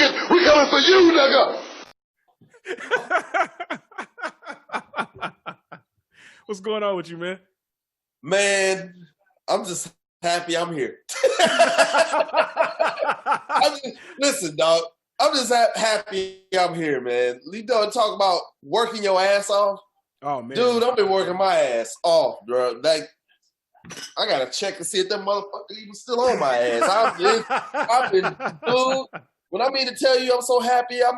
niggas, we coming for you, nigga. What's going on with you, man? Man, I'm just happy I'm here. Listen, dog. I'm just happy I'm here, man. We don't talk about working your ass off. Oh, man. Dude, I've been working my ass off, bro. Like, I gotta check to see if that motherfucker even still on my ass. I've been, dude. When I mean to tell you, I'm so happy. As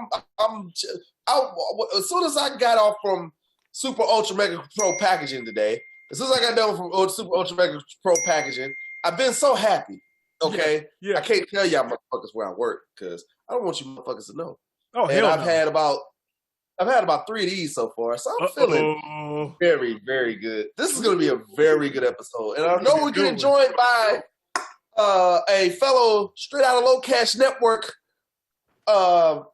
soon as I got off from Super Ultra Mega Pro Packaging today, as soon as I got done from Super Ultra Mega Pro Packaging, I've been so happy. Okay, yeah. I can't tell y'all motherfuckers where I work because I don't want you motherfuckers to know. Oh, and hell I've no. had about 3 of these so far, so I'm feeling very, very good. This is going to be a very good episode, and I know we're getting joined by a fellow Straight Outta Low Cash Network podcaster.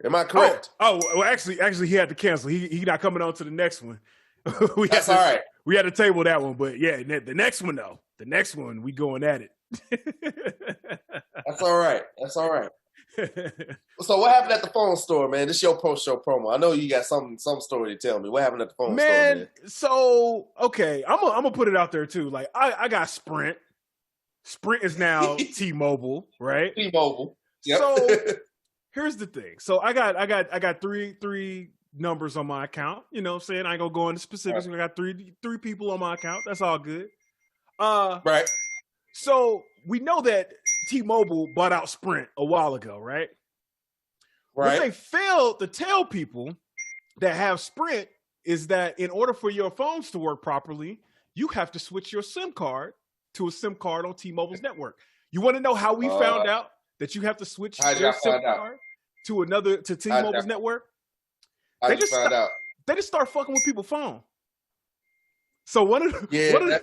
Am I correct? Oh, well, actually, he had to cancel. He not coming on to the next one. That's all right. We had to table that one, but yeah, the next one though. The next one, we going at it. That's all right. That's all right. So what happened at the phone store, man? This is your post-show promo. I know you got some story to tell me. What happened at the phone store, man? So, okay, I'm gonna put it out there too. Like, I got Sprint. Sprint is now T-Mobile, right? T-Mobile. Yep. So here's the thing. So I got three numbers on my account. You know what I'm saying? I ain't gonna go into specifics. Right. I got three people on my account. That's all good. Right. So we know that T-Mobile bought out Sprint a while ago, right? Right. What they failed to tell people that have Sprint is that in order for your phones to work properly, you have to switch your SIM card to a SIM card on T-Mobile's network. You want to know how we found out that you have to switch your SIM card to T-Mobile's network? They just start fucking with people's phone. So one of the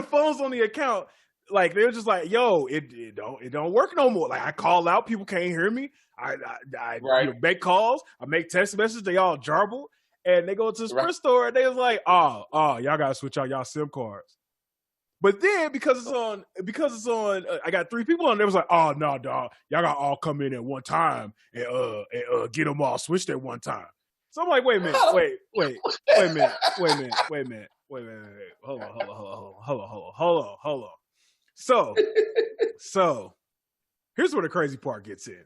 phones on the account, like they were just like, "Yo, it don't work no more." Like I call out, people can't hear me. I make calls, I make text messages, they all jarble, and they go to the Sprint store and they was like, "Oh, y'all gotta switch out y'all SIM cards." But then because it's on, I got 3 people on there. Was like, "Oh no, dog, y'all gotta all come in at one time and get them all switched at one time." So I'm like, wait a minute. Hold on. So here's where the crazy part gets in.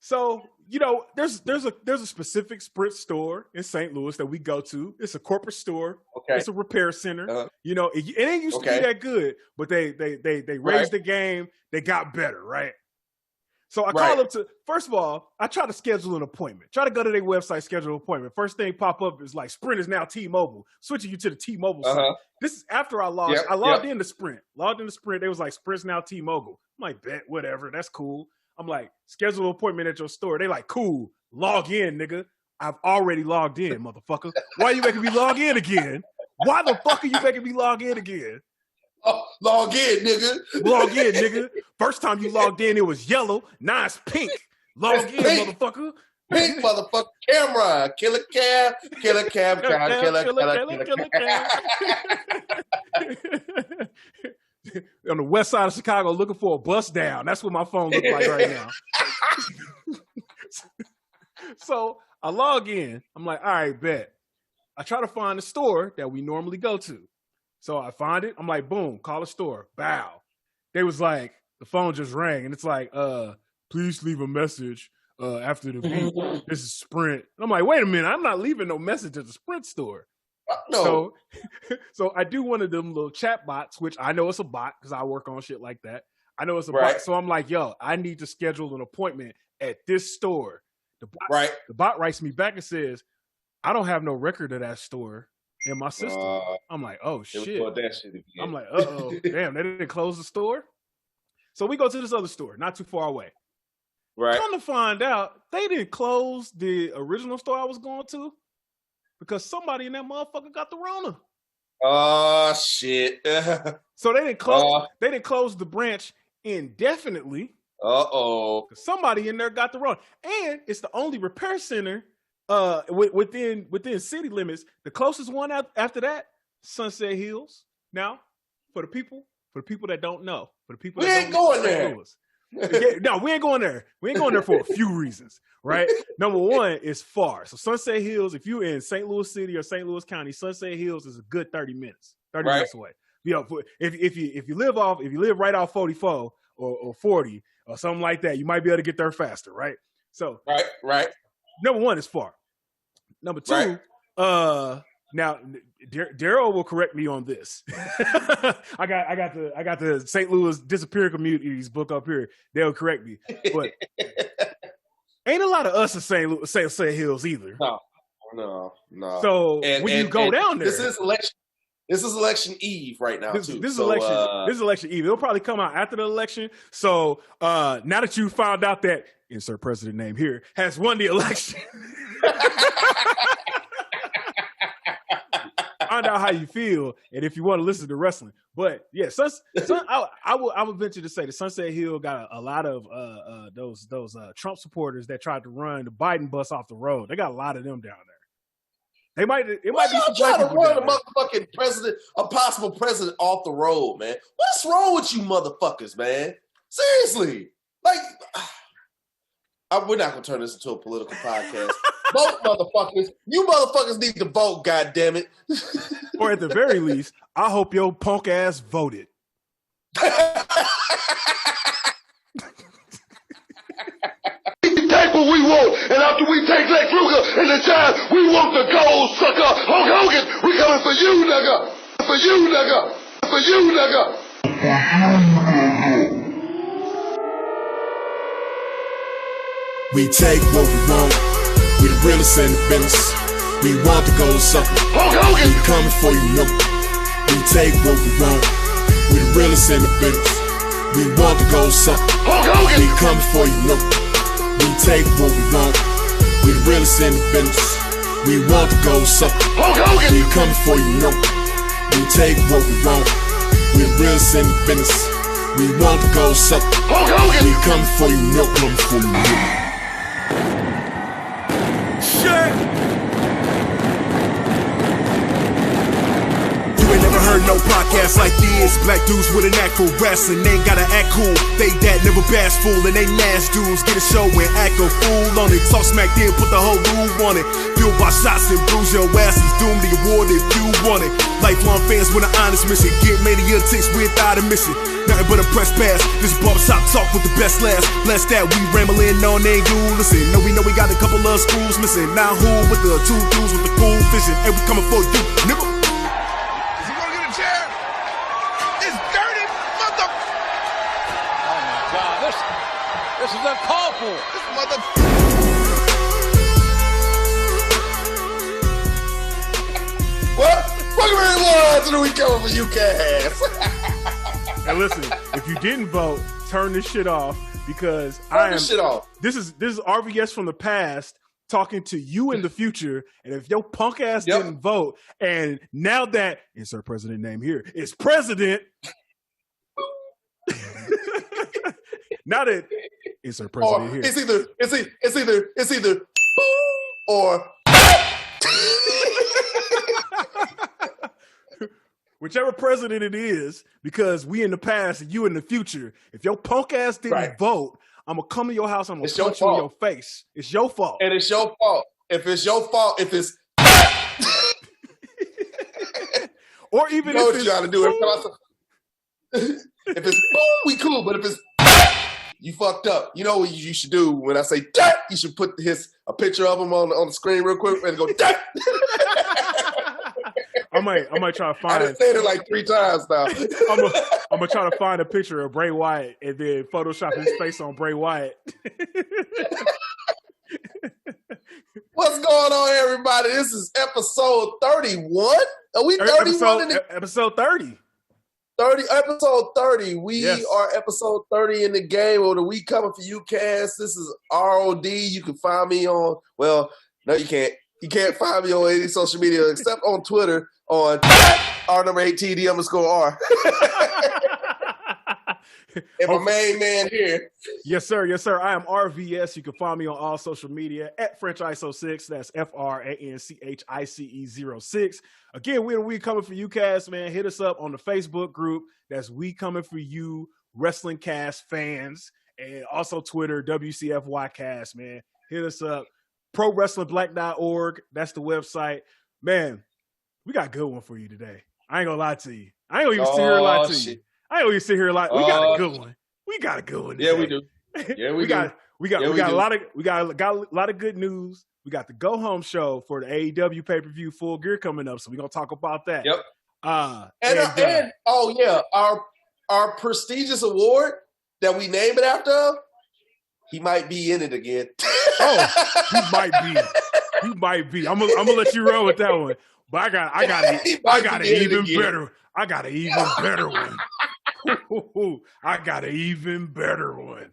So, you know, there's a specific Sprint store in St. Louis that we go to. It's a corporate store. Okay. It's a repair center. You know, it ain't used to be that good, but they raised the game. They got better, right? So I call up to, first of all, I try to schedule an appointment. Try to go to their website, schedule an appointment. First thing pop up is like, Sprint is now T-Mobile, switching you to the T-Mobile site. This is after I logged. I logged into Sprint. They was like, Sprint's now T-Mobile. I'm like, bet, whatever, that's cool. I'm like, schedule an appointment at your store. They like, cool, log in, nigga. I've already logged in, motherfucker. Why are you making me log in again? Why the fuck are you making me log in again? Oh, log in, nigga. Log in, nigga. First time you logged in, it was yellow. Now it's pink. Log in, motherfucker. Pink, motherfucker. Camera. Killer cab. Killer cab. Killer cab. On the west side of Chicago, looking for a bus down. That's what my phone looks like right now. So I log in. I'm like, all right, bet. I try to find the store that we normally go to. So I find it. I'm like, boom, call the store. Bow. They was like, the phone just rang. And it's like, please leave a message after the beep. This is Sprint. And I'm like, wait a minute. I'm not leaving no message at the Sprint store. No. So I do one of them little chat bots, which I know it's a bot because I work on shit like that. I know it's a bot. So I'm like, yo, I need to schedule an appointment at this store. The bot writes me back and says, I don't have no record of that store in my system. I'm like, oh shit. I'm like, uh-oh, damn, they didn't close the store? So we go to this other store, not too far away. Right. Come to find out, they didn't close the original store I was going to because somebody in that motherfucker got the Rona. Oh shit. So they didn't close they didn't close the branch indefinitely. Uh-oh. Somebody in there got the Rona. And it's the only repair center within city limits. The closest one after that, Sunset Hills. Now, for the people that don't know, for the people that ain't going there. No, we ain't going there. We ain't going there for a few reasons, right? Number one, it's far. So Sunset Hills, if you're in St. Louis City or St. Louis County, Sunset Hills is a good 30 minutes. 30 minutes away. You know, if you live right off 44 or 40 or something like that, you might be able to get there faster, right? So right. Number one is far. Number two, now Daryl will correct me on this. I got the St. Louis Disappearing Communities book up here. They'll correct me, but ain't a lot of us in St. Hills either. No. So when you go down there, this is election eve right now. This is election eve. It'll probably come out after the election. So now that you found out that insert president name here has won the election. Find out how you feel and if you want to listen to wrestling. But yeah, I would venture to say the Sunset Hill got a lot of those Trump supporters that tried to run the Biden bus off the road. They got a lot of them down there. It might be some trying to run a motherfucking president, a possible president, off the road, man. What's wrong with you motherfuckers, man? Seriously, like, we're not gonna turn this into a political podcast. Vote, motherfuckers. You motherfuckers need to vote, goddammit. Or at the very least, I hope your punk ass voted. Take what we want, and after we take Lex Luger and the Giant, we want the gold, sucker. Hulk Hogan, we coming for you, nigga. For you, nigga. For you, nigga. We take what we want. We the realest in the business. We want the gold sucker. Hulk Hogan! We coming for you, no. We take what we want. We the realest in the business. We want the gold sucker. Hulk Hogan! We coming for you, no. We take what we want. We the realest in the business. We want the gold sucker. Hulk Hogan! We coming for you, no. We take what we want. We the realest in the business. We want the gold sucker. Hulk Hogan! We coming for you, no. Coming for you, no. Heard no podcast like this. Black dudes with an act for wrestling. They ain't gotta act cool. They that never bashful. And they mass dudes get a show and act a fool on it. Talk smack then, put the whole groove on it. Fueled by shots and bruise your ass is doomed the award if you want it. Lifelong fans with an honest mission. Get media ticks without a mission. Nothing but a press pass. This barbershop talk with the best last. Bless that we rambling on and you listen. No, we know we got a couple of screws missing. Now who with the two dudes with the cool vision? And we coming for you, nigga. This is uncalled for. This mother. What? Welcome everyone to the week coming for you, cast. And listen, if you didn't vote, turn this shit off because This is RVS from the past talking to you in the future, and if your punk ass didn't vote, and now that insert president name here is president. Now that insert president here. It's either or whichever president it is, because we in the past and you in the future. If your punk ass didn't vote, I'm gonna come to your house, I'm gonna punch you in your face. It's your fault. And it's your fault. If it's your fault, if it's or even you know if what it's you gotta do. If it's we cool, but if it's you fucked up. You know what you should do when I say that? You should put a picture of him on the screen real quick and go that. I might try to find. I just said it like 3 times now. I'm gonna try to find a picture of Bray Wyatt and then Photoshop his face on Bray Wyatt. What's going on, everybody? This is episode 31. Are we 31? Episode 30. Episode 30. We are episode 30 in the game of the week coming for you, cast. This is ROD. You can find me on, well, no, you can't. You can't find me on any social media except on Twitter on R8TED_R. And my main man here. Yes, sir. Yes, sir. I am RVS. You can find me on all social media at FrenchIso6. That's FRANCHICE06. Again, we coming for you, cast, man. Hit us up on the Facebook group. That's We Coming For You Wrestling Cast Fans. and also Twitter, WCFYcast, man. Hit us up. ProWrestlingBlack.org. That's the website. Man, we got a good one for you today. I ain't gonna lie to you. I ain't gonna even sit here and lie to you. I ain't gonna even sit here and lie. We got a good one. We got a good one today. Yeah, we do. Yeah, we do. We got a lot of good news. We got the go home show for the AEW pay-per-view Full Gear coming up, so we're gonna talk about that. Yep. And our prestigious award that we name it after, he might be in it again. Oh, he might be. I'm gonna let you run with that one. But I got an even better one. I got an even better one.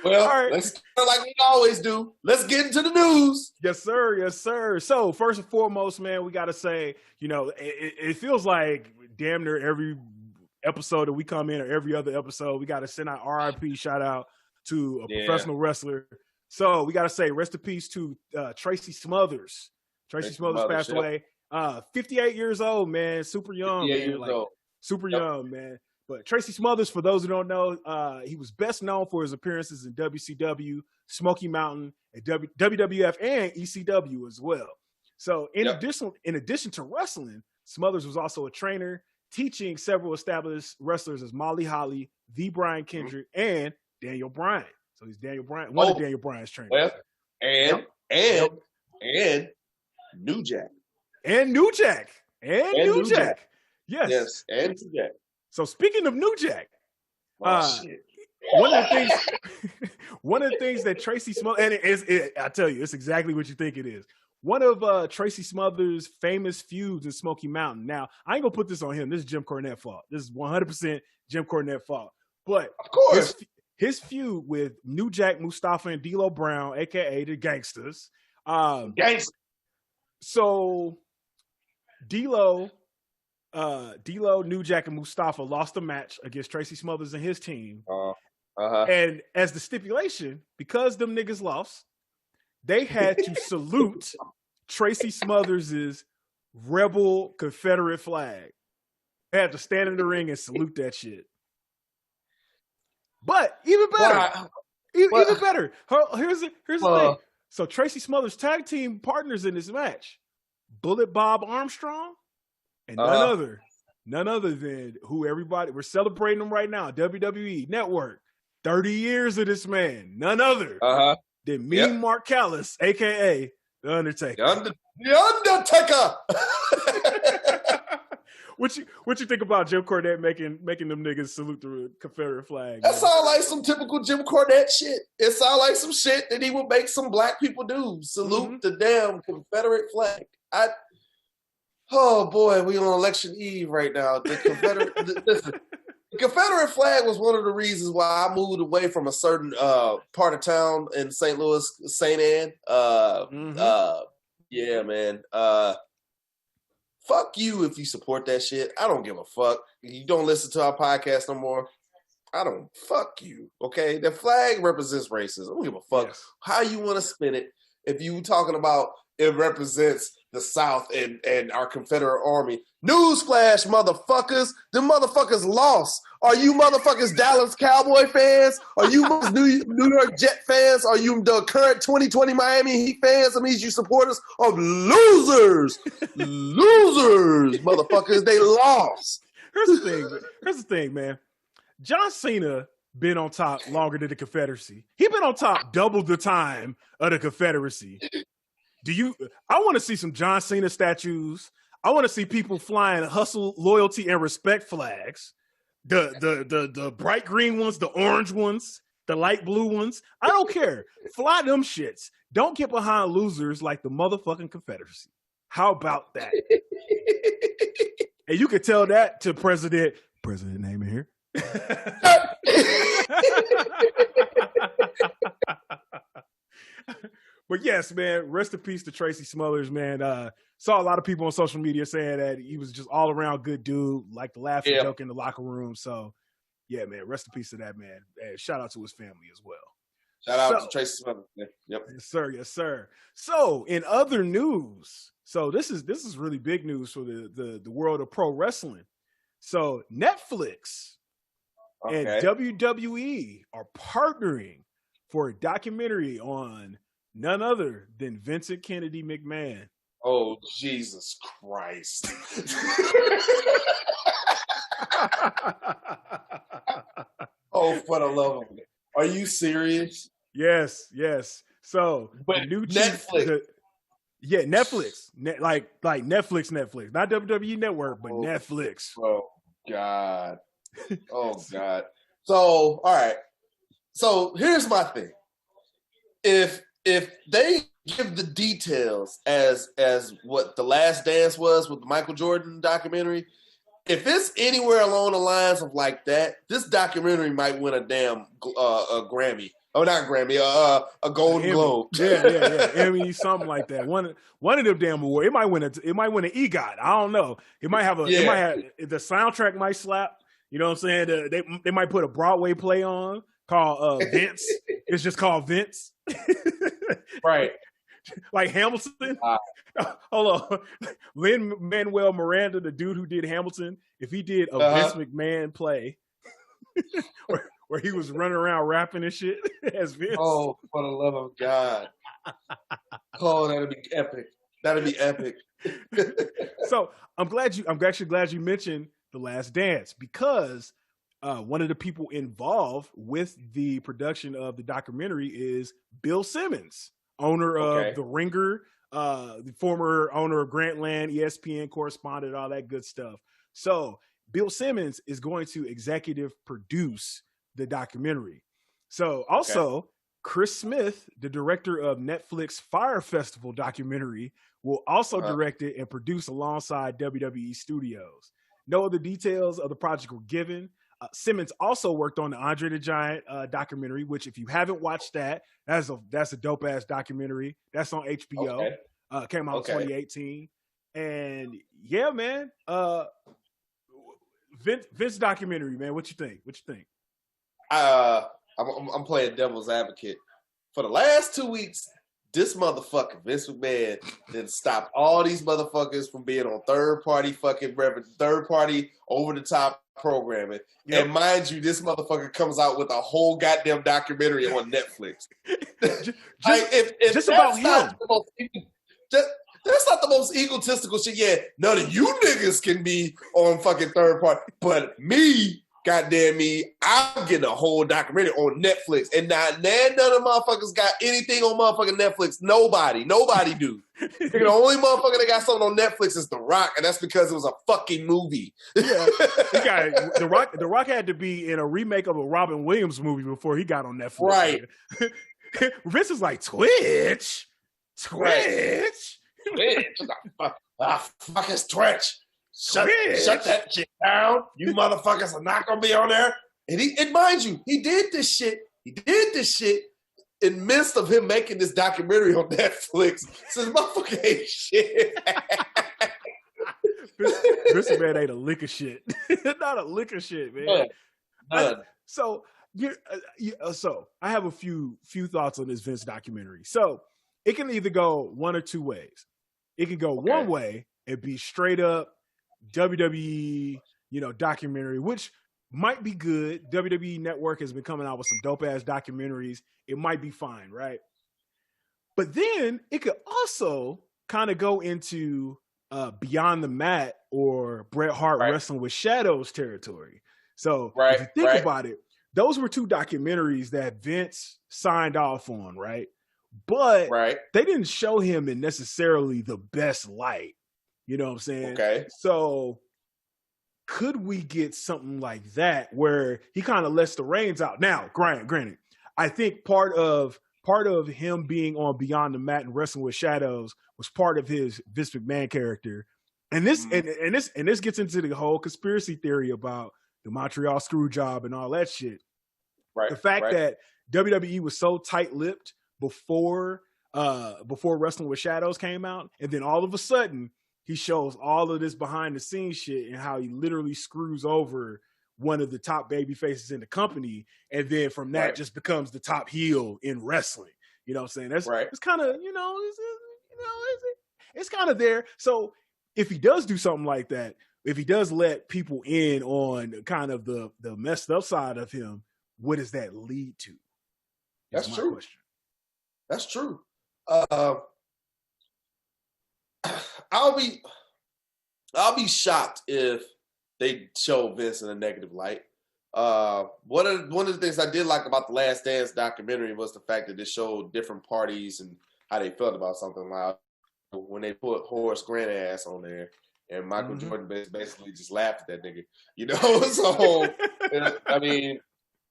Well, right. Let's start like we always do. Let's get into the news. Yes, sir. Yes, sir. So first and foremost, man, we got to say, it feels like damn near every episode that we come in or every other episode, we got to send out RIP shout out to a professional wrestler. So we got to say rest in peace to Tracy Smothers. Tracy Smothers passed away. 58 years old, man. Super young, man. Super young, man. But Tracy Smothers, for those who don't know, he was best known for his appearances in WCW, Smoky Mountain, and WWF and ECW as well. So in addition to wrestling, Smothers was also a trainer, teaching several established wrestlers as Molly Holly, the Brian Kendrick, and Daniel Bryan. So he's Daniel Bryan, one of Daniel Bryan's trainers. Well, and New Jack. And New Jack. Yes, and New Jack. So speaking of New Jack, shit. one of the things that Tracy Smothers, and I tell you, it's exactly what you think it is. One of Tracy Smothers' famous feuds in Smoky Mountain. Now, I ain't gonna put this on him. This is Jim Cornette's fault. This is 100% Jim Cornette's fault. But of course, his feud with New Jack, Mustafa, and D'Lo Brown, aka the Gangsters. So D'Lo, New Jack, and Mustafa lost a match against Tracy Smothers and his team. And as the stipulation, because them niggas lost, they had to salute Tracy Smothers' rebel Confederate flag. They had to stand in the ring and salute that shit. But even better, even better. Here's the thing. So Tracy Smothers' tag team partners in this match, Bullet Bob Armstrong, and none other than who everybody, we're celebrating him right now, WWE Network. 30 years of this man. None other than Mean Mark Callis, a.k.a. The Undertaker. The Undertaker! What you think about Jim Cornette making them niggas salute the Confederate flag? That sounds like some typical Jim Cornette shit. It sounds like some shit that he would make some black people do. Salute the damn Confederate flag. Oh boy, we on election eve right now. The Confederate the Confederate flag was one of the reasons why I moved away from a certain part of town in St. Louis, St. Anne. Yeah, man. Fuck you if you support that shit. I don't give a fuck. You don't listen to our podcast no more. Fuck you, okay? The flag represents racism. I don't give a fuck how you want to spin it. If you talking about it represents the South and our Confederate Army. Newsflash, motherfuckers. The motherfuckers lost. Are you motherfuckers Dallas Cowboy fans? Are you New York Jet fans? Are you the current 2020 Miami Heat fans? That means you supporters of losers. Losers, motherfuckers. They lost. Here's the thing, man. John Cena been on top longer than the Confederacy. He been on top double the time of the Confederacy. I want to see some John Cena statues. I want to see people flying hustle, loyalty, and respect flags. The bright green ones, the orange ones, the light blue ones. I don't care. Fly them shits. Don't get behind losers like the motherfucking Confederacy. How about that? And you can tell that to President name in here. But yes, man, rest in peace to Tracy Smothers, man. Saw a lot of people on social media saying that he was just all around good dude, like the laugh and joke in the locker room. So yeah, man, rest in peace to that man. And shout out to his family as well. Shout out to Tracy Smothers. Yep. Yes, sir. So in other news, so this is really big news for the world of pro wrestling. So Netflix And WWE are partnering for a documentary on none other than Vincent Kennedy McMahon. Oh, Jesus Christ. Oh, for the love of it. Are you serious? Yes. So but the new Netflix. Netflix. Like Netflix. Not WWE Network, but Netflix. Oh, God. Oh, God. So, all right. So here's my thing. If they give the details as what The Last Dance was with the Michael Jordan documentary, if it's anywhere along the lines of like that, this documentary might win a damn a Grammy. Oh, not Grammy, a Golden Globe. Yeah. Emmy, something like that. One of them damn awards. It might win an EGOT. I don't know. It might have the soundtrack might slap. You know what I'm saying? They might put a Broadway play on called Vince. It's just called Vince. Right. Like Hamilton. Hold on. Lin-Manuel Miranda, the dude who did Hamilton, if he did a Vince McMahon play where he was running around rapping and shit as Vince. Oh, for the love of God. Oh, that'd be epic. That'd be epic. So I'm actually glad you mentioned The Last Dance, because one of the people involved with the production of the documentary is Bill Simmons, owner of The Ringer, the former owner of Grantland, ESPN correspondent, all that good stuff. So Bill Simmons is going to executive produce the documentary. So also Chris Smith, the director of Netflix Fire Festival documentary, will also direct it and produce alongside WWE Studios. No other details of the project were given. Simmons also worked on the Andre the Giant documentary, which if you haven't watched that's a dope ass documentary. That's on HBO. Came out in 2018. And yeah, man, Vince documentary, man. What you think? I'm playing devil's advocate. For the last 2 weeks, this motherfucker, Vince McMahon, didn't stop all these motherfuckers from being on third party over the top programming. Yep. And mind you, this motherfucker comes out with a whole goddamn documentary on Netflix. Just about him. That's not the most egotistical shit. Yeah, none of you niggas can be on fucking third party, but me, goddamn me, I'm getting a whole documentary on Netflix, and none of the motherfuckers got anything on motherfucking Netflix. Nobody do. The only motherfucker that got something on Netflix is The Rock, and that's because it was a fucking movie. Yeah, The Rock had to be in a remake of a Robin Williams movie before he got on Netflix. Right. Vince is like, Twitch. Fuck is Twitch. Shut that shit down. You motherfuckers are not gonna be on there. And mind you, he did this shit in midst of him making this documentary on Netflix. So this motherfucker ain't shit. This man ain't a lick of shit. Not a lick of shit, man. None. So I have a few thoughts on this Vince documentary. So it can either go one or two ways. It can go one way and be straight up WWE, documentary, which might be good. WWE Network has been coming out with some dope ass documentaries. It might be fine, right? But then it could also kind of go into Beyond the Mat or Bret Hart Wrestling with Shadows territory. So if you think about it, those were two documentaries that Vince signed off on, right? But they didn't show him in necessarily the best light. You know what I'm saying? Okay. So could we get something like that where he kind of lets the reins out? Now, granted, I think part of him being on Beyond the Mat and Wrestling with Shadows was part of his Vince McMahon character. And this this gets into the whole conspiracy theory about the Montreal screw job and all that shit. Right. The fact that WWE was so tight-lipped before Wrestling with Shadows came out, and then all of a sudden he shows all of this behind the scenes shit and how he literally screws over one of the top baby faces in the company, and then from that just becomes the top heel in wrestling. You know what I'm saying? That's it's kind of it's kind of there. So if he does do something like that, let people in on kind of the messed up side of him, what does that lead to? That's true. Question. That's true. I'll be shocked if they show Vince in a negative light. One of the things I did like about the Last Dance documentary was the fact that it showed different parties and how they felt about something. Like when they put Horace Grant ass on there, and Michael Jordan basically just laughed at that nigga, you know. So I mean,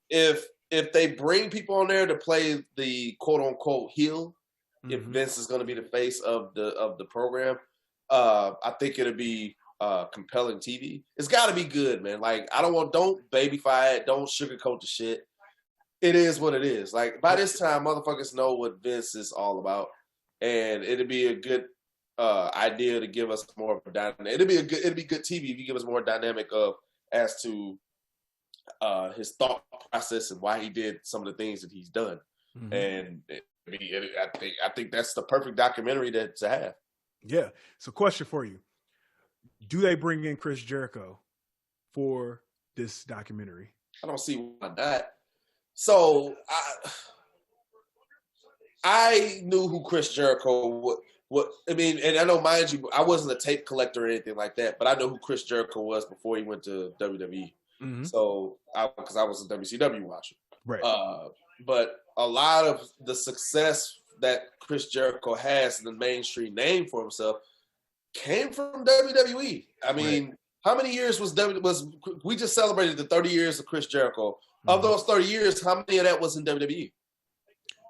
if they bring people on there to play the quote unquote heel, if Vince is going to be the face of the program, I think it'll be compelling TV. It's got to be good, man. Like, don't babyfy it, don't sugarcoat the shit. It is what it is. Like, by this time, motherfuckers know what Vince is all about, and it'll be a good idea to give us more of a dynamic. It'll be good TV if you give us more dynamic as to his thought process and why he did some of the things that he's done. And I think that's the perfect documentary to have. Yeah. So, question for you: do they bring in Chris Jericho for this documentary? I don't see why not. So I knew who Chris Jericho what I mean, and I know, mind you, I wasn't a tape collector or anything like that, but I know who Chris Jericho was before he went to WWE. So, because I was a WCW watcher, right? But a lot of the success that Chris Jericho has in the mainstream name for himself came from WWE. I mean, how many years was we just celebrated the 30 years of Chris Jericho? Of those 30 years, how many of that was in WWE?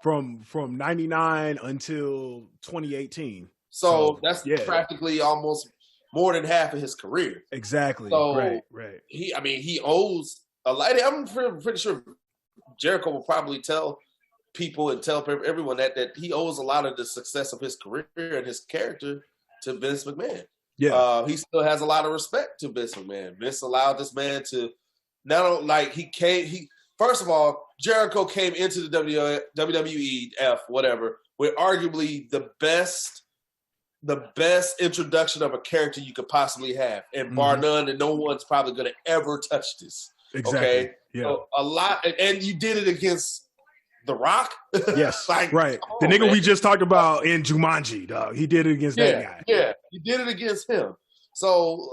From 99 until 2018. So that's practically almost more than half of his career. Exactly. So right. He owes a lot. I'm pretty sure Jericho will probably tell people and tell everyone that he owes a lot of the success of his career and his character to Vince McMahon. Yeah. He still has a lot of respect to Vince McMahon. Vince allowed this man to first of all, Jericho came into the WWE with arguably the best introduction of a character you could possibly have, and bar none, and no one's probably going to ever touch this. Exactly. Okay? Yeah. So a lot, and you did it against The Rock. Yes, right. The nigga we just talked about in Jumanji, dog. He did it against that guy. Yeah, he did it against him. So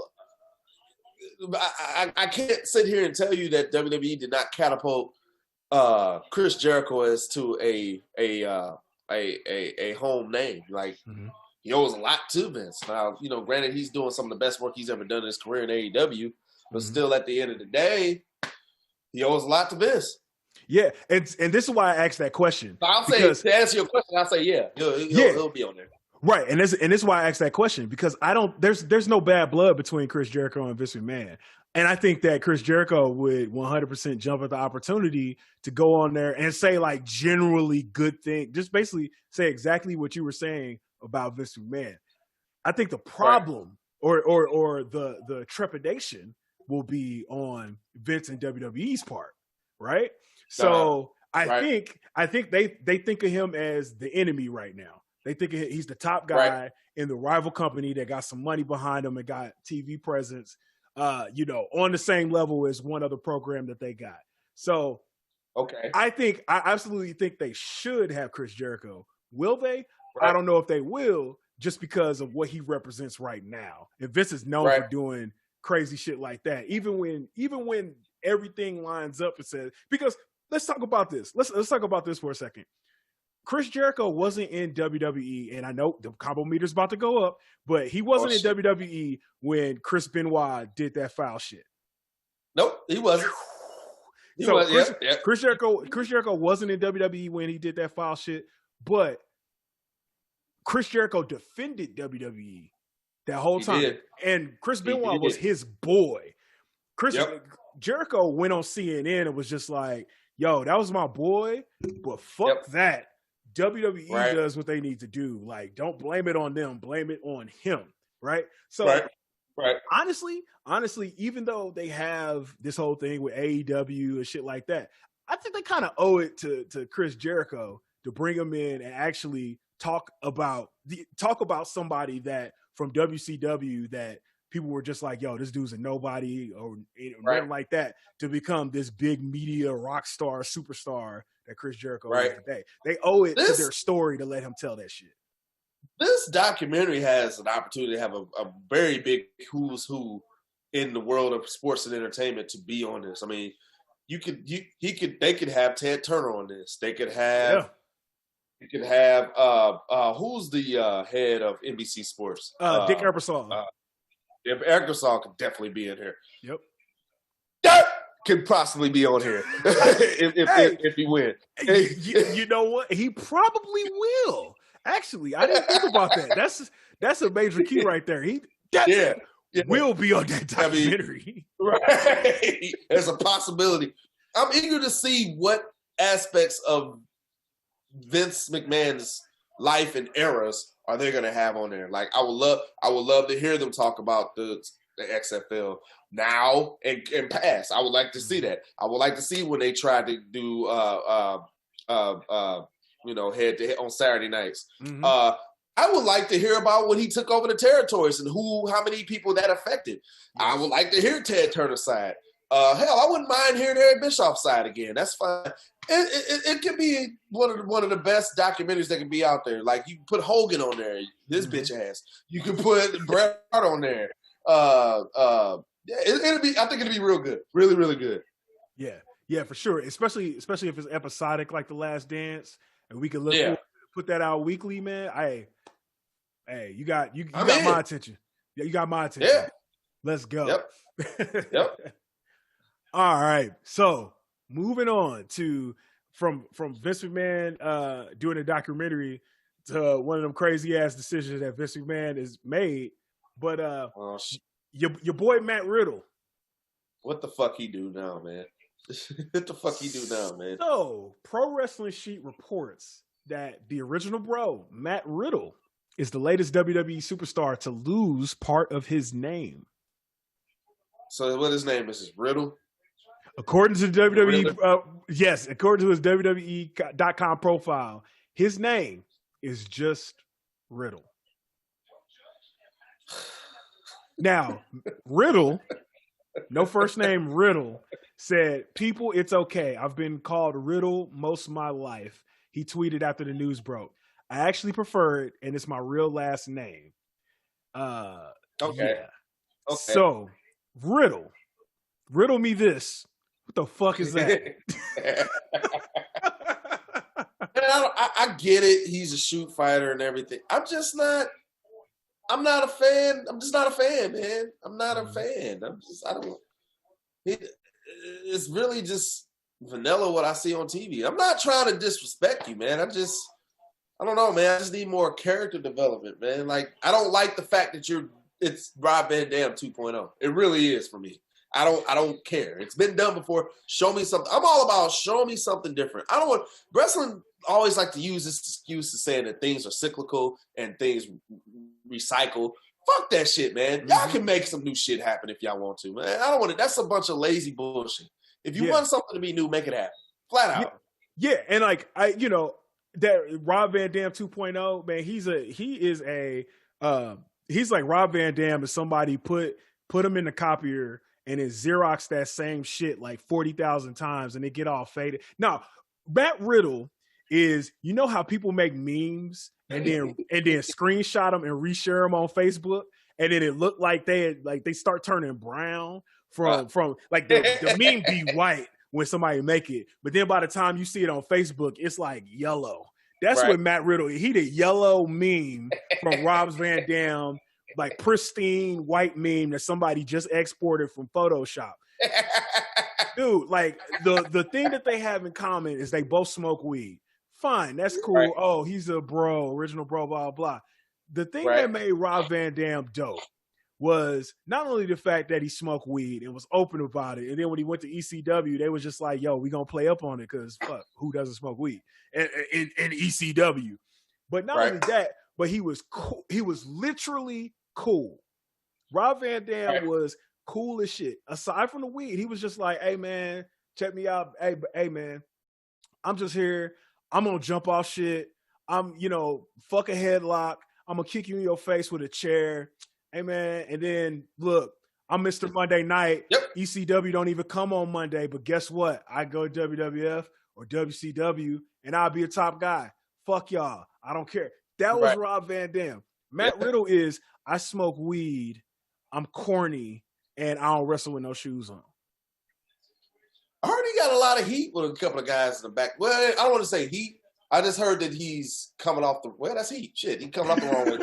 I can't sit here and tell you that WWE did not catapult Chris Jericho as to a home name. Like, he owes a lot to Vince. Now, granted, he's doing some of the best work he's ever done in his career in AEW, but still, at the end of the day, he owes a lot to Vince. Yeah, and this is why I asked that question. So I'll say, to answer your question, I'll say he'll be on there. Right, and this is why I asked that question, because there's no bad blood between Chris Jericho and Vince McMahon. And I think that Chris Jericho would 100% jump at the opportunity to go on there and say, like, generally good thing. Just basically say exactly what you were saying about Vince McMahon. I think the problem or the trepidation will be on Vince and WWE's part, right? So I think they think of him as the enemy right now. They think he's the top guy in the rival company that got some money behind him and got TV presence. On the same level as one other program that they got. So, I absolutely think they should have Chris Jericho. Will they? Right. I don't know if they will, just because of what he represents right now. And Vince is known for doing crazy shit like that. Even when everything lines up and says, because let's talk about this. Let's talk about this for a second. Chris Jericho wasn't in WWE, and I know the combo meter's about to go up, but he wasn't in WWE when Chris Benoit did that foul shit. Nope, he wasn't. Chris Jericho wasn't in WWE when he did that foul shit, but Chris Jericho defended WWE that whole time. Did. And Chris Benoit was his boy. Jericho went on CNN and was just like, yo, that was my boy, but fuck that. WWE does what they need to do. Like, don't blame it on them. Blame it on him, right? So, honestly, even though they have this whole thing with AEW and shit like that, I think they kind of owe it to Chris Jericho to bring him in and actually talk about somebody that from WCW that people were just like, yo, this dude's a nobody or nothing like that, to become this big media rock star, superstar that Chris Jericho is today. They owe it to their story to let him tell that shit. This documentary has an opportunity to have a very big who's who in the world of sports and entertainment to be on this. I mean, they could have Ted Turner on this. They could have you could have who's the head of NBC Sports? Dick Ebersol. If Ebersol could definitely be in here. Yep. That could possibly be on here if he wins. You know what? He probably will. Actually, I didn't think about that. That's a major key right there. He will be on that documentary. Right. There's a possibility. I'm eager to see what aspects of Vince McMahon's life and eras are they going to have on there. Like, I would love to hear them talk about the XFL now and past. I would like to see that. I would like to see when they tried to do head to head on Saturday nights. Mm-hmm. I would like to hear about when he took over the territories and how many people that affected. I would like to hear Ted Turner's side. Hell, I wouldn't mind hearing Eric Bischoff's side again. That's fine. It could be one of the best documentaries that can be out there. Like, you can put Hogan on there, his bitch ass. You can put Bret Hart on there. It'll be. I think it'll be real good. Really, really good. Yeah, for sure. Especially if it's episodic like The Last Dance, and we can put that out weekly, man. Hey, you got my attention. Yeah, you got my attention. Yeah. Let's go. Yep. All right. So moving on to from Vince McMahon doing a documentary to one of them crazy ass decisions that Vince McMahon has made. But your boy Matt Riddle. What the fuck he do now, man? What the fuck he do now, man? So Pro Wrestling Sheet reports that the original bro, Matt Riddle, is the latest WWE superstar to lose part of his name. So what his name is? Riddle? According to the WWE, yes, according to his WWE.com profile, his name is just Riddle. Now, Riddle, no first name, Riddle, said, "People, it's okay. I've been called Riddle most of my life." He tweeted after the news broke. "I actually prefer it, and it's my real last name." Okay. Yeah. Okay. So, riddle me this. What the fuck is that? I get it. He's a shoot fighter and everything. I'm not a fan. I'm just not a fan, man. I'm not a fan. It's really just vanilla what I see on TV. I'm not trying to disrespect you, man. I don't know, man. I just need more character development, man. Like, I don't like the fact that it's Rob Van Dam 2.0. It really is for me. I don't care. It's been done before. Show me something. I'm all about show me something different. I don't want wrestling. Always like to use this excuse to saying that things are cyclical and things recycle. Fuck that shit, man. Y'all can make some new shit happen if y'all want to, man. I don't want it. That's a bunch of lazy bullshit. If you want something to be new, make it happen. Flat out. Yeah, and like that Rob Van Dam 2.0, man, he's like Rob Van Dam is somebody put him in the copier and then Xerox that same shit like 40,000 times and they get all faded. Now, Matt Riddle is, you know how people make memes and then screenshot them and reshare them on Facebook, and then it looked like they start turning brown from like the meme be white when somebody make it, but then by the time you see it on Facebook, it's like yellow. That's what Matt Riddle, he the yellow meme from Rob Van Dam, like pristine white meme that somebody just exported from Photoshop. Dude, like the thing that they have in common is they both smoke weed. Fine, that's cool. Right. Oh, he's a bro, original bro, blah, blah. The thing that made Rob Van Dam dope was not only the fact that he smoked weed and was open about it, and then when he went to ECW, they was just like, yo, we gonna play up on it because fuck, who doesn't smoke weed in ECW? But not only that, but he was cool. He was literally cool. Rob Van Dam was cool as shit. Aside from the weed, he was just like, hey man, check me out. Hey man, I'm just here. I'm gonna jump off shit. I'm, fuck a headlock. I'm gonna kick you in your face with a chair. hey man, and then look, I'm Mr. Monday Night. Yep. ECW don't even come on Monday, but guess what? I go to WWF or WCW, and I'll be a top guy. Fuck y'all. I don't care. That was Rob Van Dam. Matt Riddle is, I smoke weed, I'm corny, and I don't wrestle with no shoes on. I heard he got a lot of heat with a couple of guys in the back. Well, I don't want to say heat. I just heard that he's coming off the, well, that's heat. Shit, he's coming off the wrong way.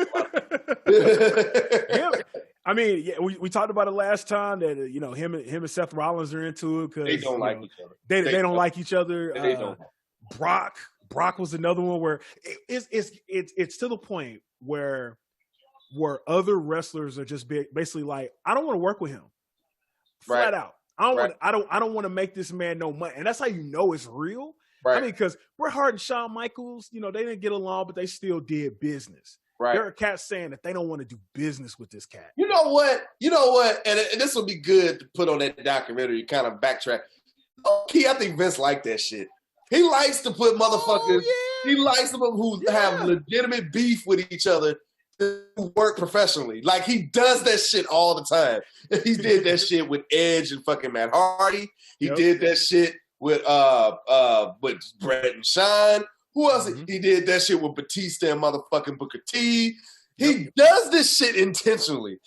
I mean, yeah, we talked about it last time that, you know, him and Seth Rollins are into it because they don't like each other. They don't like each other. They don't. Brock was another one where it's to the point where other wrestlers are just basically like, I don't want to work with him. Flat out. I don't want to make this man no money. And that's how you know it's real. Right. I mean, because Bret Hart and Shawn Michaels, you know, they didn't get along, but they still did business. Right. There are cats saying that they don't want to do business with this cat. You know what? And this would be good to put on that documentary, kind of backtrack. Okay, I think Vince liked that shit. He likes to put motherfuckers, he likes them who have legitimate beef with each other to work professionally. Like, he does that shit all the time. He did that shit with Edge and fucking Matt Hardy. He did that shit with Bret and Shawn. Who else? Mm-hmm. He did that shit with Batista and motherfucking Booker T. He does this shit intentionally.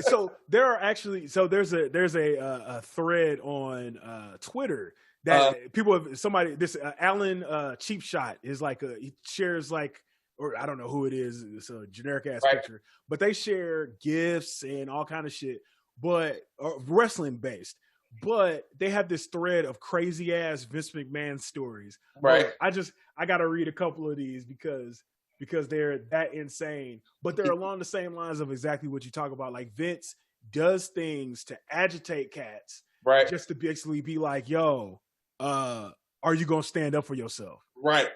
So there are actually, there's a thread on Twitter that people have, this Alan Cheap Shot is like he shares like, or I don't know who it is. It's a generic ass picture, but they share gifts and all kind of shit, but wrestling based. But they have this thread of crazy ass Vince McMahon stories. Right. I got to read a couple of these because they're that insane. But they're along the same lines of exactly what you talk about. Like, Vince does things to agitate cats, right? Just to basically be like, "Yo, are you gonna stand up for yourself?" Right.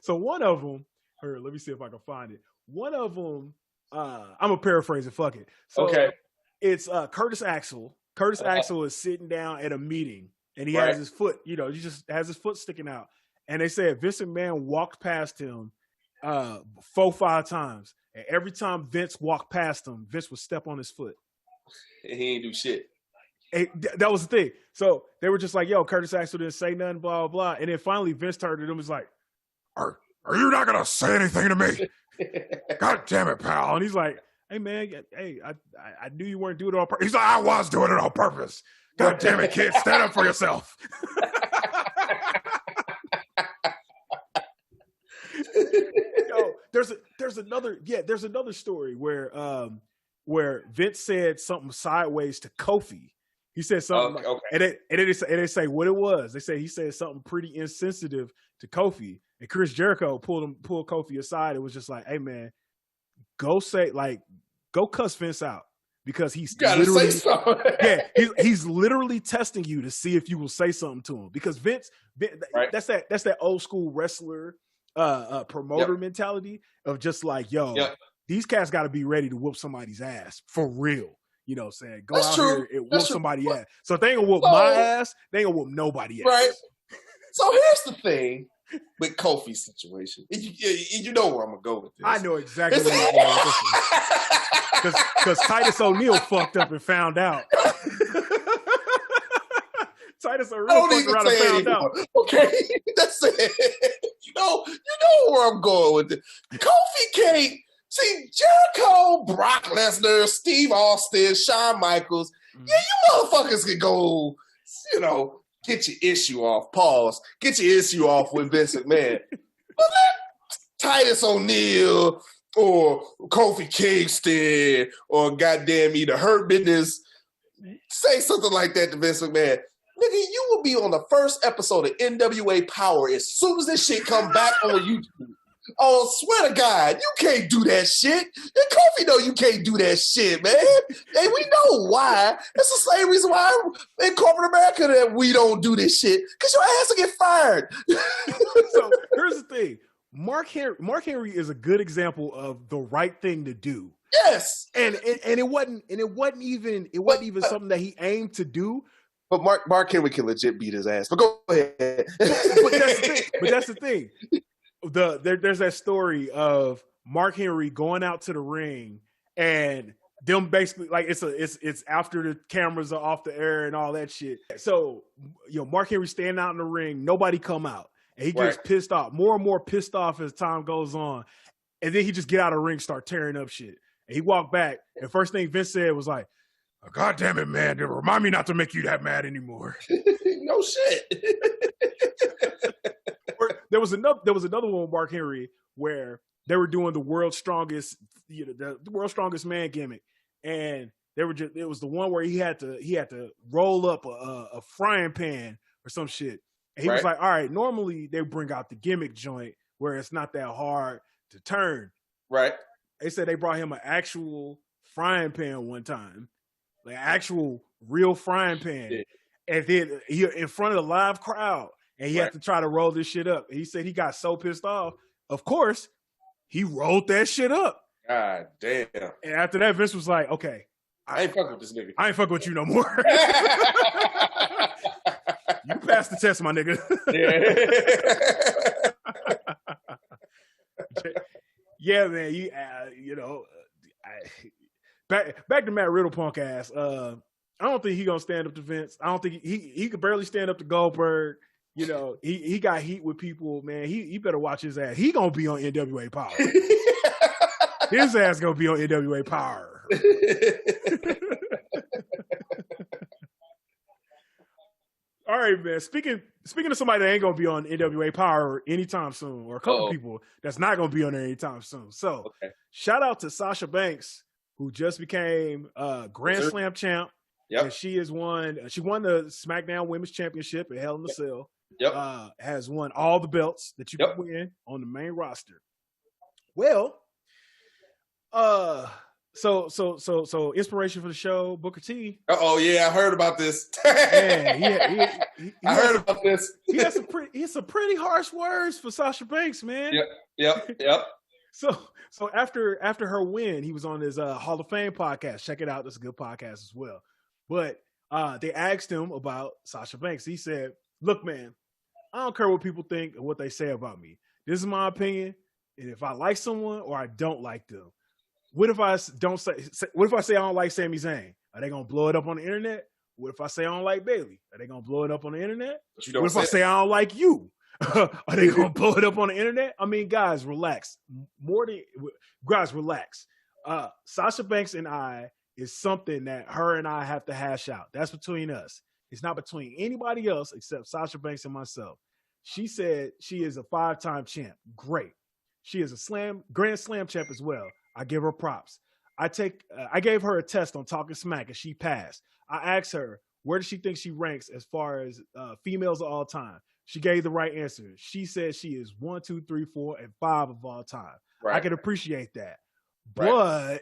So one of them, let me see if I can find it. One of them, I'm gonna paraphrase it. Fuck it. So, okay. It's Curtis Axel. Curtis Axel is sitting down at a meeting, and he has his foot, he just has his foot sticking out. And they said Vince McMahon walked past him 4-5 times. And every time Vince walked past him, Vince would step on his foot. And he ain't do shit. And that was the thing. So they were just like, yo, Curtis Axel didn't say nothing, blah, blah, blah. And then finally Vince turned to him and was like, are you not going to say anything to me? God damn it, pal. And he's like, hey, man, I knew you weren't doing it on purpose. He's like, I was doing it on purpose. God damn it, kid. Stand up for yourself. Yo, there's another story where Vince said something sideways to Kofi. He said something, and they say what it was. They say he said something pretty insensitive to Kofi, and Chris Jericho pulled Kofi aside. It was just like, hey, man, go cuss Vince out because he's literally, he's literally testing you to see if you will say something to him. Because Vince, that's that old school wrestler promoter mentality of just like, yo, these cats got to be ready to whoop somebody's ass for real. You know what I'm saying? Go out here and whoop somebody's ass. So if they ain't gonna whoop my ass, they ain't gonna whoop nobody's ass. Right. So here's the thing with Kofi's situation. You know where I'm gonna go with this. I know exactly where I'm going with this. Because Titus O'Neil fucked up and found out. Titus O'Neil fucked around and found out. Okay, that's it. You know where I'm going with it. Kofi can't see Jericho, Brock Lesnar, Steve Austin, Shawn Michaels. Yeah, you motherfuckers can go, get your issue off. Pause. Get your issue off with Vince McMahon. But let Titus O'Neil or Kofi Kingston or goddamn either Hurt Business say something like that to Vince McMahon. Nigga, you will be on the first episode of NWA Power as soon as this shit come back on YouTube. Oh, swear to God, you can't do that shit. And Kofi know you can't do that shit, man. And we know why. That's the same reason why in corporate America that we don't do this shit. Because your ass will get fired. So here's the thing. Mark Henry is a good example of the right thing to do. Yes. And it wasn't even something that he aimed to do. But Mark Henry can legit beat his ass. But go ahead. But that's the thing. There's that story of Mark Henry going out to the ring and them basically like it's after the cameras are off the air and all that shit. So Mark Henry standing out in the ring, nobody come out, and he gets pissed off, more and more pissed off as time goes on, and then he just get out of the ring, start tearing up shit, and he walked back, and first thing Vince said was like, oh, "God damn it, man! Remind me not to make you that mad anymore." No shit. There was another one with Mark Henry where they were doing the world's strongest, the world's strongest man gimmick, and it was the one where he had to roll up a frying pan or some shit. And he was like, all right, normally they bring out the gimmick joint where it's not that hard to turn. Right. They said they brought him an actual frying pan one time, like an actual real frying pan, and then he in front of the live crowd, and he had to try to roll this shit up. And he said he got so pissed off. Of course, he rolled that shit up. God damn. And after that, Vince was like, okay, I ain't fucking with this nigga. I ain't fucking with you no more. You passed the test, my nigga. Yeah, man. Back to Matt Riddle punk ass. I don't think he gonna stand up to Vince. I don't think he could barely stand up to Goldberg. He got heat with people, man. He better watch his ass. He gonna be on NWA Power. His ass gonna be on NWA Power. All right, man. Speaking of somebody that ain't gonna be on NWA Power anytime soon, or a couple people that's not gonna be on there anytime soon. So, shout out to Sasha Banks, who just became Grand Slam champ. Yep. And she won the SmackDown Women's Championship at Hell in a Cell. Yep. Has won all the belts that you can win on the main roster. Well, so inspiration for the show, Booker T. Oh yeah, I heard about this. Man, I heard about this. He has some pretty harsh words for Sasha Banks, man. Yep. So after her win, he was on his Hall of Fame podcast. Check it out; it's a good podcast as well. But they asked him about Sasha Banks. He said, "Look, man, I don't care what people think or what they say about me. This is my opinion, and if I like someone or I don't like them, what if I don't say? What if I say I don't like Sami Zayn? Are they gonna blow it up on the internet? What if I say I don't like Bayley? Are they gonna blow it up on the internet? What if I say I don't like you? Are they gonna blow it up on the internet? I mean, guys, relax. Relax. Sasha Banks and I is something that her and I have to hash out. That's between us. It's not between anybody else except Sasha Banks and myself. She said she is a 5-time champ. Great. She is a Grand Slam champ as well. I give her props. I gave her a test on Talking Smack and she passed. I asked her, where does she think she ranks as far as females of all time? She gave the right answer. She said she is 1, 2, 3, 4, and 5 of all time. Right. I can appreciate that. Right. But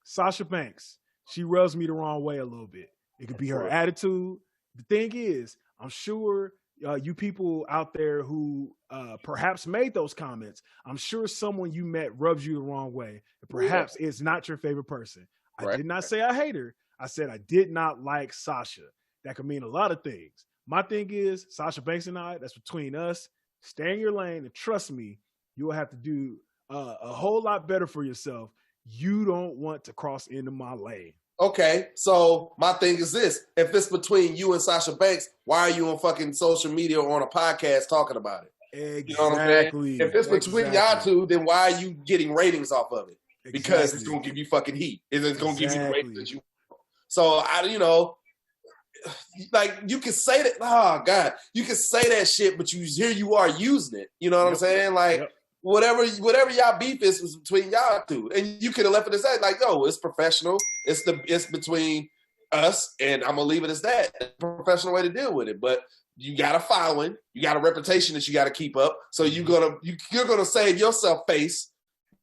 Sasha Banks, she rubs me the wrong way a little bit. It could be her attitude. The thing is, I'm sure you people out there who perhaps made those comments, I'm sure someone you met rubs you the wrong way. Perhaps it's not your favorite person. I did not say I hate her. I said I did not like Sasha. That could mean a lot of things. My thing is, Sasha Banks and I, that's between us. Stay in your lane and trust me, you will have to do a whole lot better for yourself. You don't want to cross into my lane. Okay, so my thing is this. If it's between you and Sasha Banks, why are you on fucking social media or on a podcast talking about it? Exactly. You know what I'm saying? If it's between y'all two, then why are you getting ratings off of it? Because it's going to give you fucking heat. It's going to give you the ratings that you want. So, like, you can say that, oh, God, you can say that shit, but here you are using it. You know what I'm saying? Like, whatever y'all beef is between y'all two. And you could have left it as that. Like, no, it's professional. It's between us, and I'm going to leave it as that. It's a professional way to deal with it. But you got a following. You got a reputation that you got to keep up. So you're gonna save yourself face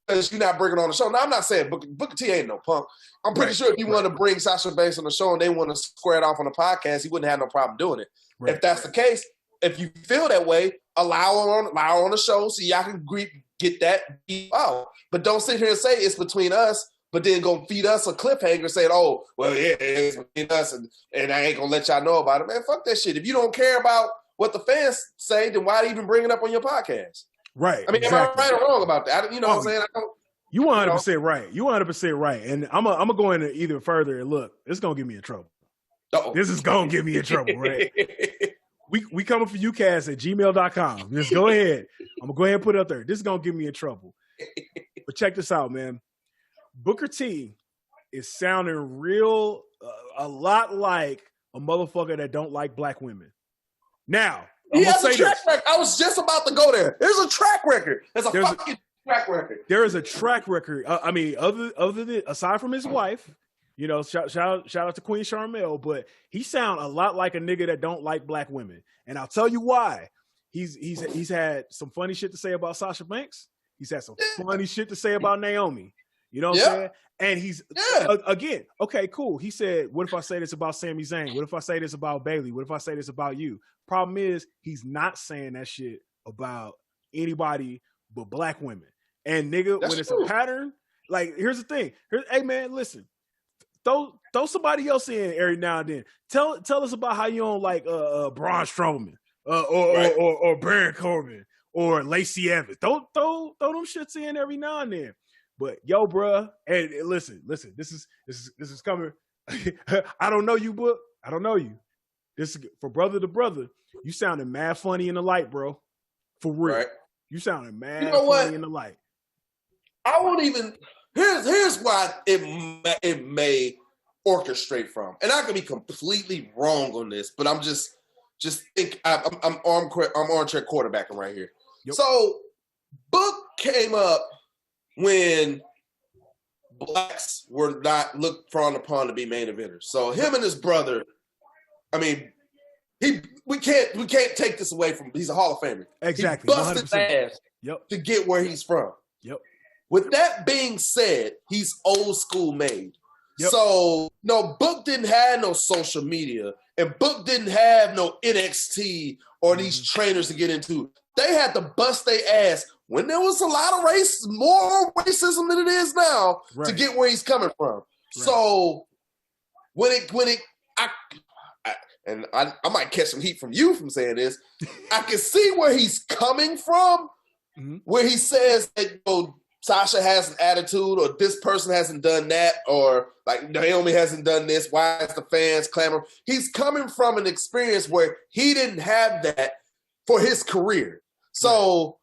because you're not bringing on the show. Now, I'm not saying Booker T ain't no punk. I'm pretty sure if you want to bring Sasha Banks on the show and they want to square it off on the podcast, he wouldn't have no problem doing it. Right. If that's the case, if you feel that way, allow her on the show so y'all can get that out. But don't sit here and say it's between us, but then go feed us a cliffhanger saying, oh, well, yeah, it's between us and I ain't going to let y'all know about it. Man, fuck that shit. If you don't care about what the fans say, then why even bring it up on your podcast? Right. I mean, am I right or wrong about that? You know what I'm saying? You 100% right. You 100% right. And I'm gonna go into either further and look. This is gonna get me in trouble. Uh-oh. This is gonna get me in trouble, right? We coming for UCast at gmail.com. Just go ahead. I'm gonna go ahead and put it up there. This is gonna get me in trouble. But check this out, man. Booker T is sounding real a lot like a motherfucker that don't like black women. Now, he has a track record. I was just about to go there. There's a track record. There's a track record. There is a track record. I mean, other than aside from his wife, you know, shout out to Queen Charmel, but he sound a lot like a nigga that don't like black women. And I'll tell you why. He's had some funny shit to say about Sasha Banks. He's had some funny shit to say about Naomi. You know what I'm saying? And he's, again, okay, cool. He said, what if I say this about Sami Zayn? What if I say this about Bayley? What if I say this about you? Problem is, he's not saying that shit about anybody but black women. And nigga, when it's a pattern, like, here's the thing. Hey, man, listen. Throw somebody else in every now and then. Tell us about how you don't like Braun Strowman or Baron Corbin or Lacey Evans. Throw them shits in every now and then. But yo, bruh, and listen, this is coming. I don't know you, but I don't know you. This is for brother to brother. You sounding mad funny in the light, bro. For real. Right. You sounding mad funny in the light. I won't even. Here's why it may orchestrate from, and I could be completely wrong on this, but I'm just think I'm armchair quarterbacking right here. Yep. So Book came up when blacks were not looked frowned upon to be main eventers. So him and his brother, I mean, we can't take this away from him. He's a Hall of Famer. Exactly. He busted his ass to get where he's from. Yep. With that being said, he's old school made. Yep. So no, Book didn't have no social media, and Book didn't have no NXT or these trainers to get into. They had to bust their ass when there was a lot of more racism than it is now to get where he's coming from. Right. So I might catch some heat from you from saying this. I can see where he's coming from, where he says that Sasha has an attitude, or this person hasn't done that, or like Naomi hasn't done this. Why is the fans clamoring? He's coming from an experience where he didn't have that for his career. So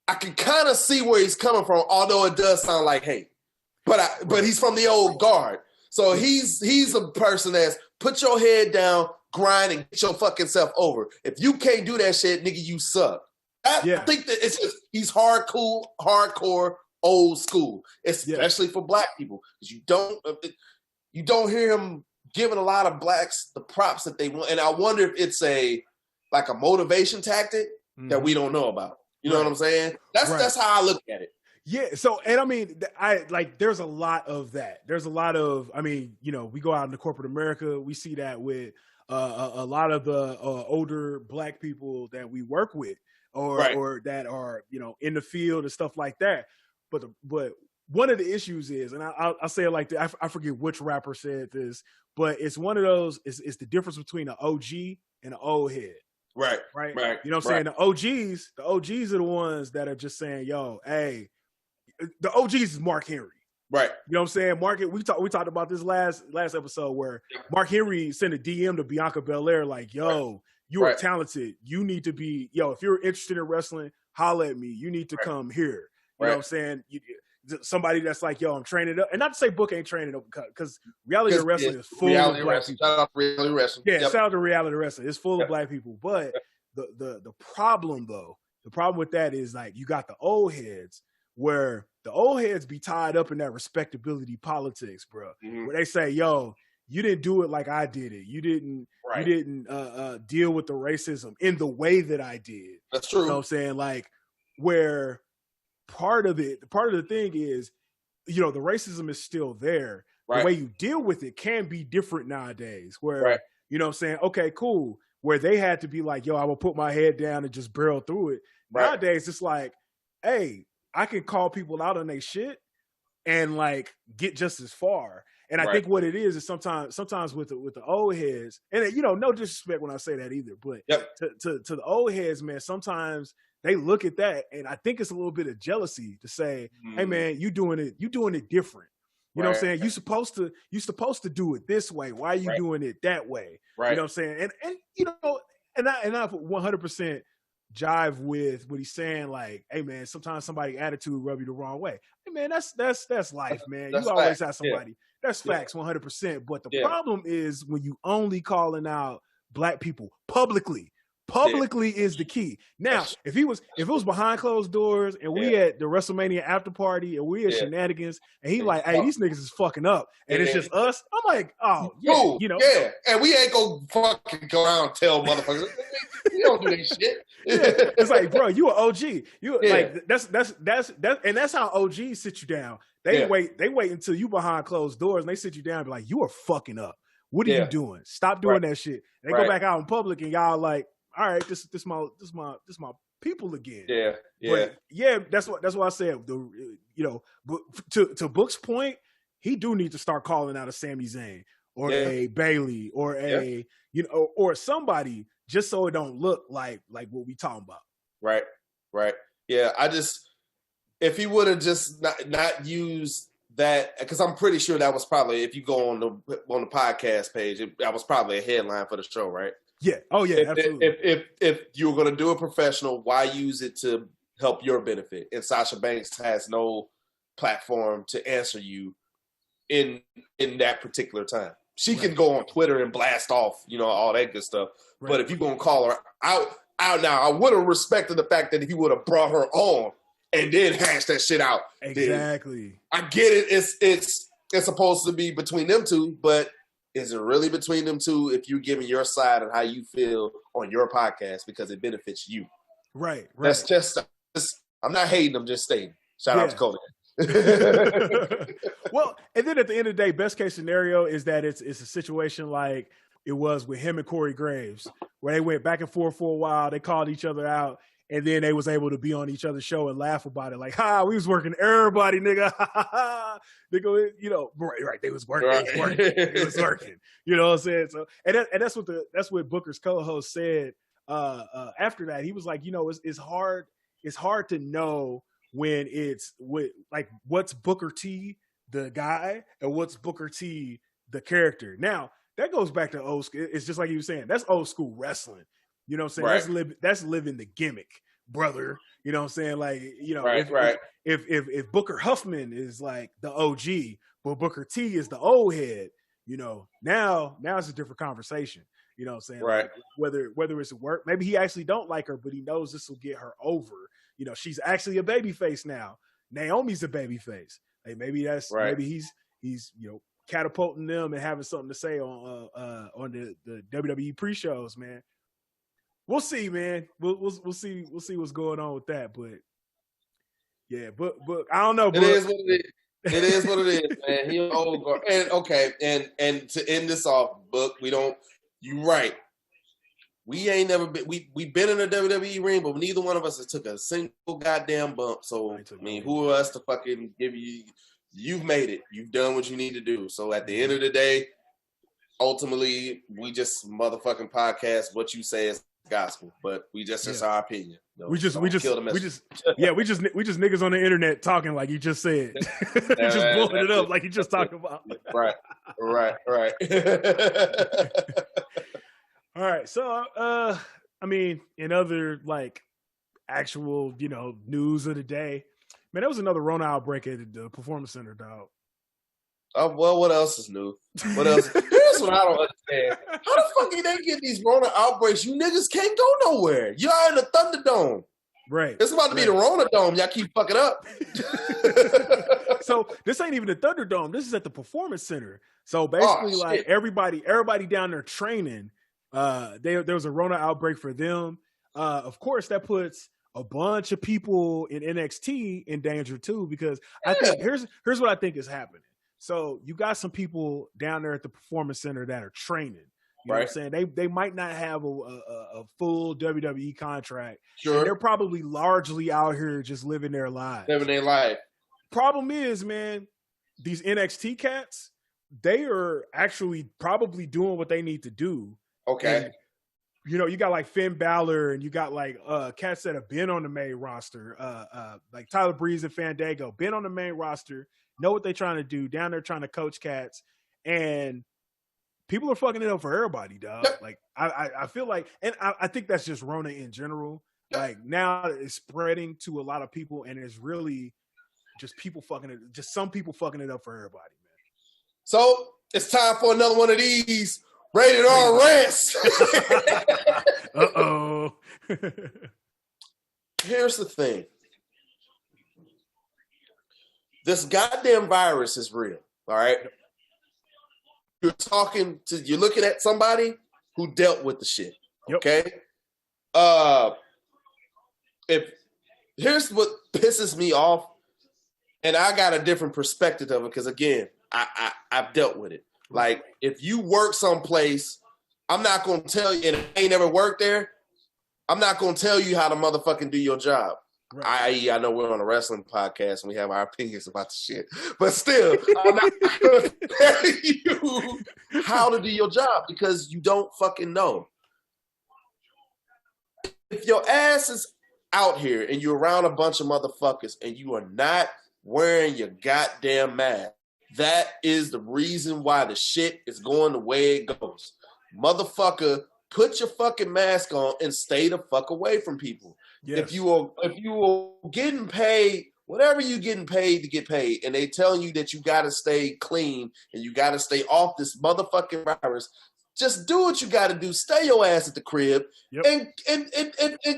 I can kind of see where he's coming from, although it does sound like hate. But he's from the old guard. So he's a person that's put your head down, grind, and get your fucking self over. If you can't do that shit, nigga, you suck. I think that it's just he's hardcore, old school, especially for black people, because you don't hear him giving a lot of blacks the props that they want. And I wonder if it's a motivation tactic that we don't know about. You know what I'm saying? That's how I look at it. Yeah. So, and I mean, there's a lot of that. There's a lot of, I mean, we go out into corporate America, we see that with a lot of the older black people that we work with. Or that are in the field and stuff like that, but one of the issues is, and I'll say it like that. I forget which rapper said this, but it's one of those. It's the difference between an OG and an old head. Right. You know what I'm saying? The OGs are the ones that are just saying, "Yo, hey," the OGs is Mark Henry. Right. You know what I'm saying? We talked about this last episode where Mark Henry sent a DM to Bianca Belair like, "Yo." You are talented. You need to be, if you're interested in wrestling, holla at me. You need to come here. You know what I'm saying? Somebody that's like, I'm training up. And not to say Book ain't training up, because reality wrestling is full of black people. Shout out to reality wrestling. Yeah, shout out to reality wrestling. It's full of black people. But the problem, though, with that is, like, you got the old heads, where the old heads be tied up in that respectability politics, bro. Where they say, you didn't do it like I did it. You didn't deal with the racism in the way that I did. That's true. You know what I'm saying? Like, where part of the thing is, the racism is still there. Right. The way you deal with it can be different nowadays, where, you know what I'm saying? Okay, cool. Where they had to be like, I will put my head down and just barrel through it. Right. Nowadays, it's like, hey, I can call people out on their shit and, like, get just as far. And I think what it is sometimes with the old heads, and no disrespect when I say that either, but to the old heads, man, sometimes they look at that, and I think it's a little bit of jealousy to say, "Hey, man, you doing it different." You know what I'm saying? You supposed to do it this way. Why are you doing it that way? Right. You know what I'm saying? And you know, and I 100% jive with what he's saying. Like, hey, man, sometimes somebody's attitude rub you the wrong way. Hey, man, that's life, man. You always have somebody. That's facts, 100%. But the problem is when you only calling out black people publicly. Publicly is the key. Now, if it was behind closed doors and we at the WrestleMania after party and we at shenanigans and he like, hey, these niggas is fucking up and it's just us, I'm like, oh yeah, you know, and we ain't gonna fucking go around and tell motherfuckers we don't do that shit. It's like, bro, you an OG. You like that's and that's how OGs sit you down. They wait until you behind closed doors and they sit you down and be like, you are fucking up. What are you doing? Stop doing that shit. And they go back out in public and y'all like, all right, this my people again. But that's what I said. But to Book's point, he do need to start calling out a Sami Zayn or a Bailey or a or somebody just so it don't look like what we talking about. Right. Yeah, if he would have just not used that, because I'm pretty sure that was probably, if you go on the podcast page, that was probably a headline for the show, right? Yeah. Oh yeah. Absolutely. If you were going to do a professional, why use it to help your benefit? And Sasha Banks has no platform to answer you in that particular time. She can go on Twitter and blast off, all that good stuff. Right. But if you're going to call her out now, I would have respected the fact that he would have brought her on and then hash that shit out. Exactly. Then, I get it. It's supposed to be between them two, but is it really between them two if you're giving your side and how you feel on your podcast because it benefits you? Right. That's just I'm not hating, I'm just stating. Shout out to Cody. Well, and then at the end of the day, best case scenario is that it's a situation like it was with him and Corey Graves, where they went back and forth for a while. They called each other out, and then they was able to be on each other's show and laugh about it. Like, we was working everybody, nigga. Nigga, right. They was working. It was working. You know what I'm saying? So, and that's what Booker's co-host said after that. He was like, it's hard to know when it's what's Booker T the guy and what's Booker T the character. Now that goes back to old school. It's just like you were saying. That's old school wrestling. You know what I'm saying? Right. That's living the gimmick, brother. You know what I'm saying? Like, if Booker Huffman is like the OG, but Booker T is the old head, now it's a different conversation. You know what I'm saying? Right. Like whether it's work, maybe he actually don't like her, but he knows this will get her over. She's actually a baby face now. Naomi's a baby face. Hey, maybe that's maybe he's catapulting them and having something to say on the WWE pre-shows, man. We'll see, man. We'll see what's going on with that, but yeah, but I don't know. It is what it is. It is what it is, man. He old guard. And okay, and to end this off, Book, you're right. We ain't never been. We've been in a WWE ring, but neither one of us has took a single goddamn bump. So who are us to fucking give you? You've made it. You've done what you need to do. So at the end of the day, ultimately, we just motherfucking podcast. What you say is gospel, but it's our opinion. We just niggas on the internet talking like you just said. Just blowing it up like you just talked about. Right. All right. So, in other actual, news of the day, man, there was another Rona outbreak at the Performance Center, dog. Oh, well, what else is new? What else? Here's what I don't understand. How the fuck did they get these Rona outbreaks? You niggas can't go nowhere. Y'all in the Thunderdome. Right. It's about to be the Rona Dome. Y'all keep fucking up. So this ain't even the Thunderdome. This is at the Performance Center. So basically, everybody down there training, there was a Rona outbreak for them. Of course, that puts a bunch of people in NXT in danger too, because I think here's what I think is happening. So you got some people down there at the Performance Center that are training. You know what I'm saying? They might not have a full WWE contract. Sure. They're probably largely out here just living their lives. Living their life. Problem is, man, these NXT cats, they are actually probably doing what they need to do. Okay. you got like Finn Balor, and you got like cats that have been on the main roster, like Tyler Breeze and Fandango, been on the main roster, know what they're trying to do, down there trying to coach cats, and people are fucking it up for everybody, dog. Yep. Like I feel like, and I think that's just Rona in general. Yep. Like now it's spreading to a lot of people, and it's really just people fucking it, just some people fucking it up for everybody, man. So it's time for another one of these rated R rants. Uh-oh. Here's the thing. This goddamn virus is real, all right? You're looking at somebody who dealt with the shit, okay? Here's what pisses me off, and I got a different perspective of it because, again, I've dealt with it. Like, if you work someplace, I'm not going to tell you, and I ain't never worked there, I'm not going to tell you how to motherfucking do your job. Right. I know we're on a wrestling podcast and we have our opinions about the shit, but still, I'm not going to tell you how to do your job because you don't fucking know. If your ass is out here and you're around a bunch of motherfuckers and you are not wearing your goddamn mask, that is the reason why the shit is going the way it goes. Motherfucker, put your fucking mask on and stay the fuck away from people. Yes. If you are getting paid, whatever you're getting paid to get paid, and they telling you that you got to stay clean and you got to stay off this motherfucking virus, just do what you got to do. Stay your ass at the crib and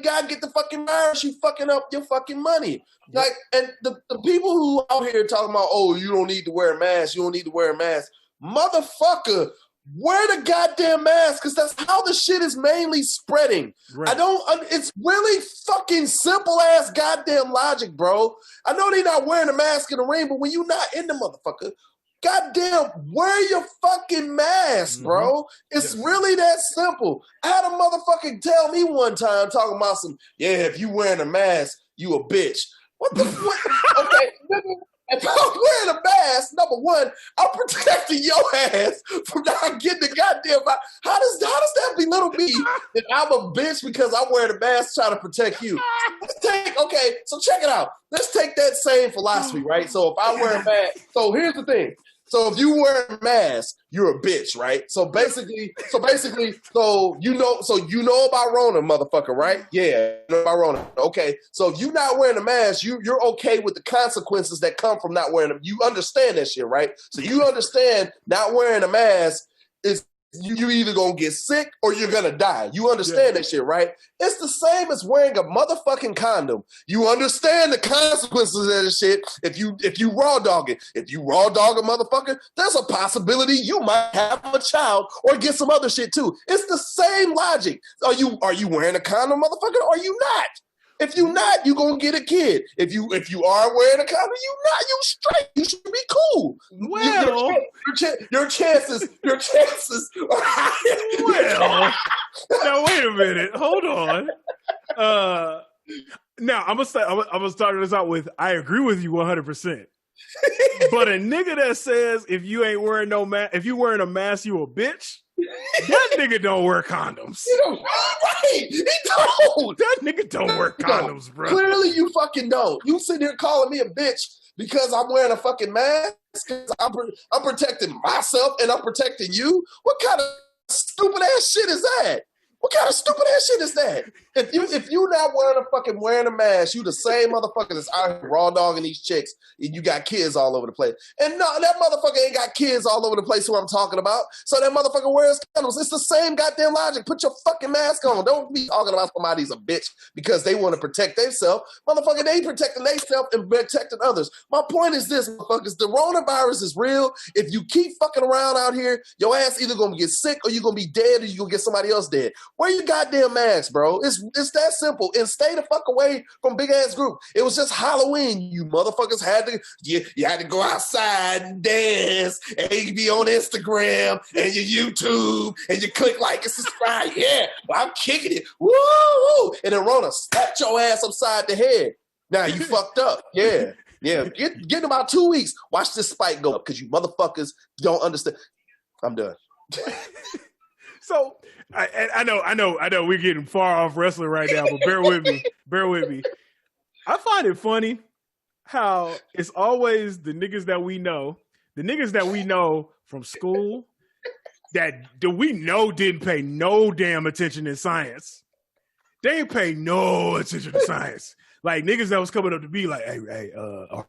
God get the fucking virus. You fucking up your fucking money. Yep. Like, and the people who out here talking about, oh, you don't need to wear a mask. You don't need to wear a mask. Motherfucker, wear the goddamn mask because that's how the shit is mainly spreading. Right. It's really fucking simple ass goddamn logic, bro. I know they not wearing a mask in the ring, but when you not in the motherfucker, goddamn, wear your fucking mask, bro. It's really that simple. I had a motherfucking tell me one time talking about if you wearing a mask, you a bitch. What the fuck? Okay, nigga. If I'm wearing a mask, number one, I'm protecting your ass from not getting the goddamn virus. How does that belittle me that I'm a bitch because I'm wearing a mask trying to protect you? So check it out. Let's take that same philosophy, right? So if I wear a mask, so here's the thing. So if you wear a mask, you're a bitch, right? So basically, you know about Rona, motherfucker, right? Yeah, you know about Rona. Okay, so if you're not wearing a mask, you're okay with the consequences that come from not wearing them. You understand that shit, right? So you understand not wearing a mask is you either gonna get sick or you're gonna die. You understand that shit, right? It's the same as wearing a motherfucking condom. You understand the consequences of this shit. If you raw dog it, if you raw dog a motherfucker, there's a possibility you might have a child or get some other shit too. It's the same logic. Are you wearing a condom, motherfucker, or are you not? If you not, you gonna get a kid. If you are wearing a condom, you not. You straight. You should be cool. Well, your chances. Well, now wait a minute. Hold on. Now I'm gonna start this out with I agree with you 100%. But a nigga that says if you ain't wearing no mask, if you wearing a mask, you a bitch. That nigga don't wear condoms. Right. He don't. That nigga don't wear condoms, bro. Clearly you fucking don't. You sit here calling me a bitch because I'm wearing a fucking mask because I'm protecting myself and I'm protecting you? What kind of stupid ass shit is that? What kind of stupid ass shit is that? If you not wearing a mask, you the same motherfucker that's out here raw dogging these chicks and you got kids all over the place. And no, that motherfucker ain't got kids all over the place who I'm talking about. So that motherfucker wears condoms. It's the same goddamn logic. Put your fucking mask on. Don't be talking about somebody's a bitch because they want to protect themselves. Motherfucker, they protecting themselves and protecting others. My point is this, motherfuckers. The coronavirus is real. If you keep fucking around out here, your ass either gonna get sick or you're gonna be dead or you're gonna get somebody else dead. Wear your goddamn mask, bro. It's that simple. And stay the fuck away from big ass group. It was just Halloween. You motherfuckers had to go outside and dance and you be on Instagram and your YouTube and you click like and subscribe. Yeah, well, I'm kicking it. Woo! And then Rona slapped your ass upside the head. Now you fucked up. Yeah. Yeah. Get in about 2 weeks. Watch this spike go up because you motherfuckers don't understand. I'm done. So I know we're getting far off wrestling right now, but bear with me. I find it funny how it's always the niggas that we know from school that we know didn't pay no damn attention in science. They ain't pay no attention to science. Like niggas that was coming up to be like, hey,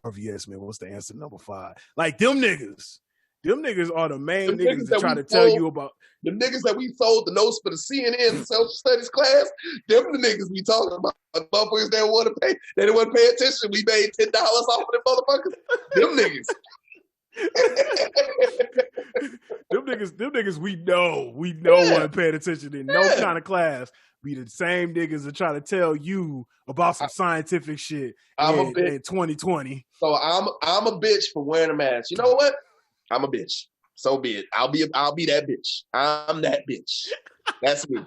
RVS, man, what's the answer number 5? Like them niggas are the main niggas that try to tell you about. The niggas that we sold the notes for the CNN social studies class, them the niggas we talking about. The motherfuckers that want to pay, they didn't want to pay attention. We made $10 off of them motherfuckers. Them niggas. them niggas we know weren't paying attention in no kind of class. Be the same niggas that try to tell you about some scientific shit in 2020. So I'm a bitch for wearing a mask. You know what? I'm a bitch. So be it. I'll be that bitch. I'm that bitch. That's me.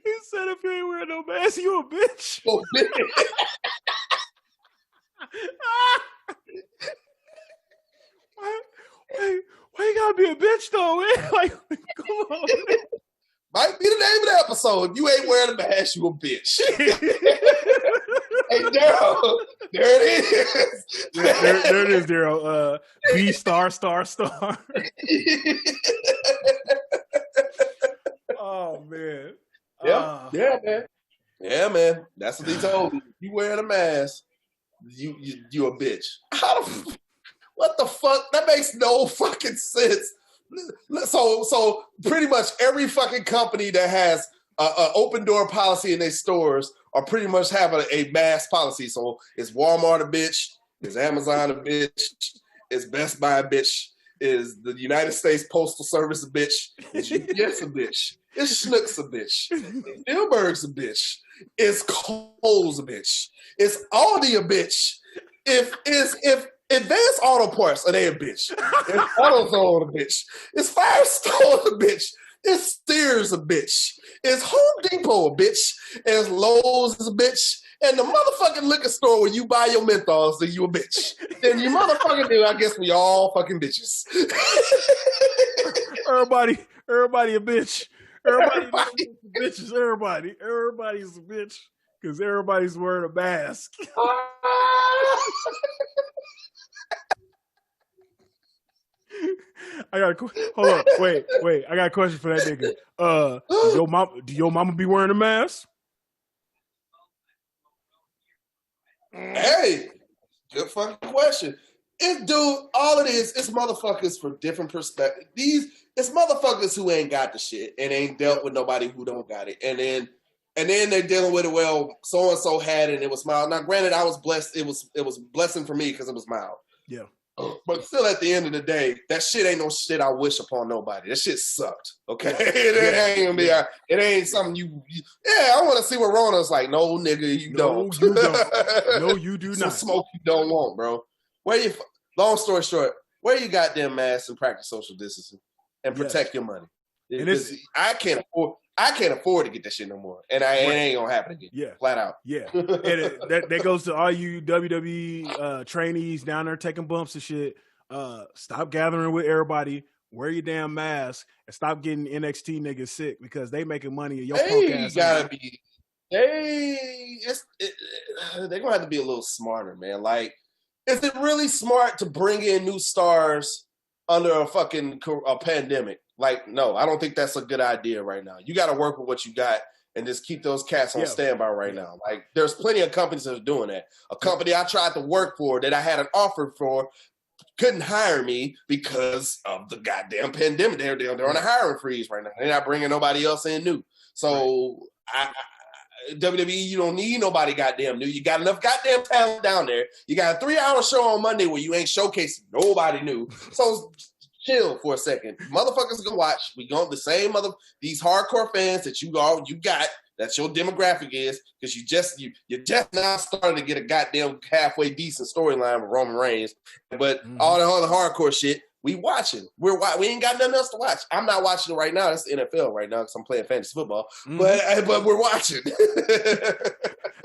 He said if you ain't wearing no mask, you a bitch. Oh, bitch. Why you gotta be a bitch though, man? Like, come on. Man. Might be the name of the episode. If you ain't wearing a mask, you a bitch. Hey, Daryl. There it is. There it is, Daryl. B star. Oh, man. Yeah, man. Yeah, man. That's what he told me. You wearing a mask, you a bitch. What the fuck? That makes no fucking sense. So pretty much every fucking company that has an open door policy in their stores are pretty much having a mask policy. So is Walmart a bitch? Is Amazon a bitch? Is Best Buy a bitch? Is the United States Postal Service a bitch? Is UPS a bitch? Is Schnucks a bitch? Is Dilberg's a bitch? Is Kohl's a bitch? Is Aldi a bitch? If Advanced Auto Parts, are they a bitch? Is AutoZone a bitch? Is Firestone a bitch? Is Sears a bitch? Is Home Depot a bitch? Is Lowe's a bitch? And the motherfucking liquor store where you buy your menthols, then you a bitch. Then you motherfucking do. I guess we all fucking bitches. Everybody a bitch. Everybody bitches. Everybody's a bitch because everybody's wearing a mask. I got hold on, wait. I got a question for that nigga. Do your mama be wearing a mask? Hey, good fucking question. All it is, it's motherfuckers from different perspectives. It's motherfuckers who ain't got the shit and ain't dealt with nobody who don't got it. And then they're dealing with it, well, so-and-so had it and it was mild. Now, granted, I was blessed. It was a blessing for me because it was mild. Yeah. But still, at the end of the day, that shit ain't no shit I wish upon nobody. That shit sucked. Okay, it ain't something I want to see what Rona's like. No, nigga, you don't. You don't. No, you do Some not. smoke you don't want, bro. Long story short, wear your goddamn mask and practice social distancing and protect your money. And I can't afford to get that shit no more, and it ain't gonna happen again. Yeah, flat out. Yeah, and that goes to all you WWE trainees down there taking bumps and shit. Stop gathering with everybody. Wear your damn mask and stop getting NXT niggas sick because they making money. Your punk ass gotta be. They're gonna have to be a little smarter, man. Like, is it really smart to bring in new stars under a pandemic? Like, no, I don't think that's a good idea right now. You got to work with what you got and just keep those cats on standby right now. Like, there's plenty of companies that are doing that. A company I tried to work for that I had an offer for couldn't hire me because of the goddamn pandemic. They're on a hiring freeze right now. They're not bringing nobody else in new. So, WWE, you don't need nobody goddamn new. You got enough goddamn talent down there. You got a 3-hour show on Monday where you ain't showcasing nobody new. So, chill for a second. Motherfuckers gonna watch. We going the same these hardcore fans that you got. That's your demographic is because you just now starting to get a goddamn halfway decent storyline with Roman Reigns. But all the other hardcore shit, We watching. We ain't got nothing else to watch. I'm not watching it right now. That's the NFL right now because I'm playing fantasy football. But we're watching.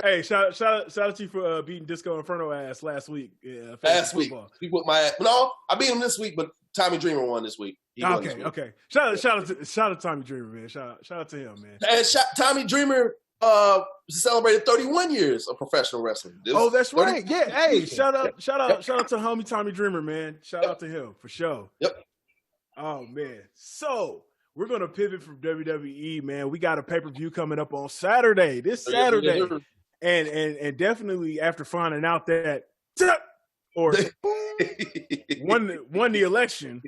Hey, shout out to you for beating Disco Inferno ass last week. Yeah, last week. He put my no, I beat him this week, but Tommy Dreamer won this week. Okay. Shout out to Tommy Dreamer, man. Shout out to him, man. And Tommy Dreamer celebrated 31 years of professional wrestling. That's right. Yeah. Hey, shout out to homie Tommy Dreamer, man. Shout out to him for sure. Yep. Oh man. So we're gonna pivot from WWE, man. We got a pay-per-view coming up on Saturday. This Saturday. And definitely after finding out that or won the election,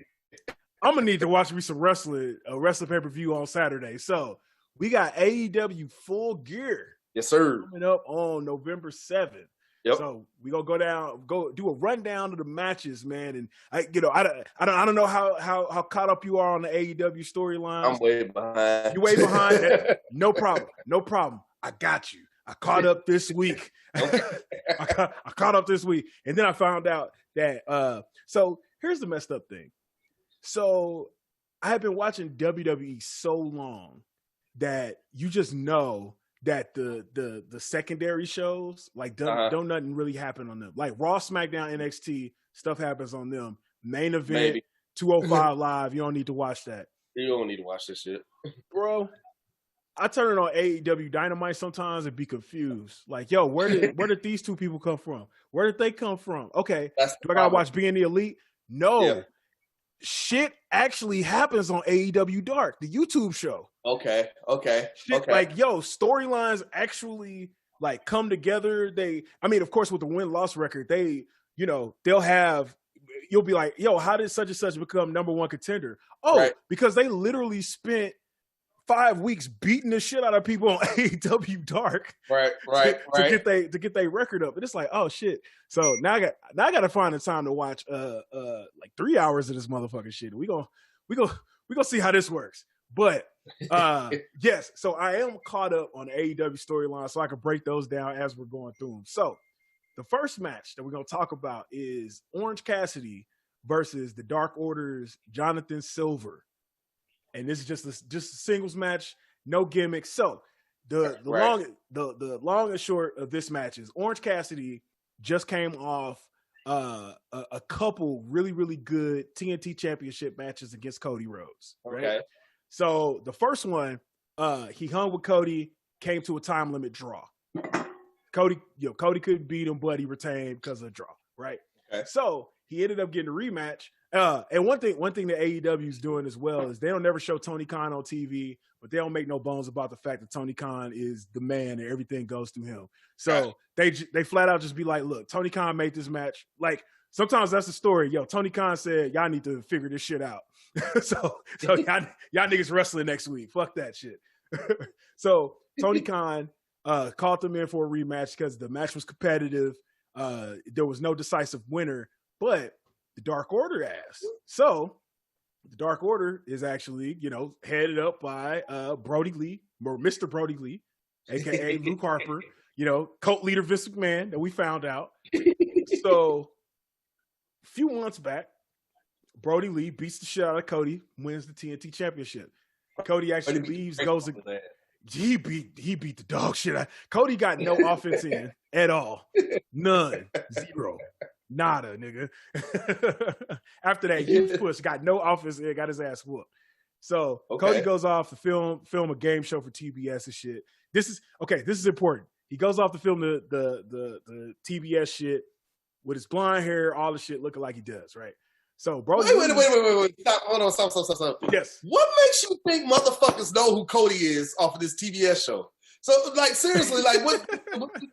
I'm gonna need to watch me some wrestling pay-per-view on Saturday. So we got AEW Full Gear. Yes, sir. Coming up on November 7th. Yep. So we gonna go do a rundown of the matches, man. And I don't know how caught up you are on the AEW storyline. I'm way behind. You way behind? No problem. I got you. I caught up this week. I caught up this week. And then I found out that so here's the messed up thing. So I have been watching WWE so long that you just know that the secondary shows like don't nothing really happen on them. Like Raw, SmackDown, NXT, stuff happens on them. Main event, maybe. 205 Live, you don't need to watch that. You don't need to watch this shit. Bro, I turn it on AEW Dynamite sometimes and be confused. Like, yo, where did these two people come from? Where did they come from? Okay, do I gotta watch Being the Elite? No. Yeah. Shit actually happens on AEW Dark, the YouTube show. Okay. Shit, like, yo, storylines actually like come together. Of course, with the win-loss record, they'll have, you'll be like, yo, how did such and such become number one contender? Oh, right. Because they literally spent 5 weeks beating the shit out of people on AEW Dark. Right. To get their record up. And it's like, oh shit. So now I gotta find the time to watch like 3 hours of this motherfucking shit. We gonna see how this works. But yes, so I am caught up on the AEW storyline, so I can break those down as we're going through them. So the first match that we're gonna talk about is Orange Cassidy versus the Dark Order's Jonathan Silver. And this is just a singles match, no gimmicks. So the long and short of this match is Orange Cassidy just came off a couple really, really good TNT Championship matches against Cody Rhodes. Right? Okay. So the first one, he hung with Cody, came to a time limit draw. Cody couldn't beat him, but he retained because of the draw. Right. Okay. So he ended up getting a rematch. And one thing that AEW is doing as well is they don't never show Tony Khan on TV, but they don't make no bones about the fact that Tony Khan is the man and everything goes through him. So they flat out just be like, look, Tony Khan made this match. Like sometimes that's the story. Yo, Tony Khan said, y'all need to figure this shit out. so y'all niggas wrestling next week. Fuck that shit. So Tony Khan called them in for a rematch because the match was competitive. There was no decisive winner, but the Dark Order asked. So the Dark Order is actually, headed up by Brody Lee, or Mr. Brody Lee, aka Luke Harper, cult leader Vince McMahon that we found out. So a few months back, Brody Lee beats the shit out of Cody, wins the TNT Championship. Cody actually leaves, goes to he beat the dog shit out. Cody got no offense in at all. None. Zero. Nada, nigga. After that huge push, got no offense in, got his ass whooped. So Cody goes off to film a game show for TBS and shit. This is important. He goes off to film the TBS shit with his blonde hair, all the shit looking like he does, right? So, bro. Wait. Stop. Hold on. Stop. Yes. What makes you think motherfuckers know who Cody is off of this TBS show? So, like, seriously, like, what?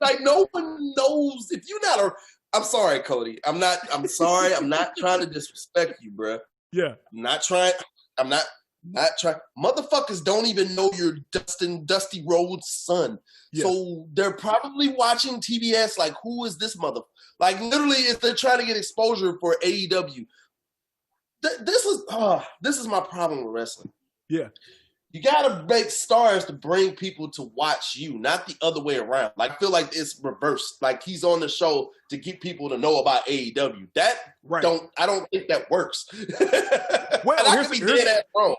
Like, no one knows. If you're not I'm sorry, Cody. I'm sorry. I'm not trying to disrespect you, bro. Yeah. I'm not trying. Motherfuckers don't even know you're Dusty Rhodes' son. Yeah. So they're probably watching TBS like, who is this mother? Like, literally, if they're trying to get exposure for AEW. This is my problem with wrestling. Yeah. You gotta make stars to bring people to watch you, not the other way around. Like I feel like it's reversed. Like he's on the show to get people to know about AEW. I don't think that works. Well, and I could be dead ass wrong.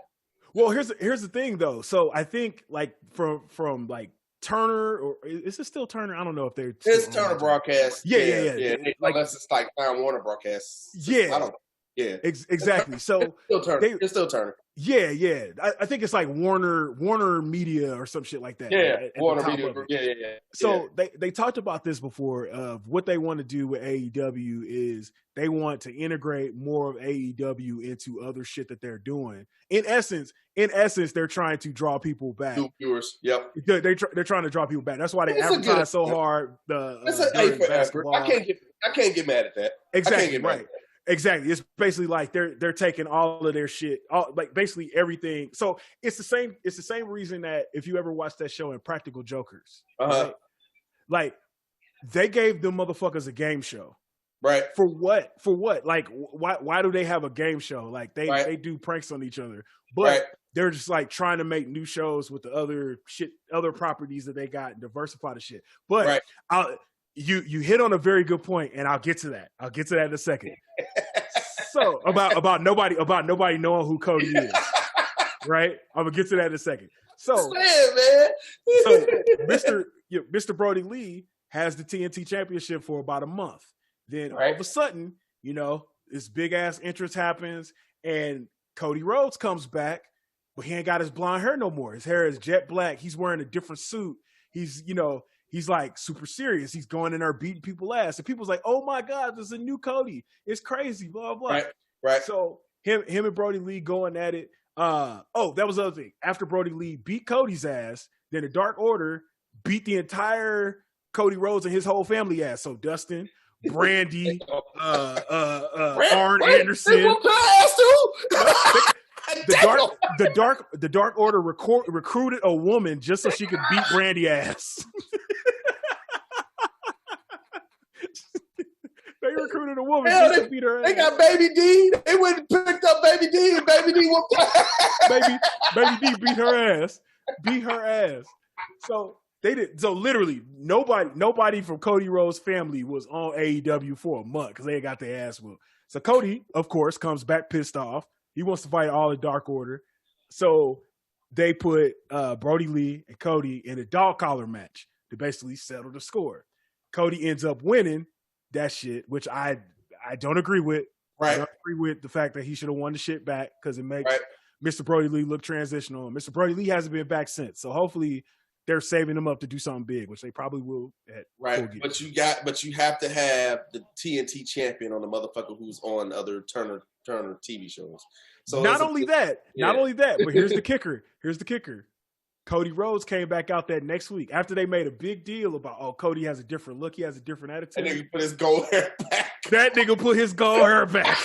Well, here's the thing though. So I think like from like Turner, or is it still Turner? I don't know if they're. It's Turner broadcast. Yeah. Like, unless it's like Time Warner broadcast. Yeah. I don't know. Yeah, exactly. So it's still Turner. Yeah. I think it's like Warner Media or some shit like that. Yeah, Warner Media. Yeah. So they talked about this before. Of what they want to do with AEW is they want to integrate more of AEW into other shit that they're doing. In essence, they're trying to draw people back. New viewers. Yep. They're trying to draw people back. That's why they advertise so hard. It's an A for effort. I can't get mad at that. Exactly right. Exactly. It's basically like they're taking all of their shit, like basically everything. So it's the same reason that if you ever watch that show Impractical Jokers, right? Like they gave them motherfuckers a game show. Right. For what? Like why do they have a game show? Like they do pranks on each other. But they're just like trying to make new shows with the other properties that they got and diversify the shit. But You hit on a very good point, and I'll get to that. In a second. So about nobody knowing who Cody is, right? I'm gonna get to that in a second. So, Mr. Brody Lee has the TNT Championship for about a month. Then all of a sudden, this big ass entrance happens, and Cody Rhodes comes back, but he ain't got his blonde hair no more. His hair is jet black. He's wearing a different suit. He's like super serious. He's going in there beating people ass. And people's like, oh my God, there's a new Cody. It's crazy, blah, blah. Right. So him and Brody Lee going at it. That was the other thing. After Brody Lee beat Cody's ass, then the Dark Order beat the entire Cody Rhodes and his whole family ass. So Dustin, Brandy, Arn Anderson. The Dark Order recruited a woman just so she could beat Brandy ass. They recruited a woman just to beat her ass. They got Baby D. They went and picked up Baby D, and Baby D whooped Baby D beat her ass. So they did. So literally, nobody from Cody Rhodes' family was on AEW for a month because they got their ass whooped. So Cody, of course, comes back pissed off. He wants to fight all the Dark Order. So they put Brody Lee and Cody in a dog collar match to basically settle the score. Cody ends up winning that shit, which I don't agree with. Right. I don't agree with the fact that he should have won the shit back because it makes Mr. Brody Lee look transitional. And Mr. Brody Lee hasn't been back since. So hopefully they're saving him up to do something big, which they probably will. But you have to have the TNT champion on the motherfucker who's on other Turner TV shows. So not only that, but here's the kicker. Cody Rhodes came back out that next week after they made a big deal about, Cody has a different look. He has a different attitude. That nigga put his gold hair back.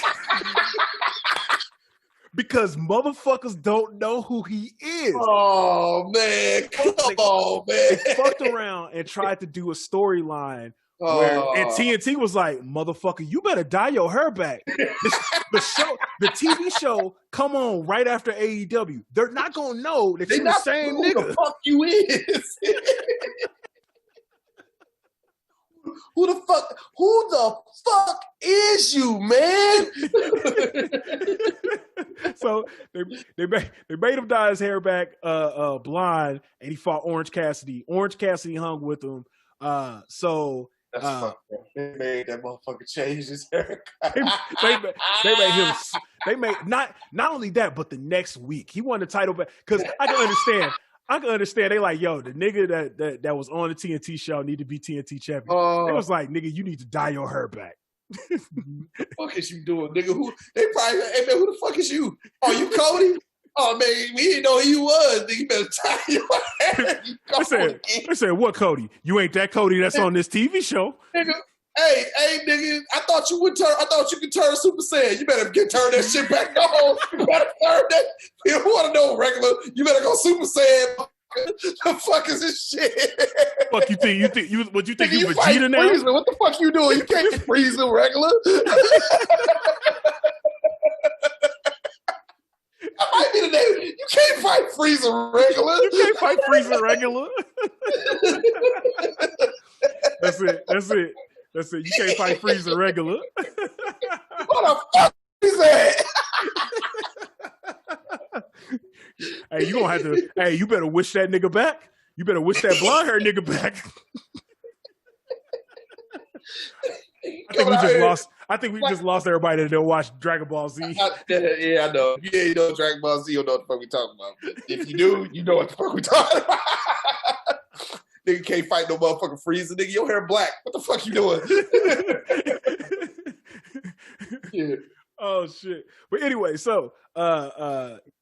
Because motherfuckers don't know who he is. Oh, man. Come on, man. They fucked around and tried to do a storyline and TNT was like, motherfucker, you better dye your hair back. The TV show come on right after AEW. They're not going to know that you're the same nigga. Who the fuck you is? Who the fuck is you, man? So they made him dye his hair back blonde, and he fought Orange Cassidy. Orange Cassidy hung with him. That's fucked up. They made that motherfucker change his haircut. They made not only that, but the next week he won the title back. Because I can understand. They like, yo, the nigga that was on the TNT show need to be TNT champion. They was like, nigga, you need to dye your hair back. What the fuck is you doing, nigga? Who the fuck is you? Oh, you Cody? Oh, man, we didn't know who you was. Nigga, you better tie your hair. I said, what Cody? You ain't that Cody that's on this TV show. Nigga, hey, nigga, I thought you could turn Super Saiyan. You better turn that shit back on. You better turn that. You want to know regular. You better go Super Saiyan. The fuck is this shit? Fuck you think you Vegeta now? Frieza. What the fuck you doing? You can't get Frieza regular. That might be the day, you can't fight Frieza regular. You can't fight Frieza regular. That's it. You can't fight Frieza regular. What the fuck is that? Hey, you gonna have to. Hey, you better wish that nigga back. You better wish that blonde hair nigga back. I think we just lost everybody that don't watch Dragon Ball Z. Yeah, I know. Yeah, you know Dragon Ball Z, you don't know what the fuck we talking about. If you do, you know what the fuck we talking about. Nigga can't fight no motherfucking Frieza. Nigga, your hair black. What the fuck you doing? Yeah. Oh shit. But anyway, so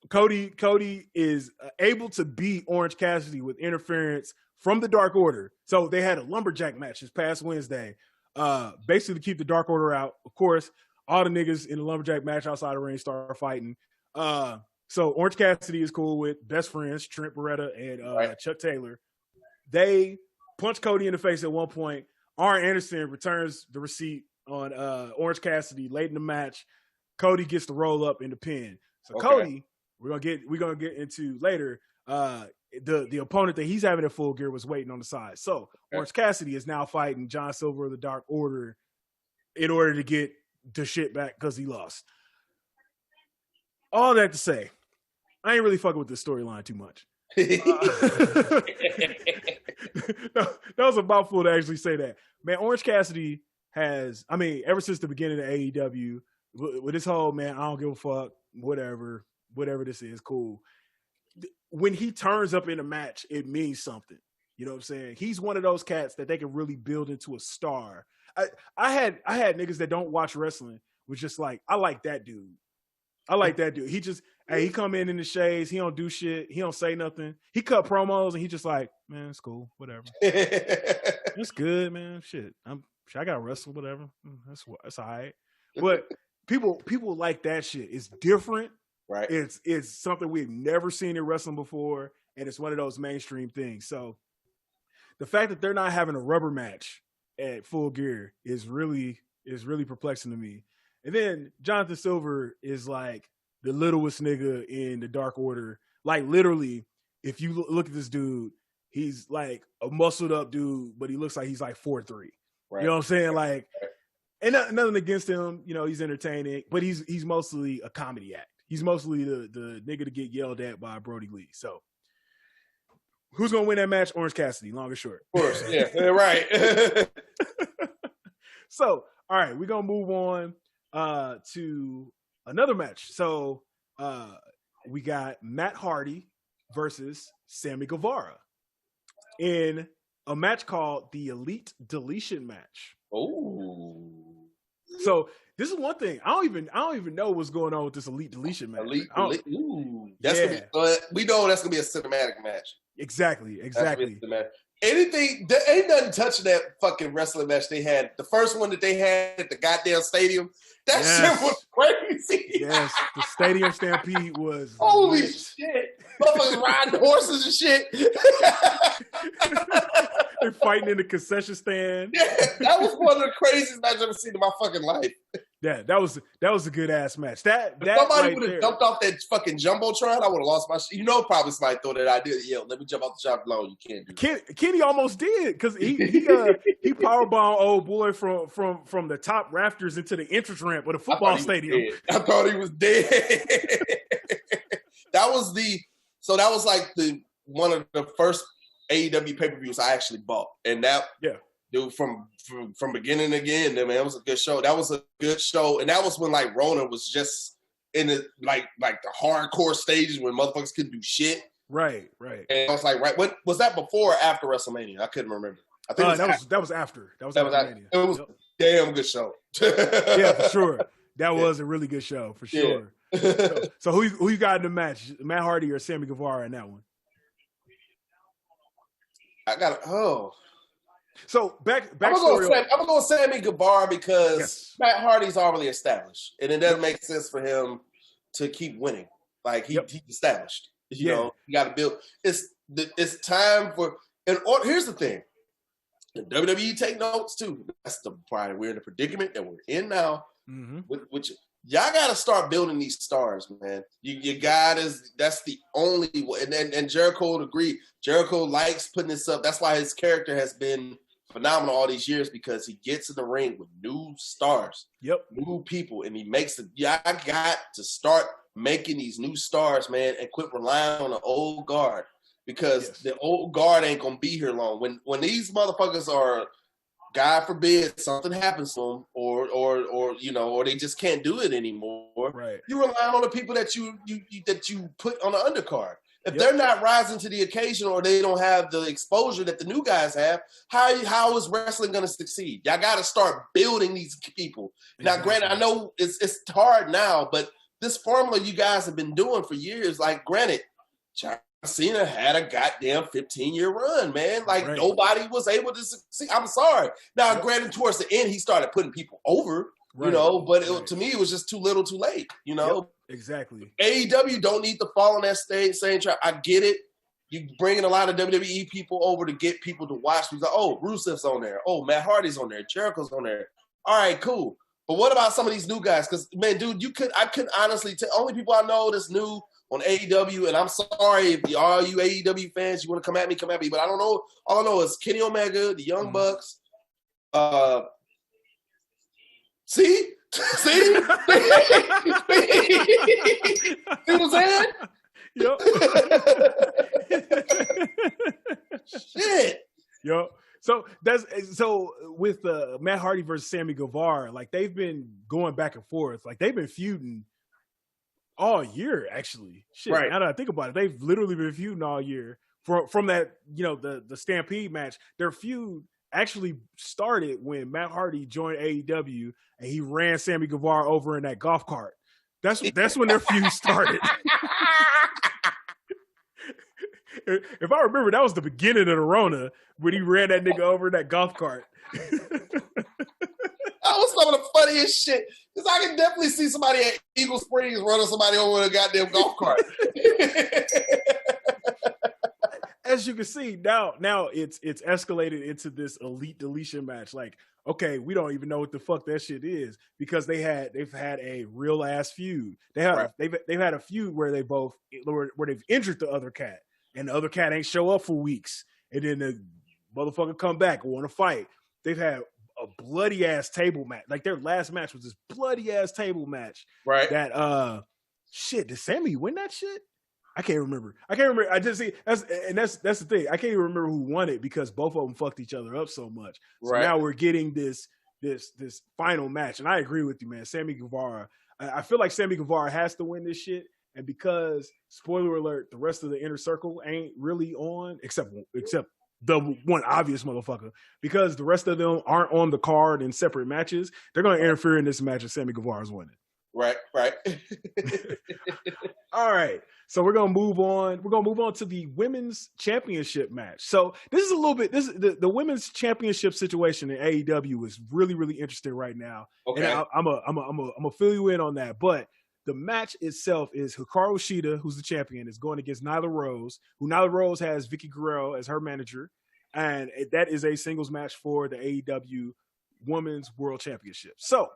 Cody is able to beat Orange Cassidy with interference from the Dark Order. So they had a lumberjack match this past Wednesday. Basically to keep the Dark Order out. Of course, all the niggas in the lumberjack match outside the ring start fighting. So Orange Cassidy is cool with best friends, Trent Beretta and Chuck Taylor. They punch Cody in the face at one point. Arn Anderson returns the receipt on Orange Cassidy late in the match. Cody gets to roll up in the pin. So Cody, we're gonna get into later. The opponent that he's having at Full Gear was waiting on the side. So Orange Cassidy is now fighting John Silver of the Dark Order in order to get the shit back because he lost. All that to say, I ain't really fucking with this storyline too much. That was a mouthful to actually say that. Man, Orange Cassidy has, ever since the beginning of AEW, with this whole, man, I don't give a fuck, whatever this is, cool. When he turns up in a match, it means something. You know what I'm saying? He's one of those cats that they can really build into a star. I had niggas that don't watch wrestling was just like, I like that dude. He just, he come in the shades. He don't do shit. He don't say nothing. He cut promos and he just like, man, it's cool, whatever. It's good, man. Shit, I gotta wrestle, whatever. That's all right. But people like that shit. It's different. Right. It's something we've never seen in wrestling before, and it's one of those mainstream things. So the fact that they're not having a rubber match at Full Gear is really perplexing to me. And then Jonathan Silver is like the littlest nigga in the Dark Order. Like literally, if you look at this dude, he's like a muscled up dude, but he looks like he's like 4'3". Right. You know what I'm saying? Like, and nothing against him. You know, he's entertaining, but he's mostly a comedy act. He's mostly the nigga to get yelled at by Brody Lee. So who's going to win that match? Orange Cassidy, long or short. Of course, yeah, right. So, all right, we're going to move on to another match. So we got Matt Hardy versus Sammy Guevara in a match called the Elite Deletion Match. Oh. So this is one thing. I don't even know what's going on with this Elite Deletion match. Ooh. That's gonna be, we know that's gonna be a cinematic match. Exactly. Anything, there ain't nothing touching that fucking wrestling match they had. The first one that they had at the goddamn stadium, that shit was crazy. Yes, the Stadium Stampede was holy shit. Motherfuckers riding horses and shit. They're fighting in the concession stand. Yeah, that was one of the craziest matches I've ever seen in my fucking life. Yeah, that was a good ass match. That somebody would have jumped off that fucking jumbotron, I would have lost my shit. You know, probably somebody thought that idea. Yo, let me jump off the shop alone. You can't do that. Kenny almost did because he powerbombed old boy from the top rafters into the entrance ramp of a football stadium. I thought he was dead. That was one of the first AEW pay-per-views I actually bought, and that dude from beginning to end, man, it was a good show. That was a good show, and that was when like Rona was just in the like the hardcore stages when motherfuckers couldn't do shit. Right. And I was like, what was that before or after WrestleMania? I couldn't remember. I think that was after. That was WrestleMania. It was a damn good show. Yeah, for sure. That was a really good show for sure. Yeah. So who you got in the match? Matt Hardy or Sammy Guevara in that one? So backstory. I'm gonna go with Sammy Guevara because Matt Hardy's already established, and it doesn't make sense for him to keep winning. Like he's established. You know, you got to build. It's time for. And here's the thing: the WWE take notes too. That's the part we're in the predicament that we're in now. Mm-hmm. Which y'all got to start building these stars, man. You got that's the only way. And Jericho would agree. Jericho likes putting this up. That's why his character has been phenomenal all these years, because he gets in the ring with new stars, new people, and he makes it. Y'all got to start making these new stars, man, and quit relying on the old guard, because the old guard ain't gonna be here long. When these motherfuckers are, God forbid, something happens to them, or you know, or they just can't do it anymore. Right. You rely on the people that you put on the undercard. If they're not rising to the occasion, or they don't have the exposure that the new guys have, how is wrestling going to succeed? Y'all got to start building these people. Now, granted, I know it's hard now, but this formula you guys have been doing for years, like, granted, John Cena had a goddamn 15-year run, man. Like, nobody was able to succeed. I'm sorry. Now, granted, towards the end, he started putting people over, you know, but to me, it was just too little too late, you know? Exactly. AEW don't need to fall in that same trap. I get it. You bringing a lot of WWE people over to get people to watch. He's like, oh, Rusev's on there. Oh, Matt Hardy's on there. Jericho's on there. All right, cool. But what about some of these new guys? Because, man, dude, I couldn't honestly tell. Only people I know that's new on AEW, and I'm sorry if all you AEW fans, you want to come at me. But I don't know. All I know is Kenny Omega, the Young Bucks. See? See what I'm saying? Yep. Shit. Yep. So with Matt Hardy versus Sammy Guevara, like, they've been going back and forth. Like, they've been feuding all year, actually. Shit. Right. Now that I think about it, they've literally been feuding all year from that, you know, the Stampede match. Their feud actually started when Matt Hardy joined AEW and he ran Sammy Guevara over in that golf cart. That's when their feud started. If I remember, that was the beginning of the Rona when he ran that nigga over in that golf cart. That was some of the funniest shit. Because I can definitely see somebody at Eagle Springs running somebody over in a goddamn golf cart. As you can see, now it's escalated into this elite deletion match. Like, okay, we don't even know what the fuck that shit is, because they've had a real ass feud. They've had a feud where they've injured the other cat, and the other cat ain't show up for weeks, and then the motherfucker come back, want to fight. They've had a bloody ass table match. Like, their last match was this bloody ass table match. Right. That shit, did Sammy win that shit? I can't remember. I just see that's the thing. I can't even remember who won it, because both of them fucked each other up so much. So now we're getting this final match, and I agree with you, man. Sammy Guevara. I feel like Sammy Guevara has to win this shit, and because, spoiler alert, the rest of the inner circle ain't really on, except the one obvious motherfucker, because the rest of them aren't on the card in separate matches. They're going to interfere in this match, and Sammy Guevara's winning. Right. All right. So we're gonna move on. We're gonna move on to the women's championship match. So this is a little bit. This is the women's championship situation in AEW is really, really interesting right now. Okay. And I'm a fill you in on that. But the match itself is Hikaru Shida, who's the champion, is going against Nyla Rose, who Nyla Rose has Vicky Guerrero as her manager, and that is a singles match for the AEW Women's World Championship. So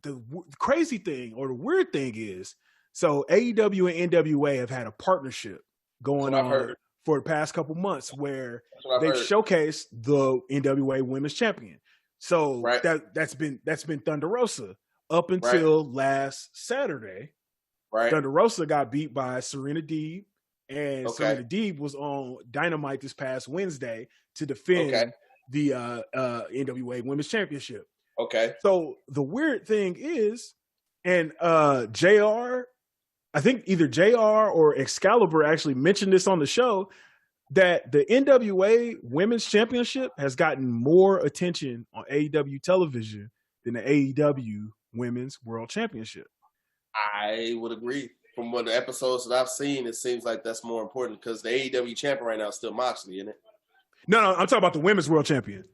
the crazy thing, or the weird thing, is, so AEW and NWA have had a partnership going on for the past couple months where they've showcased the NWA Women's Champion. So that's been Thunder Rosa up until last Saturday. Right. Thunder Rosa got beat by Serena Deeb, and Serena Deeb was on Dynamite this past Wednesday to defend the NWA Women's Championship. Okay. So the weird thing is, and JR, I think either JR or Excalibur actually mentioned this on the show, that the NWA Women's Championship has gotten more attention on AEW television than the AEW Women's World Championship. I would agree. From what the episodes that I've seen, it seems like that's more important, because the AEW champion right now is still Moxley, isn't it? No, I'm talking about the Women's World Champion.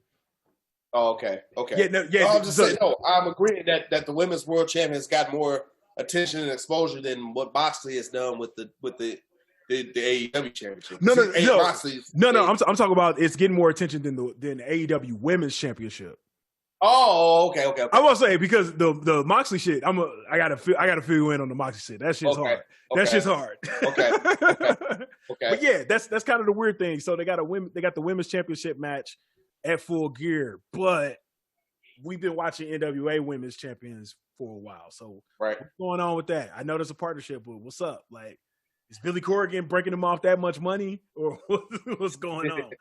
Oh, okay. I'm just saying, I'm agreeing that the Women's World Champion has got more attention and exposure than what Moxley has done with the AEW Championship. No. I'm talking about it's getting more attention than the AEW Women's Championship. Oh, okay. I will say because the Moxley shit, I gotta fill you in on the Moxley shit. That shit's hard. That shit's hard. Okay. But yeah, that's kind of the weird thing. So they got the women's championship match at Full Gear, but we've been watching NWA women's champions for a while. So what's going on with that? I know there's a partnership, but what's up? Like, is Billy Corgan breaking them off that much money, or what's going on?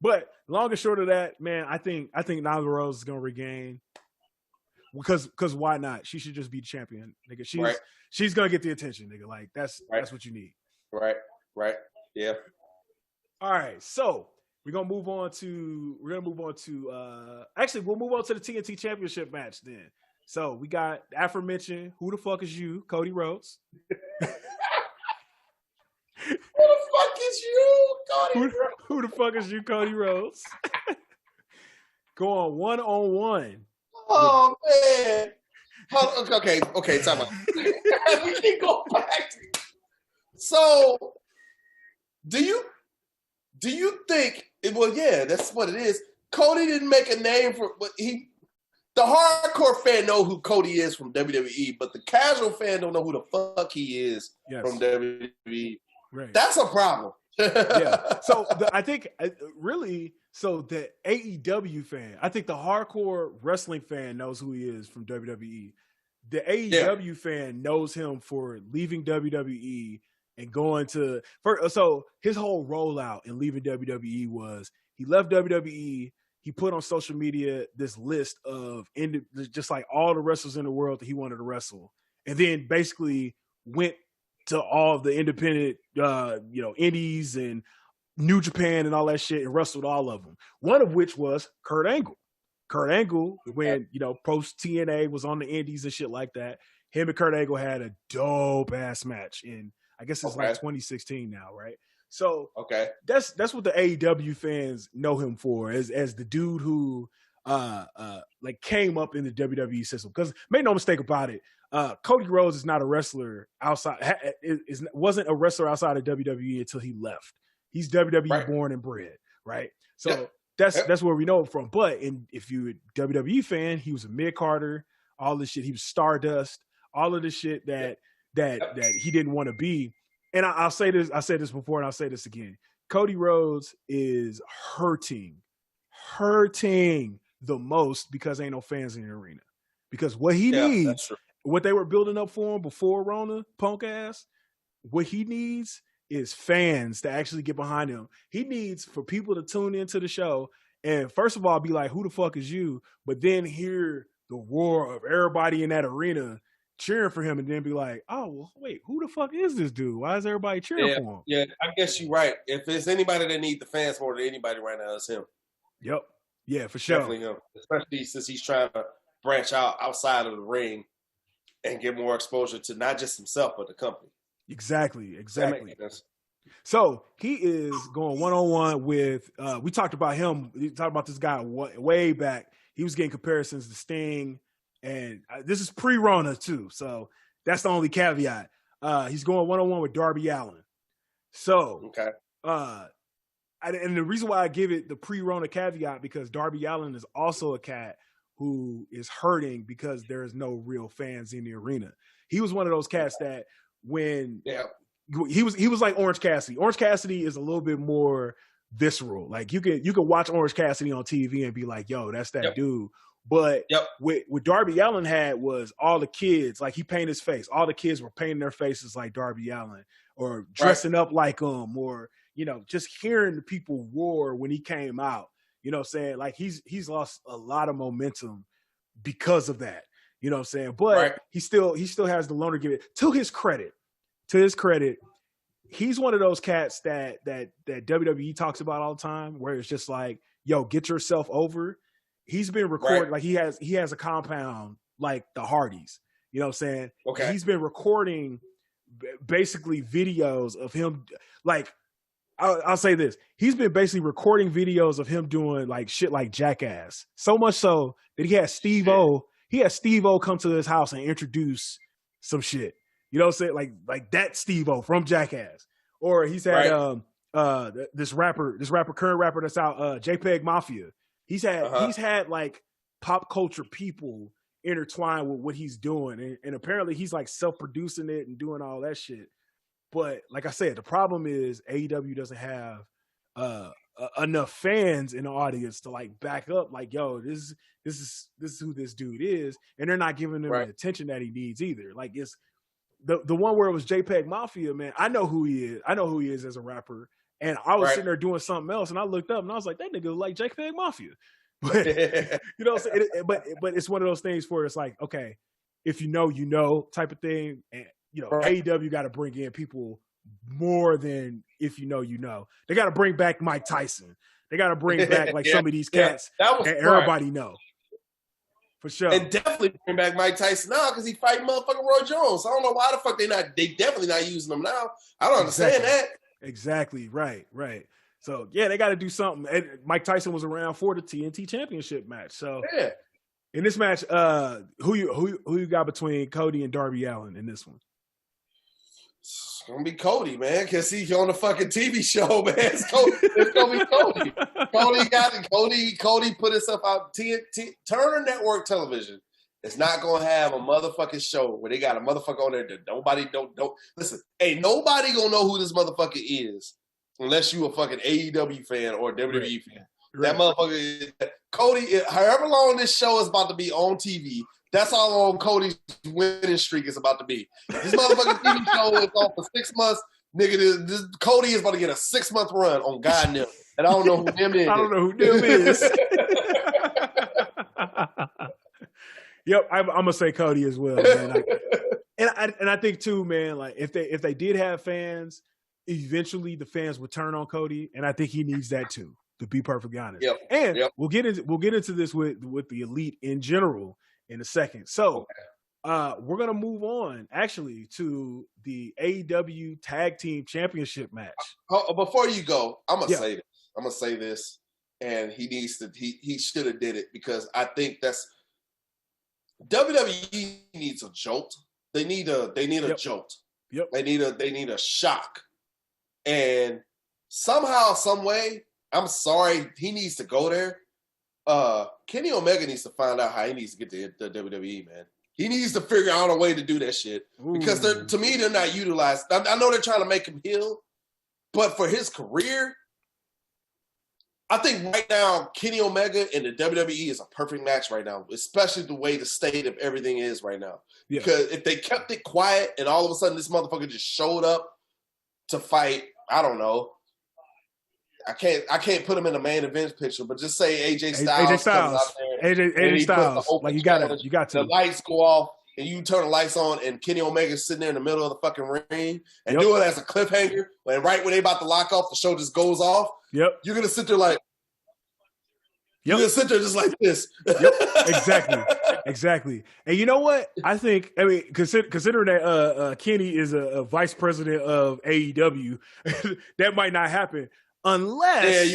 But long and short of that, man, I think Nyla Rose is gonna regain because why not? She should just be the champion, nigga. She's gonna get the attention, nigga. Like that's what you need. Right. Yeah. All right, so we'll move on to actually we'll move on to the TNT Championship match then. So we got the aforementioned Who the Fuck Is You, Cody Rhodes. Who the fuck is you, Cody Rhodes? Going 1-on-1. Oh man. Okay, time out. We can go back. So do you think that's what it is. Cody didn't make a name but the hardcore fan know who Cody is from WWE, but the casual fan don't know who the fuck he is from WWE. Right. That's a problem. Yeah. So I think really, the AEW fan, I think the hardcore wrestling fan knows who he is from WWE. The AEW fan knows him for leaving WWE and going to so his whole rollout and leaving WWE was he left WWE. He put on social media this list of just like all the wrestlers in the world that he wanted to wrestle, and then basically went to all the independent, indies and New Japan and all that shit and wrestled all of them. One of which was Kurt Angle. Kurt Angle, when, post TNA was on the indies and shit like that, him and Kurt Angle had a dope ass match in, I guess it's like 2016 now, right? So that's what the AEW fans know him for, as the dude who came up in the WWE system. Because make no mistake about it, Cody Rhodes is not a wrestler wasn't a wrestler outside of WWE until he left. He's WWE born and bred, right? So that's where we know him from. But if you're a WWE fan, he was a mid-carder, all this shit. He was Stardust, all of the shit that he didn't want to be. And I'll say this, I said this before and I'll say this again. Cody Rhodes is hurting the most because ain't no fans in the arena. Because what he needs, what they were building up for him before Rona, punk ass, what he needs is fans to actually get behind him. He needs for people to tune into the show and first of all be like, who the fuck is you? But then hear the roar of everybody in that arena cheering for him and then be like, oh, well, wait, who the fuck is this dude? Why is everybody cheering for him? Yeah, I guess you're right. If there's anybody that needs the fans more than anybody right now, it's him. Yep. Yeah, for sure. Definitely him. Especially since he's trying to branch out outside of the ring and get more exposure to not just himself, but the company. Exactly. So he is going 1-on-1 with, we talked about him. We talked about this guy way back. He was getting comparisons to Sting. And this is pre-Rona too, so that's the only caveat. He's going 1-on-1 with Darby Allin. So, and the reason why I give it the pre-Rona caveat because Darby Allin is also a cat who is hurting because there is no real fans in the arena. He was one of those cats that when he was like Orange Cassidy. Orange Cassidy is a little bit more visceral. Like you could watch Orange Cassidy on TV and be like, yo, that's that dude. But what Darby Allin had was all the kids, like he painted his face. All the kids were painting their faces like Darby Allin or dressing up like him or, just hearing the people roar when he came out, what I'm saying? Like he's lost a lot of momentum because of that, what I'm saying? But he still has the loner give it to his credit. He's one of those cats that WWE talks about all the time where it's just like, yo, get yourself over. He's been recording like he has a compound like the Hardys, you know what I'm saying? Okay. He's been recording basically videos of him. Like I'll say this. He's been basically recording videos of him doing like shit like Jackass. So much so that he had Steve-O come to his house and introduce some shit. You know what I'm saying? Like that Steve-O from Jackass. Or he's had this current rapper that's out, JPEG Mafia. He's had like pop culture people intertwined with what he's doing, and apparently he's like self-producing it and doing all that shit. But like I said, the problem is AEW doesn't have enough fans in the audience to like back up, like, yo, this is who this dude is, and they're not giving him the attention that he needs either. Like, it's the one where it was JPEG Mafia, man. I know who he is. I know who he is as a rapper. And I was sitting there doing something else, and I looked up and I was like, that nigga look like JPEG Mafia. But you know what I'm saying? But it's one of those things where it's like, okay, if you know type of thing, and you know, AEW got to bring in people more than if you know. They got to bring back Mike Tyson. They got to bring back like some of these cats that everybody know. For sure. And definitely bring back Mike Tyson now because he's fighting motherfucking Roy Jones. I don't know why the fuck they definitely not using him now. I don't understand that. Exactly. Right. So yeah, they got to do something. And Mike Tyson was around for the TNT Championship match. So in this match, who you got between Cody and Darby Allin in this one? It's gonna be Cody, man, because he's on the fucking TV show, man. It's gonna be Cody. Cody put himself out. Turner Network Television is not gonna have a motherfucking show where they got a motherfucker on there that nobody don't listen. Ain't nobody gonna know who this motherfucker is unless you a fucking AEW fan or WWE fan. That motherfucker, Cody. However long this show is about to be on TV. That's how long Cody's winning streak is about to be. This motherfucking TV show is on for 6 months. Nigga, Cody is about to get a 6-month run on God Nim. And I don't know who Nim is. I don't know who Nim is. Yep, I'm going to say Cody as well, man. And I think, too, man, like if they did have fans, eventually the fans would turn on Cody. And I think he needs that, too, to be perfectly honest. We'll get into this with the Elite in general in a second. So we're going to move on, actually, to the AEW Tag Team Championship match. Before you go, I'm going to say this. I'm going to say this, and he should have did it because I think that's WWE needs a jolt. They need a jolt. Yep. They need a shock. And somehow, some way, I'm sorry, he needs to go there. Kenny Omega needs to find out how he needs to get to the WWE, man. He needs to figure out a way to do that shit. Because to me, they're not utilized. I know they're trying to make him heel, but for his career, I think right now, Kenny Omega and the WWE is a perfect match right now, especially the way the state of everything is right now. Yeah. Because if they kept it quiet and all of a sudden this motherfucker just showed up to fight, I don't know, I can't put him in the main event picture, but just say AJ Styles. AJ Styles. AJ Styles. Like you got to. The lights go off and you turn the lights on and Kenny Omega's sitting there in the middle of the fucking ring and do it as a cliffhanger. And right when they about to lock off, the show just goes off. Yep. You're going to sit there like, you're going to sit there just like this. Yep. Exactly. And you know what? I think, considering that Kenny is a vice president of AEW, that might not happen. Unless,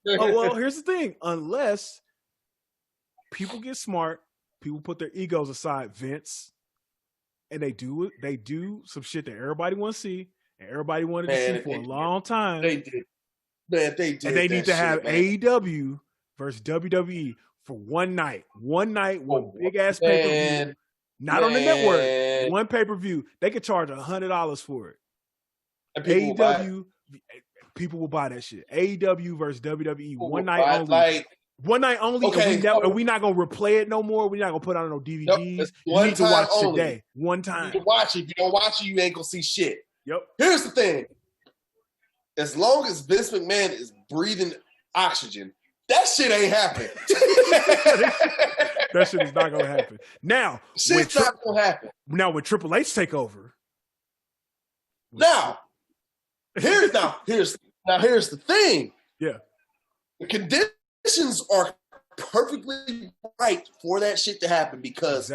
you're right. well, here's the thing. Unless people get smart, people put their egos aside, Vince, and they do some shit that everybody wants to see, and everybody wanted to see for a long time. They did. Man, they did. And they need to have AEW versus WWE for one night. One big ass pay-per-view. Not on the network. One pay-per-view. They could charge $100 for it. And people will buy that shit. AEW versus WWE. One night only. One night only. Okay, and we not gonna replay it no more. We're not gonna put on no DVDs. Nope, you need to watch today. One time. You can watch it. If you don't watch it, you ain't gonna see shit. Yep. Here's the thing. As long as Vince McMahon is breathing oxygen, that shit ain't happening. That shit is not gonna happen. Now, shit's not gonna happen. Now when Triple H take over. Here's the thing. Yeah. The conditions are perfectly right for that shit to happen because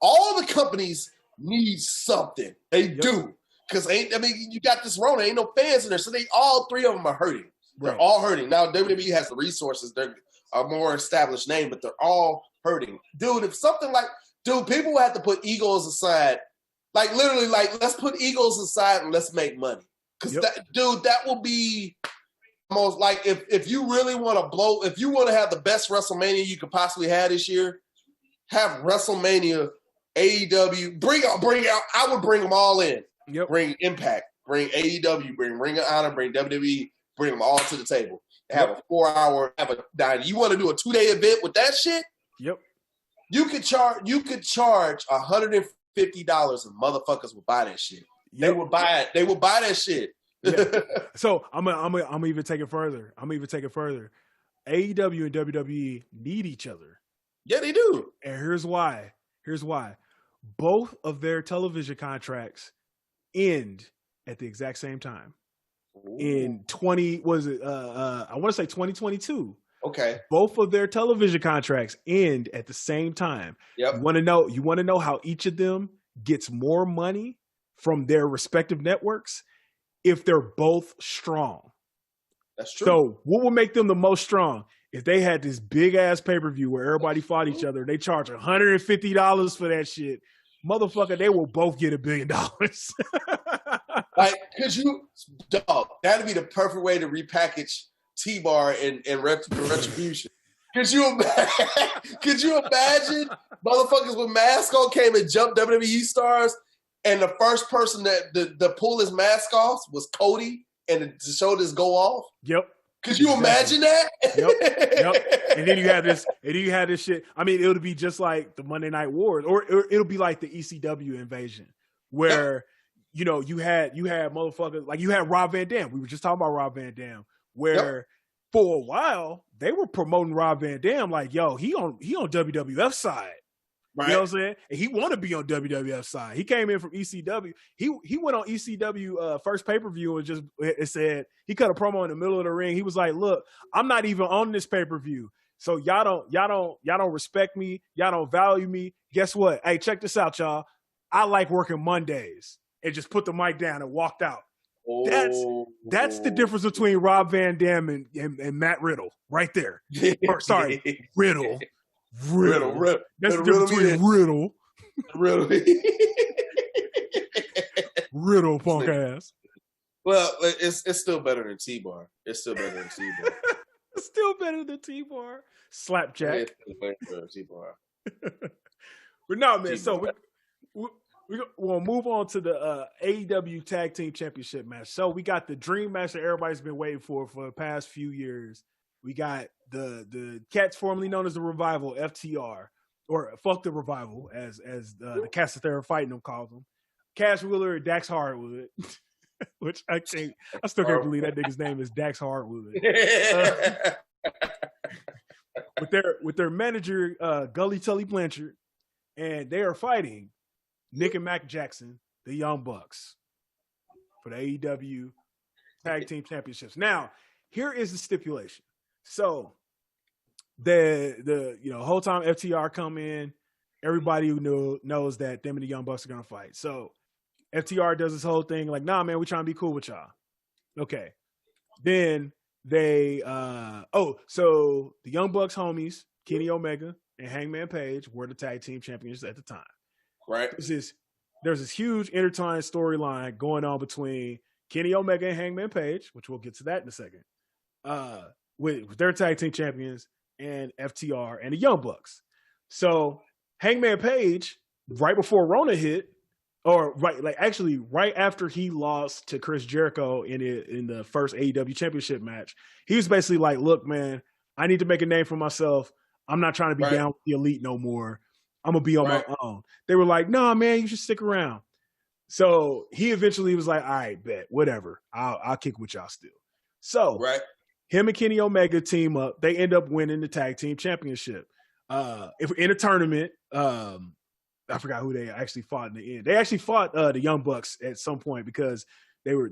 all the companies need something. They do. Because you got this Rona, ain't no fans in there. So all three of them are hurting. They're all hurting. Now WWE has the resources. They're a more established name, but they're all hurting. Dude, people have to put egos aside. Like literally, let's put egos aside and let's make money. Because that will be most like if you really want to blow, if you want to have the best WrestleMania you could possibly have this year, have WrestleMania, AEW, bring out. I would bring them all in. Yep. Bring Impact, bring AEW, bring Ring of Honor, bring WWE, bring them all to the table. Have a 4-hour, you want to do a 2-day event with that shit? Yep. You could charge $150 and motherfuckers would buy that shit. Yep. They would buy it. They would buy that shit. Yeah. So I'm even take it further. AEW and WWE need each other. Yeah, they do. And here's why. Both of their television contracts end at the exact same time. Ooh. In I want to say 2022. Okay. Both of their television contracts end at the same time. Yep. You want to know how each of them gets more money from their respective networks if they're both strong. That's true. So what would make them the most strong? If they had this big ass pay-per-view where everybody fought each other, they charge $150 for that shit. Motherfucker, they will both get $1 billion. Like, that'd be the perfect way to repackage T-Bar and Retribution. Could you imagine motherfuckers with masks on came and jumped WWE stars, and the first person that pull his mask off was Cody, and the show just go off? Yep. Could you imagine that? Yep. And then you have this shit. I mean, it'll be just like the Monday Night Wars, or it'll be like the ECW invasion, where you had motherfuckers like you had Rob Van Dam. We were just talking about Rob Van Dam, where for a while they were promoting Rob Van Dam like, yo, he on WWF side. Right. You know what I'm saying? And he want to be on WWF side. He came in from ECW. He went on ECW first pay-per-view and it said he cut a promo in the middle of the ring. He was like, "Look, I'm not even on this pay-per-view. So y'all don't respect me. Y'all don't value me. Guess what? Hey, check this out, y'all. I like working Mondays." And just put the mic down and walked out. That's the difference between Rob Van Dam and Matt Riddle right there. Riddle. That's the difference between Riddle punk ass. Well, it's still better than T-Bar. It's still better than T-Bar. Still better than T-Bar. Slapjack. T-Bar. But no, man. So we'll move on to the AEW Tag Team Championship match. So we got the dream match that everybody's been waiting for the past few years. We got the cats formerly known as the Revival, FTR, or Fuck the Revival, as the cats that they're fighting them calls them. Cash Wheeler and Dax Hardwood, which I still can't believe that nigga's name is Dax Hardwood. With their manager Gully Tully Blanchard, and they are fighting Nick and Mac Jackson, the Young Bucks, for the AEW Tag Team Championships. Now, here is the stipulation. So the whole time FTR come in, everybody who knows that them and the Young Bucks are gonna fight. So FTR does this whole thing like, nah, man, we trying to be cool with y'all. Okay. Then they so the Young Bucks homies, Kenny Omega and Hangman Page, were the tag team champions at the time. Right. There's this huge intertwined storyline going on between Kenny Omega and Hangman Page, which we'll get to that in a second. With their tag team champions and FTR and the Young Bucks. So Hangman Page, right before Rona hit, or right after he lost to Chris Jericho in the first AEW championship match, he was basically like, look, man, I need to make a name for myself. I'm not trying to be down with the elite no more. I'm going to be on my own. They were like, nah, man, you should stick around. So he eventually was like, all right, bet, whatever. I'll kick with y'all still. So him and Kenny Omega team up. They end up winning the tag team championship. If in a tournament, I forgot who they actually fought in the end. They actually fought the Young Bucks at some point because they were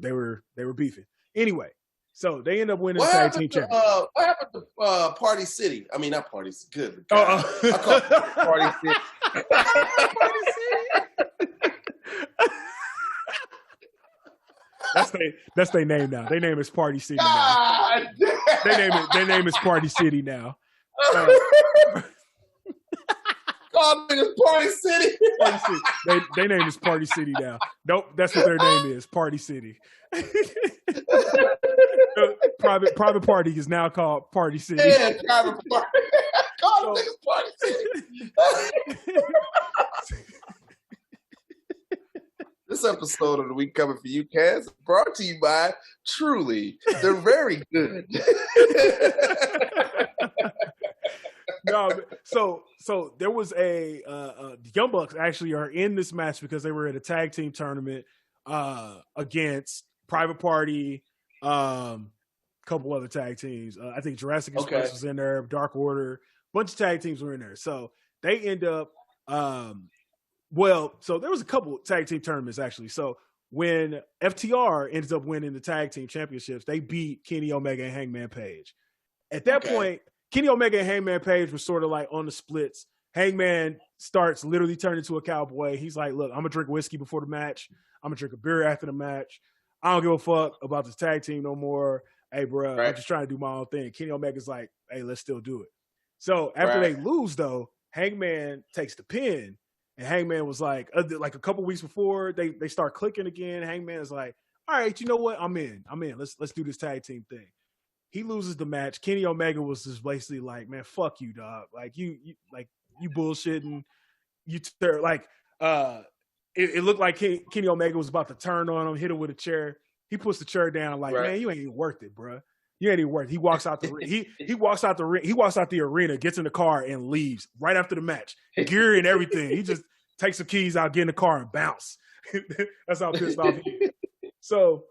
beefing. Anyway, so they end up winning the tag team championship. What happened to Party City? I mean, not Party City. Good. I call it Party City. Party City. That's their name now. Their name is Party City now. Their name is Party City now. call niggas Party City. Party City. They name is Party City now. Nope, that's what their name is. Party City. Private Party is now called Party City. Yeah, Private Party. Call them niggas Party City. This episode of the week coming for you, Kaz, brought to you by Truly. They're very good. No, so there was the Young Bucks actually are in this match because they were at a tag team tournament against Private Party, couple other tag teams. I think Jurassic Express was in there, Dark Order, bunch of tag teams were in there. So they end up so there was a couple tag team tournaments actually. So when FTR ends up winning the tag team championships, they beat Kenny Omega and Hangman Page. At that point, Kenny Omega and Hangman Page were sort of like on the splits. Hangman starts literally turning into a cowboy. He's like, look, I'm going to drink whiskey before the match. I'm going to drink a beer after the match. I don't give a fuck about this tag team no more. Hey, bro, I'm just trying to do my own thing. Kenny Omega's like, hey, let's still do it. So after they lose, though, Hangman takes the pin. And Hangman was like a couple weeks before they start clicking again. Hangman is like, all right, you know what? I'm in. Let's do this tag team thing. He loses the match. Kenny Omega was just basically like, man, fuck you, dog. Like you bullshitting. It looked like Kenny Omega was about to turn on him, hit him with a chair. He puts the chair down like, man, you ain't even worth it, bro. You ain't even worth it. He walks out he walks out the arena, gets in the car and leaves right after the match. Gear and everything. He just takes the keys out, get in the car and bounce. That's how pissed off he is. So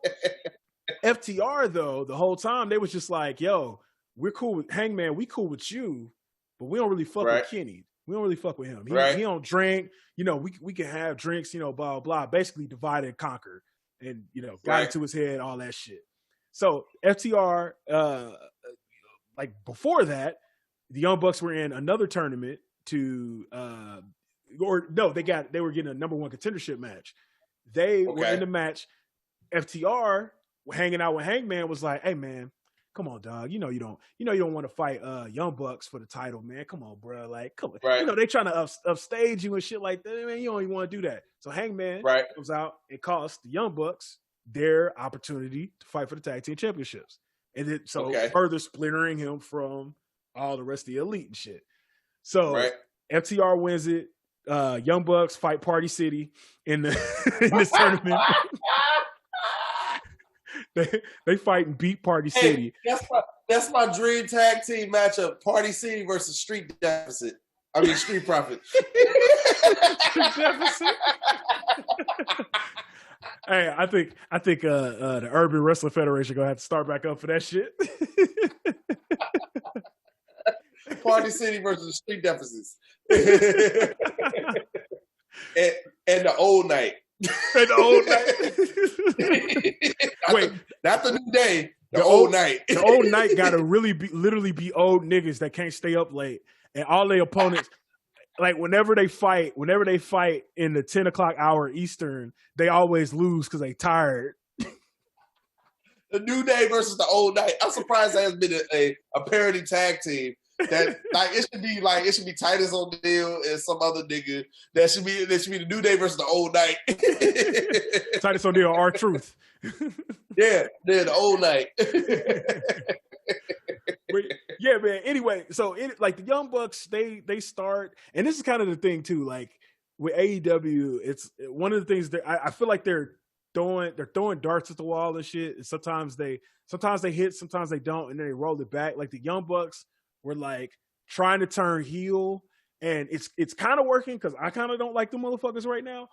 FTR though, the whole time they was just like, yo, we're cool with Hangman, we cool with you, but we don't really fuck with Kenny. We don't really fuck with him. He don't drink. You know, we can have drinks, you know, blah, blah, basically divide and conquer and, you know, got into his head, all that shit. So FTR, like before that, the Young Bucks were in another tournament they were getting a number one contendership match. They were in the match. FTR hanging out with Hangman was like, hey man, come on, dog. You know you don't want to fight Young Bucks for the title, man. Come on, bro. Like, come on. You know, they trying to upstage you and shit like that. Man, you don't even want to do that. So Hangman comes out and costs the Young Bucks their opportunity to fight for the tag team championships. And then further splintering him from all the rest of the elite and shit. So FTR wins it. Young Bucks fight Party City in this tournament. They fight and beat Party City. That's my dream tag team matchup: Party City versus Street Deficit. I mean Street Profit. Street Deficit. Hey, I think the Urban Wrestling Federation gonna have to start back up for that shit. Party City versus Street Deficits. and the Old Night. And the Old Night. Wait, not the New Day. The Old Night. The Old Night gotta literally be old niggas that can't stay up late, and all their opponents. Like whenever they fight in the 10 o'clock hour Eastern, they always lose because they tired. The New Day versus the Old Night. I'm surprised there has been a parody tag team that it should be Titus O'Neil and some other nigga. That should be the New Day versus the Old Night. Titus O'Neil, R8TED. Yeah, the Old Night. But, yeah, man. Anyway, so like the Young Bucks, they start, and this is kind of the thing too. Like with AEW, it's one of the things that I feel like they're throwing darts at the wall and shit. And sometimes they hit, sometimes they don't, and then they roll it back. Like the Young Bucks were like trying to turn heel, and it's kind of working because I kind of don't like the motherfuckers right now.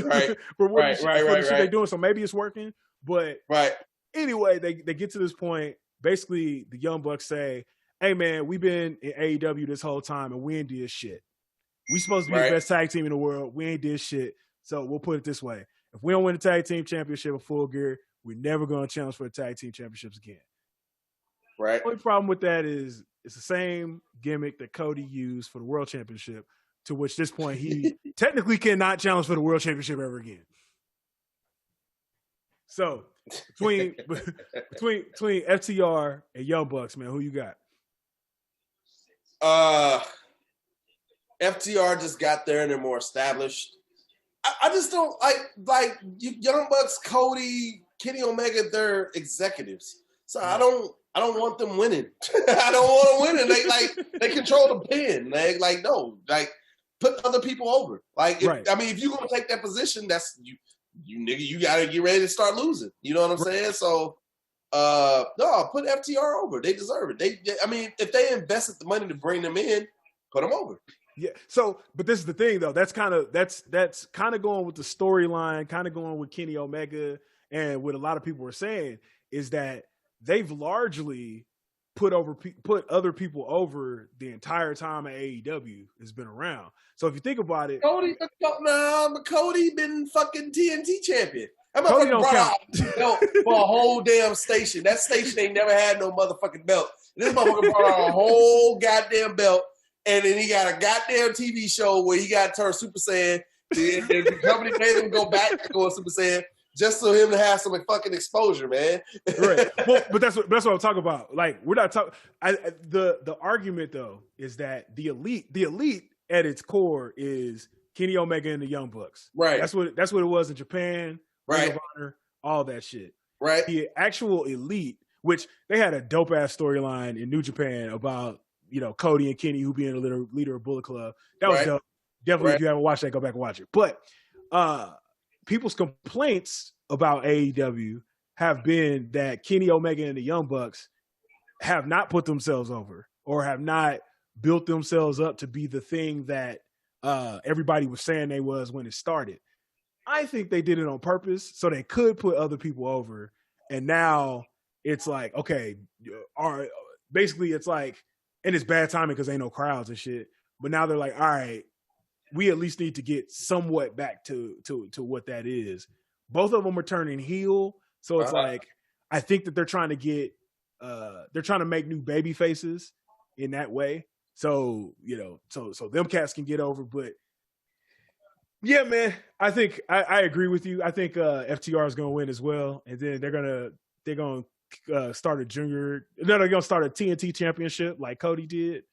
Right. They're doing, so maybe it's working. But anyway, they get to this point. Basically, the Young Bucks say, hey, man, we've been in AEW this whole time, and we ain't did shit. We supposed to be the best tag team in the world. We ain't did shit. So we'll put it this way. If we don't win the tag team championship at Full Gear, we're never going to challenge for the tag team championships again. Right. The only problem with that is it's the same gimmick that Cody used for the world championship, to which this point he technically cannot challenge for the world championship ever again. So between FTR and Young Bucks, man, who you got? FTR just got there and they're more established. I just don't like Young Bucks, Cody, Kenny Omega. They're executives, so I don't want them winning. I don't want them winning. They control the pin. Put other people over. If you're gonna take that position, that's you nigga. You gotta get ready to start losing. You know what I'm saying? So, no, put FTR over. They deserve it. If they invested the money to bring them in, put them over. Yeah. So, but this is the thing though. That's kind of going with the storyline, kind of going with Kenny Omega, and what a lot of people are saying is that they've largely put other people over the entire time AEW has been around. So if you think about it, Cody been fucking TNT champion. That Cody motherfucker don't brought count. out a belt for a whole damn station. That station ain't never had no motherfucking belt. This motherfucker brought out a whole goddamn belt. And then he got a goddamn TV show where he got turned Super Saiyan. The company made him go back to going Super Saiyan just so him to have some fucking exposure, man. Right. Well, but that's what I'm talking about. Like, we're not talking. The argument though is that the elite at its core is Kenny Omega and the Young Bucks. Right. That's what it was in Japan. Right. Ring of Honor, all that shit. Right. The actual elite, which they had a dope ass storyline in New Japan about. Cody and Kenny, who being the leader of Bullet Club. That was dope. Definitely, if you haven't watched that, go back and watch it. But people's complaints about AEW have been that Kenny Omega and the Young Bucks have not put themselves over or have not built themselves up to be the thing that everybody was saying they was when it started. I think they did it on purpose so they could put other people over. And now it's like, okay, basically it's like, and it's bad timing because ain't no crowds and shit. But now they're like, all right, we at least need to get somewhat back to what that is. Both of them are turning heel. So it's like, I think that they're trying to make new baby faces in that way. So, so them cats can get over. But yeah, man, I think I agree with you. I think FTR is going to win as well. And then they're going to start a junior. No, they're gonna start a TNT championship like Cody did.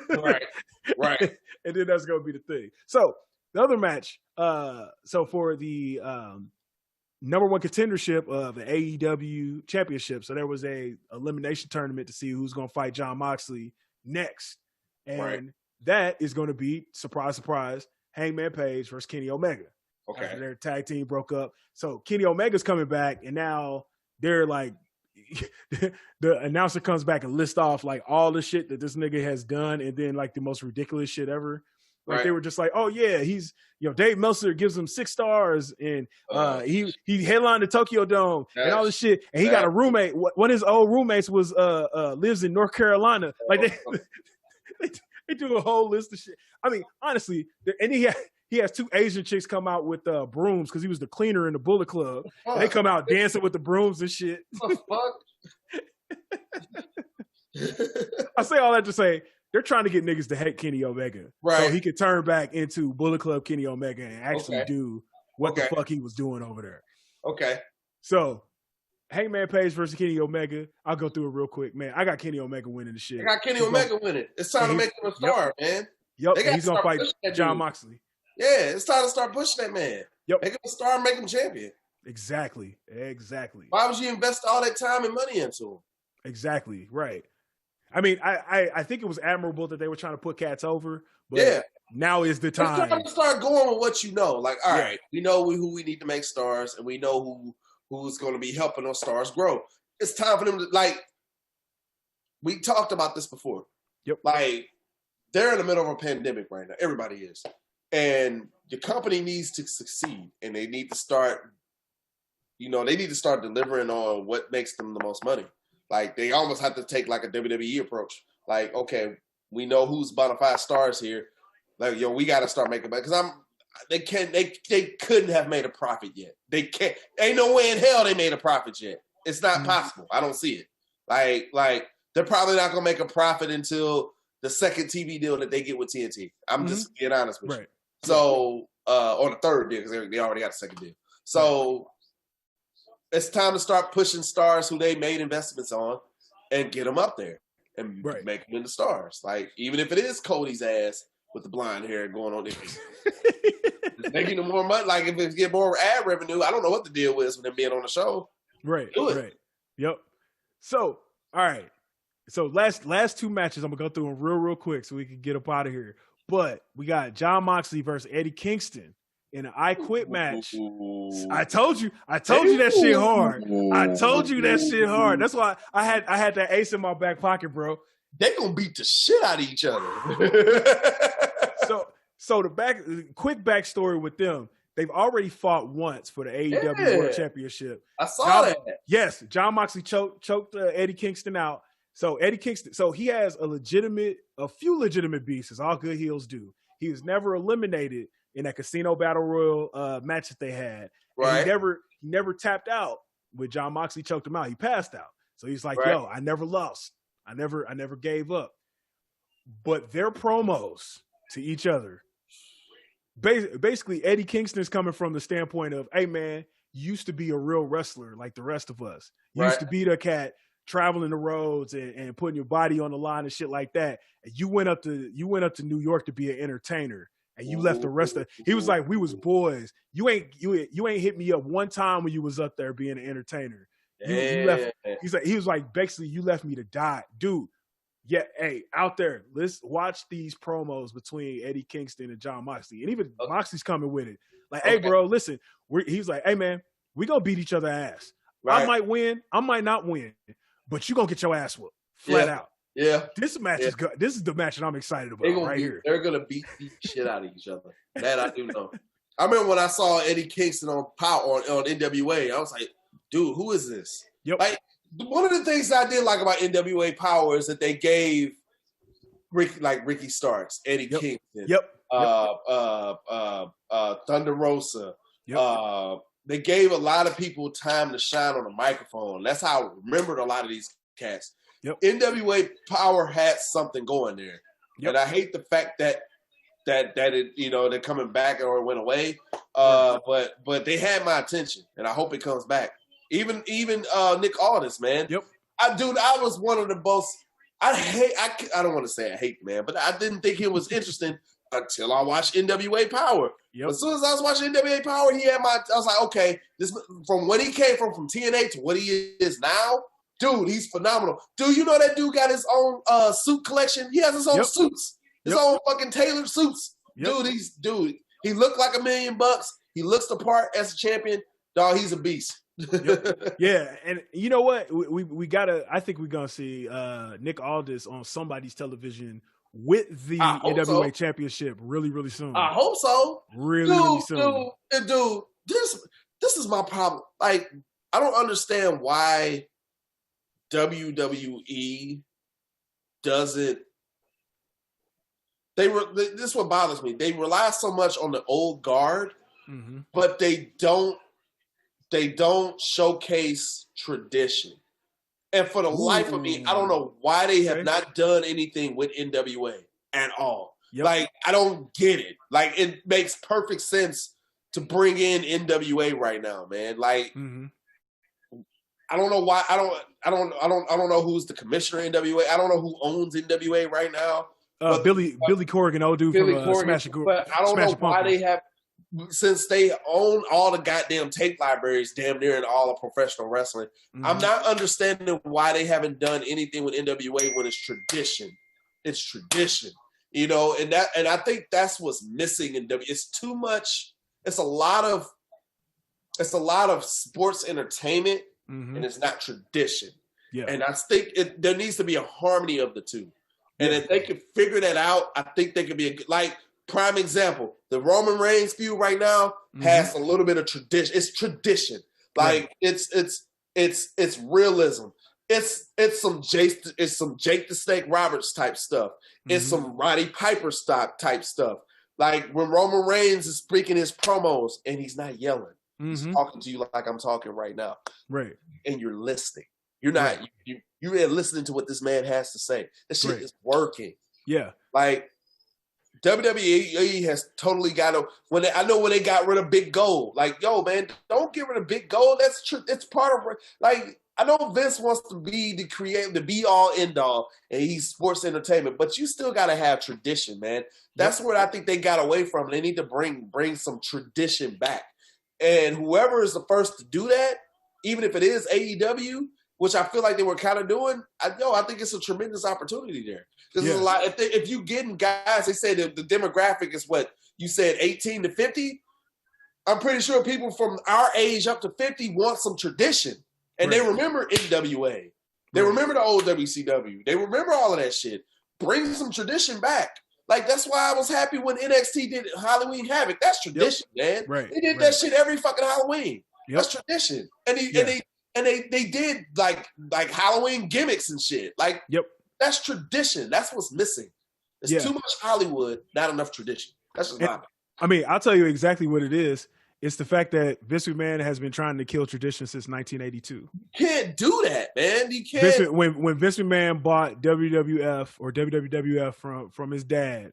Right. And then that's gonna be the thing. So the other match. So for the number one contendership of the AEW championship. So there was a elimination tournament to see who's gonna fight John Moxley next, and that is going to be surprise, Hangman Page versus Kenny Omega. Okay. After their tag team broke up, so Kenny Omega's coming back, and now. They're like, the announcer comes back and lists off like all the shit that this nigga has done, and then like the most ridiculous shit ever. Like they were just like, oh yeah, he's Dave Meltzer gives him 6 stars, and he headlined the Tokyo Dome and all this shit, and he got a roommate. One of his old roommates was lives in North Carolina. Like they do a whole list of shit. I mean, honestly, and he has 2 Asian chicks come out with brooms because he was the cleaner in the Bullet Club. And they come out dancing with the brooms and shit. What the fuck? I say all that to say they're trying to get niggas to hate Kenny Omega, so he could turn back into Bullet Club Kenny Omega and actually do what the fuck he was doing over there. Okay. So, Hangman Page versus Kenny Omega. I'll go through it real quick, man. I got Kenny Omega winning the shit. I got Kenny Omega winning. It's time to make him a star, man. Yep. He's gonna fight John Moxley. Yeah, it's time to start pushing that man. Yep. Make him a star, make him champion. Exactly. Why would you invest all that time and money into him? Exactly. Right. I mean, I think it was admirable that they were trying to put cats over, but now is the time. It's time to start going with what you know. Like, all right, we know who we need to make stars, and we know who's going to be helping those stars grow. It's time for them to, like, we talked about this before. Yep. Like, they're in the middle of a pandemic right now. Everybody is. And your company needs to succeed, and they need to start, delivering on what makes them the most money. Like, they almost have to take like a WWE approach. Like, okay, we know who's bona fide stars here. Like, we got to start making money because they couldn't have made a profit yet. They can't. Ain't no way in hell they made a profit yet. It's not possible. I don't see it. Like they're probably not gonna make a profit until the second TV deal that they get with TNT. I'm just being honest with you. So, on the third deal, because they already got a second deal. So, it's time to start pushing stars who they made investments on and get them up there and make them into stars. Like, even if it is Cody's ass, with the blonde hair going on there. Just making them more money. Like if it get more ad revenue, I don't know what the deal is with them being on the show. Right. Right. Yep. So, all right. So last two matches, I'm gonna go through them real quick so we can get up out of here. But we got Jon Moxley versus Eddie Kingston in an I Quit match. I told you that shit hard. I told you that shit hard. That's why I had that ace in my back pocket, bro. They gonna beat the shit out of each other. so the quick backstory with them. They've already fought once for the AEW World Championship. I saw that. Yes, Jon Moxley choked Eddie Kingston out. So Eddie Kingston, so he has a few legitimate beasts, as all good heels do. He was never eliminated in that Casino Battle Royal match that they had. Right. And he never tapped out when Jon Moxley choked him out. He passed out. So he's like, yo, I never lost. I never gave up. But their promos to each other, basically Eddie Kingston is coming from the standpoint of, hey man, you used to be a real wrestler like the rest of us. You used to be the cat traveling the roads and putting your body on the line and shit like that. And you went up to New York to be an entertainer, and you left the rest of. He was like, we was boys. You ain't hit me up one time when you was up there being an entertainer. You left. He was like, basically, you left me to die, dude. Yeah, hey, out there, let's watch these promos between Eddie Kingston and Jon Moxley, and even Moxley's coming with it. Like, hey, bro, listen, he's like, hey, man, we gonna beat each other's ass. Right. I might win, I might not win, but you gonna get your ass whooped flat out. Yeah, this match is good. This is the match that I'm excited about here. They're gonna beat the shit out of each other. That I do know. I remember when I saw Eddie Kingston on NWA, I was like, dude, who is this? Yep. Like, one of the things I did like about NWA Power is that they gave Ricky Starks, Eddie Kingston, Thunder Rosa. They gave a lot of people time to shine on the microphone. That's how I remembered a lot of these cats. NWA Power had something going there, and I hate the fact that it, they're coming back or it went away. But they had my attention, and I hope it comes back. Even Nick Aldis, man. I was one of the most. I don't want to say I hate, man, but I didn't think it was interesting until I watched NWA Power. As soon as I was watching NWA Power, I was like, okay, this from when he came from TNA to what he is now, dude, he's phenomenal. Dude, you know that dude got his own suit collection. He has his own suits, his own fucking tailored suits. Dude, he looked like $1 million. He looks the part as a champion. Dog, he's a beast. Yeah, and you know what? We gotta. I think we're gonna see Nick Aldis on somebody's television with the NWA Championship really soon. I hope so. Really soon. Dude, this is my problem. Like, I don't understand why WWE doesn't. This is what bothers me. They rely so much on the old guard, but they don't showcase tradition. And for the life of me, I don't know why they have not done anything with NWA at all. Like, I don't get it. Like, it makes perfect sense to bring in NWA right now, man. Like, I don't know why. I don't know who's the commissioner of NWA. I don't know who owns NWA right now. Billy Corgan, old dude from Smash Group. But I don't know why they have. Since they own all the goddamn tape libraries damn near in all of professional wrestling, I'm not understanding why they haven't done anything with NWA when it's tradition. It's tradition, and I think that's what's missing in WWE. It's too much. It's a lot of sports entertainment, and it's not tradition. And I think there needs to be a harmony of the two. And if they could figure that out, I think they could be prime example, the Roman Reigns feud right now has a little bit of tradition. It's tradition. Like it's realism. It's some Jake the Snake Roberts type stuff. It's some Roddy Piper stock type stuff. Like when Roman Reigns is speaking his promos and he's not yelling. He's talking to you like I'm talking right now. Right. And you're listening. You're not you're listening to what this man has to say. This shit is working. Yeah. Like WWE has totally got to. When they got rid of Big Gold, like, yo, man, don't get rid of Big Gold. It's part of, like, I know Vince wants to be the be all end all, and he's sports entertainment, but you still got to have tradition, man. That's where I think they got away from. They need to bring some tradition back, and whoever is the first to do that, even if it is AEW, which I feel like they were kind of doing, I think it's a tremendous opportunity there. Because there's a lot. If you getting guys, they say the demographic is what you said, 18 to 50. I'm pretty sure people from our age up to 50 want some tradition. And they remember NWA. They remember the old WCW. They remember all of that shit. Bring some tradition back. Like, that's why I was happy when NXT did Halloween Havoc. That's tradition, man. They did that shit every fucking Halloween. That's tradition. And they did like Halloween gimmicks and shit. Like, that's tradition. That's what's missing. It's too much Hollywood, not enough tradition. That's just my opinion. I mean, I'll tell you exactly what it is. It's the fact that Vince McMahon has been trying to kill tradition since 1982. You can't do that, man. You can't. When Vince McMahon bought WWF or WWF from his dad,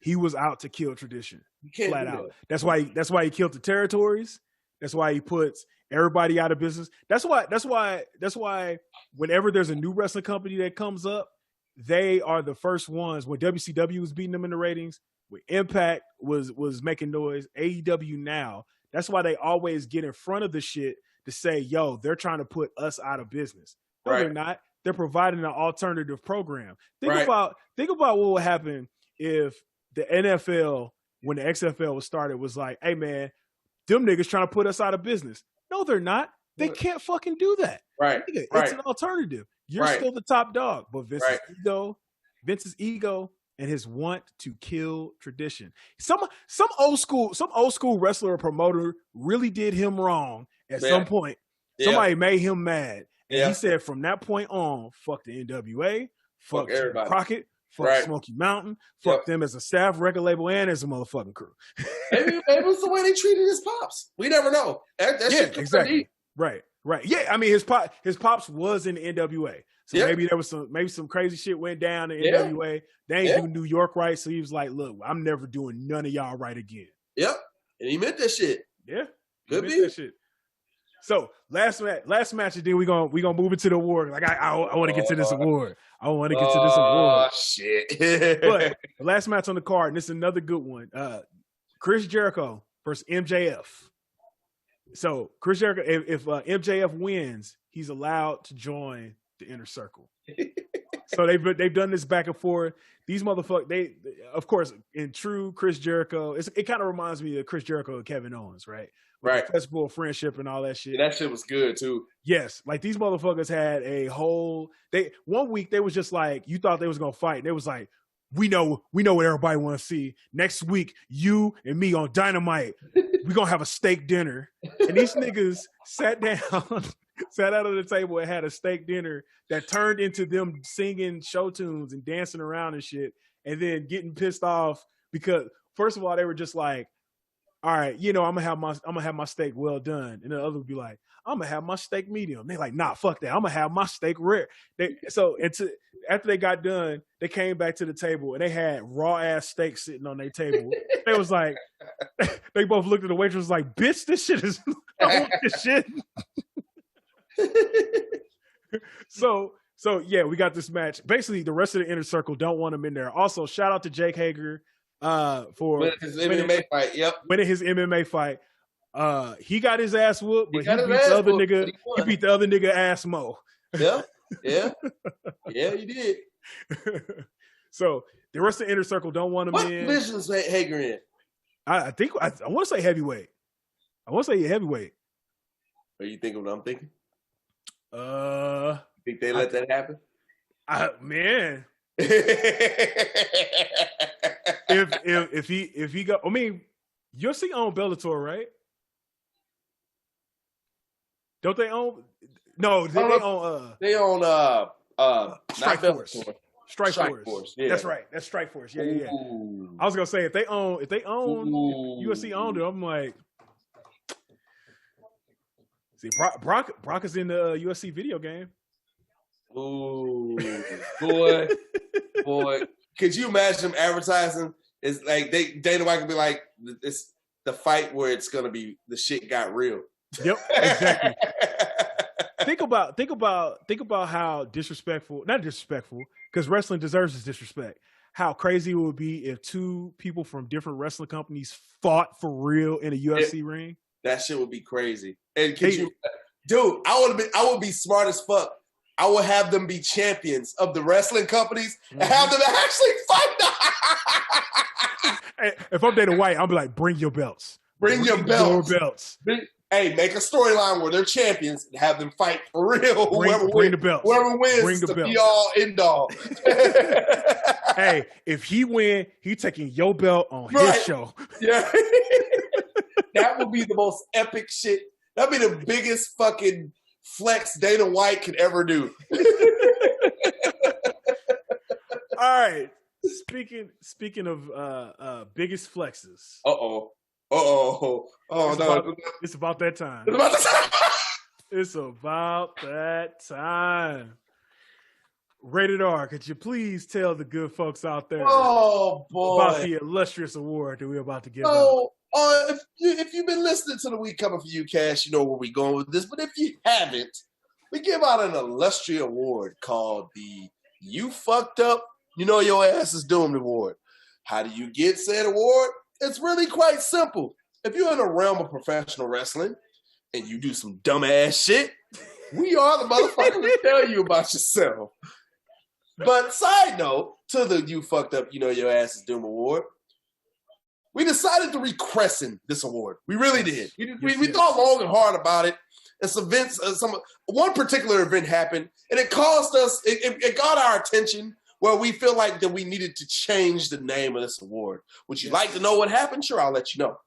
he was out to kill tradition. You can't flat out. That's why he killed the territories. That's why he puts everybody out of business. That's why whenever there's a new wrestling company that comes up, they are the first ones. When WCW was beating them in the ratings, when Impact was making noise, AEW now. That's why they always get in front of the shit to say, yo, they're trying to put us out of business. No, they're not. They're providing an alternative program. Think about what would happen if the NFL, when the XFL was started, was like, hey, man, them niggas trying to put us out of business. No, they're not. They can't fucking do that. Nigga, it's an alternative. You're still the top dog. But Vince's ego and his want to kill tradition. Some old school wrestler or promoter really did him wrong at some point. Somebody made him mad. And he said from that point on, fuck the NWA, fuck everybody. Crockett, fuck Smoky Mountain, fuck them as a staff, record label, and as a motherfucking crew. maybe it was the way they treated his pops. We never know. That shit exactly. Right. Yeah, I mean his pops was in the NWA. So maybe there was some crazy shit went down in NWA. They ain't do New York right, so he was like, "Look, I'm never doing none of y'all right again." Yep, and he meant that shit. Yeah, could be that shit. So last match, and then we gonna move into the award. Like I want to get to this award. I want to get to this award. Oh shit! But the last match on the card, and this is another good one. Chris Jericho versus MJF. So Chris Jericho, if MJF wins, he's allowed to join the Inner Circle. So they've done this back and forth. These motherfuckers, they of course in true Chris Jericho, it kind of reminds me of Chris Jericho and Kevin Owens, right? With the Festival of Friendship and all that shit. That shit was good too. Yes, like these motherfuckers had a whole. One week they was just like, you thought they was gonna fight, and they was like, we know what everybody want to see. Next week, you and me on Dynamite, we gonna have a steak dinner. And these niggas sat down. Sat out of the table and had a steak dinner that turned into them singing show tunes and dancing around and shit, and then getting pissed off because first of all they were just like, all right, I'm gonna have my steak well done, and the other would be like, I'm gonna have my steak medium. They're like, nah, fuck that, I'm gonna have my steak rare. After they got done, they came back to the table and they had raw ass steak sitting on their table. They was like, they both looked at the waitress like, bitch, this shit is I want this shit. So yeah, we got this match. Basically, the rest of the Inner Circle don't want him in there. Also, shout out to Jake Hager for winning his MMA fight. Yep, winning his MMA fight. He got his ass whooped, but he beat the other nigga ass mo. Yeah, he did. So the rest of the Inner Circle don't want him in. What division is Hager in? I think I want to say heavyweight. Are you thinking what I'm thinking? Think they let that happen? Man. if he go, I mean, UFC own Bellator, right? Don't they own? No, they own. They own Strike Force. Strike Force. Yeah. That's right. That's Strike Force. Yeah. I was gonna say if they own UFC owned it, I'm like. See, Brock is in the UFC video game. Ooh, boy. Could you imagine them advertising? It's like Dana White could be like, it's the fight where it's gonna be the shit got real. Yep, exactly. think about how not disrespectful, because wrestling deserves its disrespect. How crazy it would be if two people from different wrestling companies fought for real in a UFC ring. That shit would be crazy. And dude, I would be smart as fuck. I would have them be champions of the wrestling companies and have them actually fight. Hey, if I'm Dana White, I'll be like, bring your belts. Bring your belts. Hey, make a storyline where they're champions and have them fight for real. Bring the belts. Whoever wins bring the to belts. be all end all. Hey, if he win, he taking your belt on his show. Yeah. That would be the most epic shit. That'd be the biggest fucking flex Dana White could ever do. All right. Speaking of biggest flexes. Oh no. It's about that time. It's about that time. Rated R, could you please tell the good folks out there about the illustrious award that we're about to give out? If you've been listening to the Week Coming For You cast, you know where we're going with this. But if you haven't, we give out an illustrious award called the You Fucked Up, You Know Your Ass Is Doomed Award. How do you get said award? It's really quite simple. If you're in the realm of professional wrestling and you do some dumbass shit, we are the motherfucker to tell you about yourself. But side note, to the You Fucked Up, You Know Your Ass Is Doomed Award, we decided to recrescent this award. We really did. We thought long and hard about it. And some events, one particular event happened, and it caused us, it got our attention where we feel like that we needed to change the name of this award. Would you like to know what happened? Sure, I'll let you know.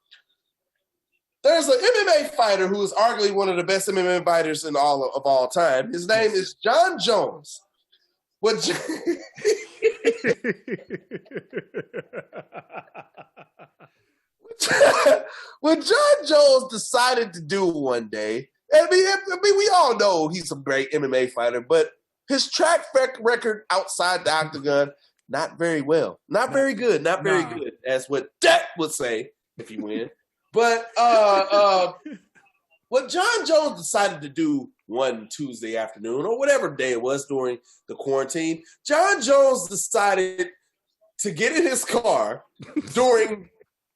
There's an MMA fighter who is arguably one of the best MMA fighters of all time. His name is John Jones. What John Jones decided to do one day, I mean, we all know he's a great MMA fighter, but his track record outside the octagon, not very well. Not very good. Not very good, as what Dak would say if he win. But what John Jones decided to do one Tuesday afternoon, or whatever day it was during the quarantine, John Jones decided to get in his car during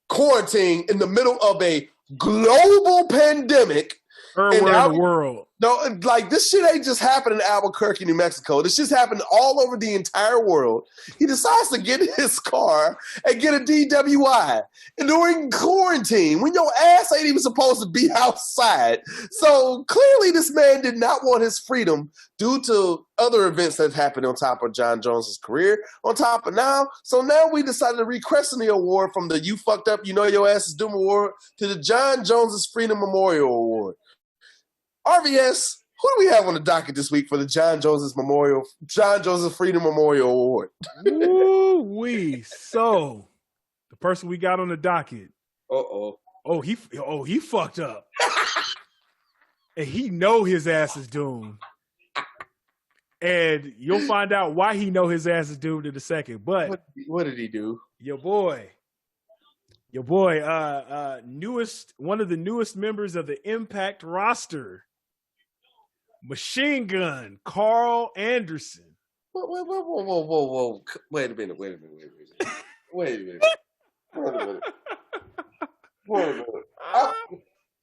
quarantine in the middle of a global pandemic. In the world. No, like this shit ain't just happening in Albuquerque, New Mexico. This shit's happening all over the entire world. He decides to get in his car and get a DWI. And during quarantine, when your ass ain't even supposed to be outside. So clearly this man did not want his freedom due to other events that happened on top of John Jones's career. On top of now, so now we decided to recrescent the award from the You Fucked Up, You Know Your Ass Is Doomed Award to the John Jones's Freedom Memorial Award. RVS, who do we have on the docket this week for the John Jones Freedom Memorial Award? Woo-wee. So, the person we got on the docket. He fucked up. And he know his ass is doomed. And you'll find out why he know his ass is doomed in a second. But what did he do? Your boy, one of the newest members of the Impact roster, Machine Gun, Karl Anderson. Whoa. Wait a minute.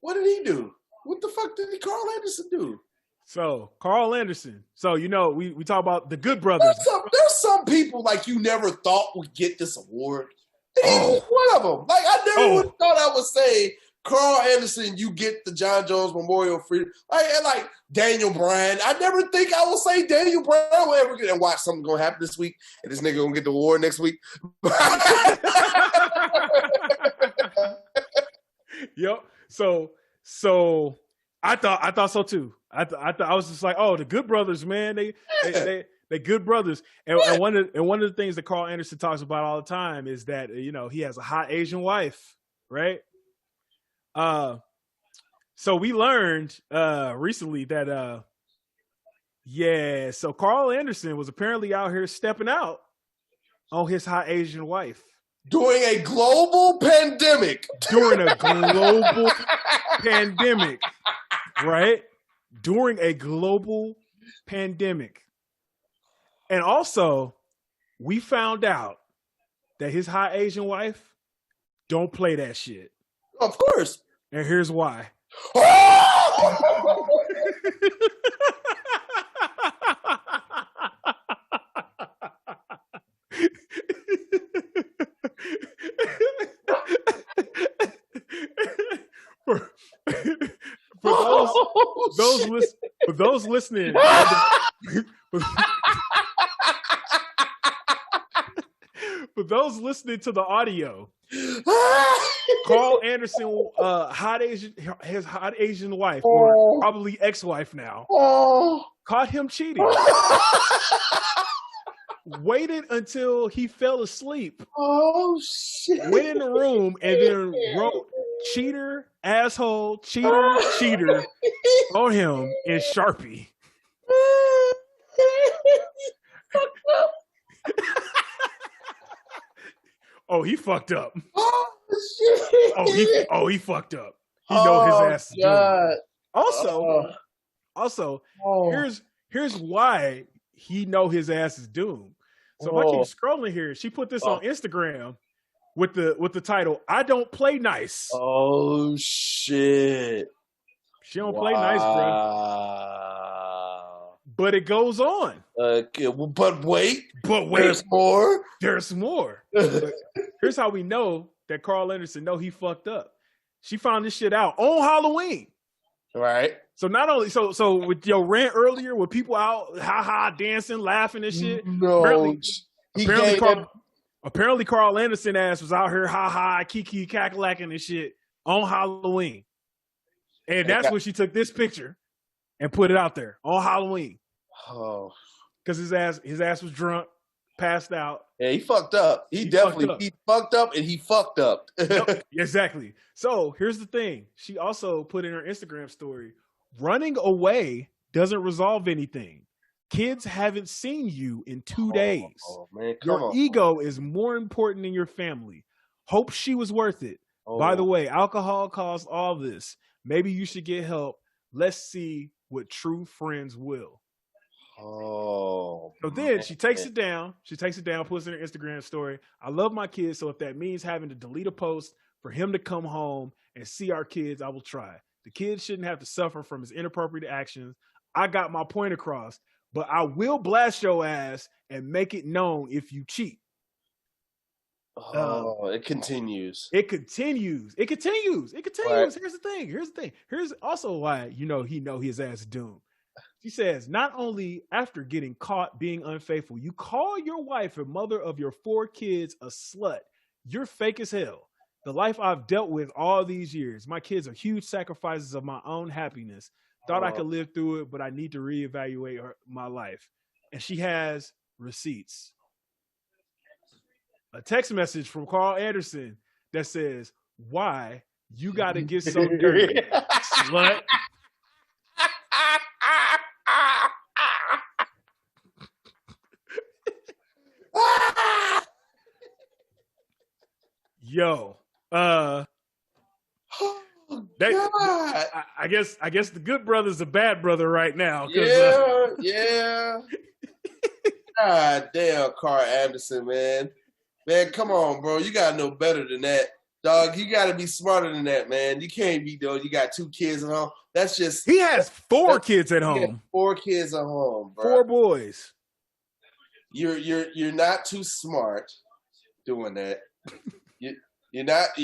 What did he do? What the fuck did Karl Anderson do? So, Karl Anderson. So, you know, we talk about the Good Brothers. There's some people like you never thought would get this award. And he was one of them. Like, I never would have thought I would say, Karl Anderson, you get the John Jones Memorial Freedom. Like Daniel Bryan. I never think I will say Daniel Bryan will ever get and watch something going to happen this week and this nigga going to get the award next week. Yep. So I thought so too. I was just like, oh, the Good Brothers, man. They good brothers. And one of the things that Karl Anderson talks about all the time is that, you know, he has a hot Asian wife, right? So we learned recently that so Karl Anderson was apparently out here stepping out on his hot Asian wife. During a global pandemic. Right? during a global pandemic. And also, we found out that his hot Asian wife don't play that shit. Of course. And here's why. For those listening, for those listening to the audio, Karl Anderson, his hot Asian wife, or probably ex-wife now, caught him cheating. Waited until he fell asleep. Oh shit! Went in the room and then wrote "cheater, asshole, cheater, cheater" on him in Sharpie. Oh, he fucked up. Oh shit! He fucked up. He know his ass is doomed. Also, here's why he know his ass is doomed. So if I keep scrolling here, she put this on Instagram with the title, "I don't play nice." Oh shit. She don't play nice, bro. But it goes on. But wait. There's more. There's more. Here's how we know that Karl Anderson know he fucked up. She found this shit out on Halloween. Right. So not only so with your rant earlier, with people out dancing, laughing and shit. No, apparently Karl Anderson ass was out here kiki cackalacking and shit on Halloween, and that's when she took this picture and put it out there on Halloween. Oh, because his ass was drunk, passed out. Yeah, he fucked up. He fucked up and he fucked up. Yep, exactly. So here's the thing. She also put in her Instagram story, running away doesn't resolve anything. Kids haven't seen you in 2 days. Oh, man, your ego is more important than your family. Hope she was worth it. By the way, alcohol caused all this. Maybe you should get help. Let's see what true friends will. Oh. So then she takes it down. Puts it in her Instagram story. I love my kids, so if that means having to delete a post for him to come home and see our kids, I will try. The kids shouldn't have to suffer from his inappropriate actions. I got my point across, but I will blast your ass and make it known if you cheat. It continues. It continues. Right. Here's the thing. Here's also why he know his ass is doomed. She says, not only after getting caught being unfaithful, you call your wife and mother of your 4 kids a slut. You're fake as hell. The life I've dealt with all these years. My kids are huge sacrifices of my own happiness. Thought I could live through it, but I need to reevaluate my life. And she has receipts. A text message from Karl Anderson that says, why you got to get so dirty, slut. Yo, I guess the good brother's a bad brother right now. Yeah. God damn, Karl Anderson, man. Man, come on, bro. You gotta know better than that. Dog, you gotta be smarter than that, man. You can't be doing, you got 2 kids at home. That's just he has 4 kids at home. 4 kids at home, bro. 4 boys. You're not too smart doing that. You're not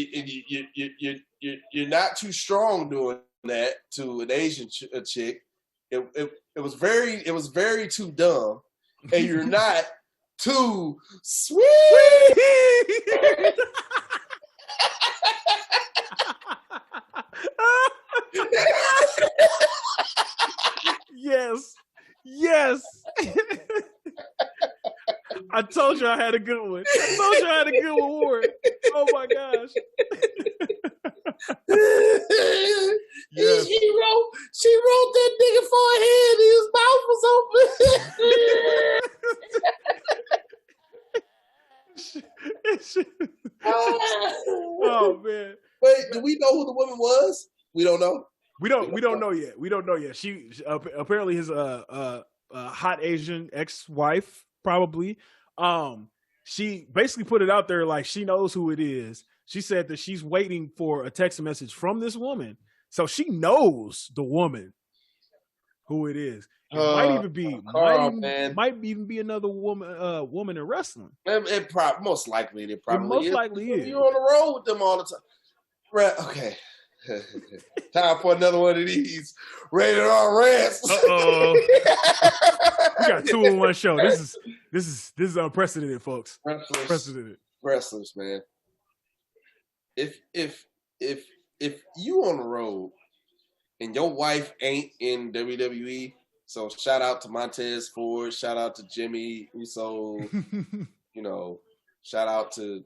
too strong doing that to an Asian chick. It was very too dumb, and you're not too sweet. Yes. I told you I had a good one. Ward. Oh my gosh. Yes. She wrote that nigga forehead and his mouth was open. Oh man. Wait, do we know who the woman was? We don't know. We don't know yet. We don't know yet. She apparently his hot Asian ex-wife probably. She basically put it out there like she knows who it is. She said that she's waiting for a text message from this woman, so she knows the woman who it is. It might even be might even be another woman in wrestling. It most likely is. You're on the road with them all the time. Right? Okay. Time for another one of these rated R rants. We got 2 in one show. This is unprecedented, folks. Wrestlers, man. If you on the road and your wife ain't in WWE, so shout out to Montez Ford, shout out to Jimmy Uso, shout out to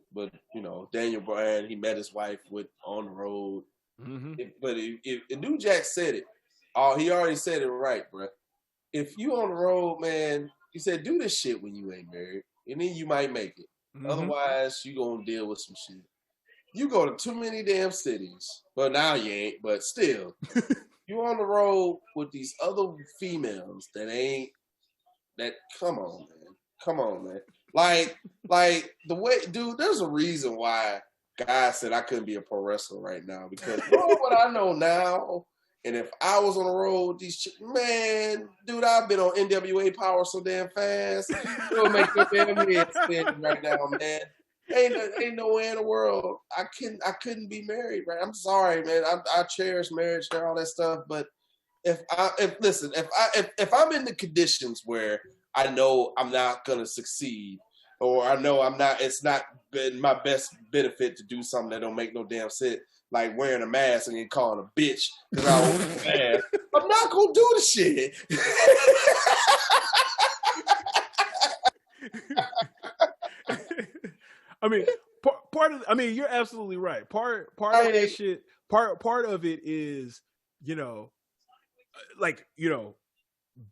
Daniel Bryan. He met his wife on the road. Mm-hmm. If New Jack said it, he already said it right, bro. If you on the road, man, he said do this shit when you ain't married, and then you might make it. Mm-hmm. Otherwise, you gonna deal with some shit. You go to too many damn cities. Well, now you ain't, but still, you on the road with these other females that. Come on, man. Like the way, dude. There's a reason why guys said I couldn't be a pro wrestler right now because what I know now, and if I was on the road with these man, dude, I've been on NWA Power so damn fast, it would make your damn head spin right now, man. Ain't no way in the world I couldn't be married, right? I'm sorry, man. I cherish marriage and all that stuff, but if I'm in the conditions where I know I'm not gonna succeed, or I know it's not been my best benefit to do something that don't make no damn sense, like wearing a mask and then calling a bitch because I don't wear a mask. I'm not gonna do the shit. I mean, part of. I mean, you're absolutely right. Part of that shit. Part of it is,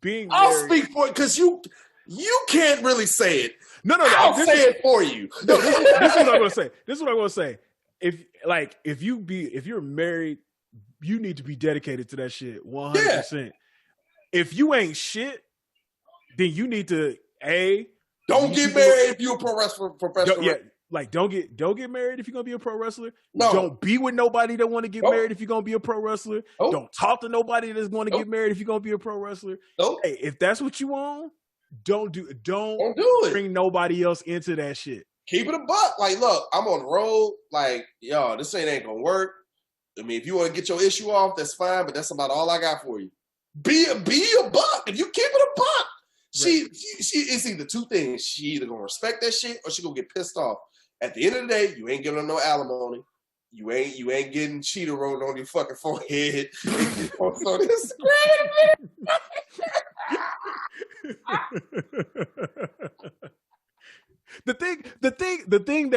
being. I'll speak for it because you can't really say it. No. I'll say it for you. No, this is what I'm gonna say. If you're married, you need to be dedicated to that shit 100%. Yeah. If you ain't shit, then you need to don't get married if you're a pro wrestler. Professional. Yeah. Like don't get married if you're gonna be a pro wrestler. No. Don't be with nobody that want to get married if you're gonna be a pro wrestler. Don't talk to nobody that's going to get married if you're gonna be a pro wrestler. Hey, if that's what you want, don't do it. Bring nobody else into that shit. Keep it a buck. Like, look, I'm on the road. Like, yo, this ain't gonna work. I mean, if you want to get your issue off, that's fine. But that's about all I got for you. Be a buck. If you keep it a buck, she it's either 2 things. She either gonna respect that shit or she gonna get pissed off. At the end of the day, you ain't giving her no alimony. You ain't getting cheetah rolled on your fucking forehead. So this the thing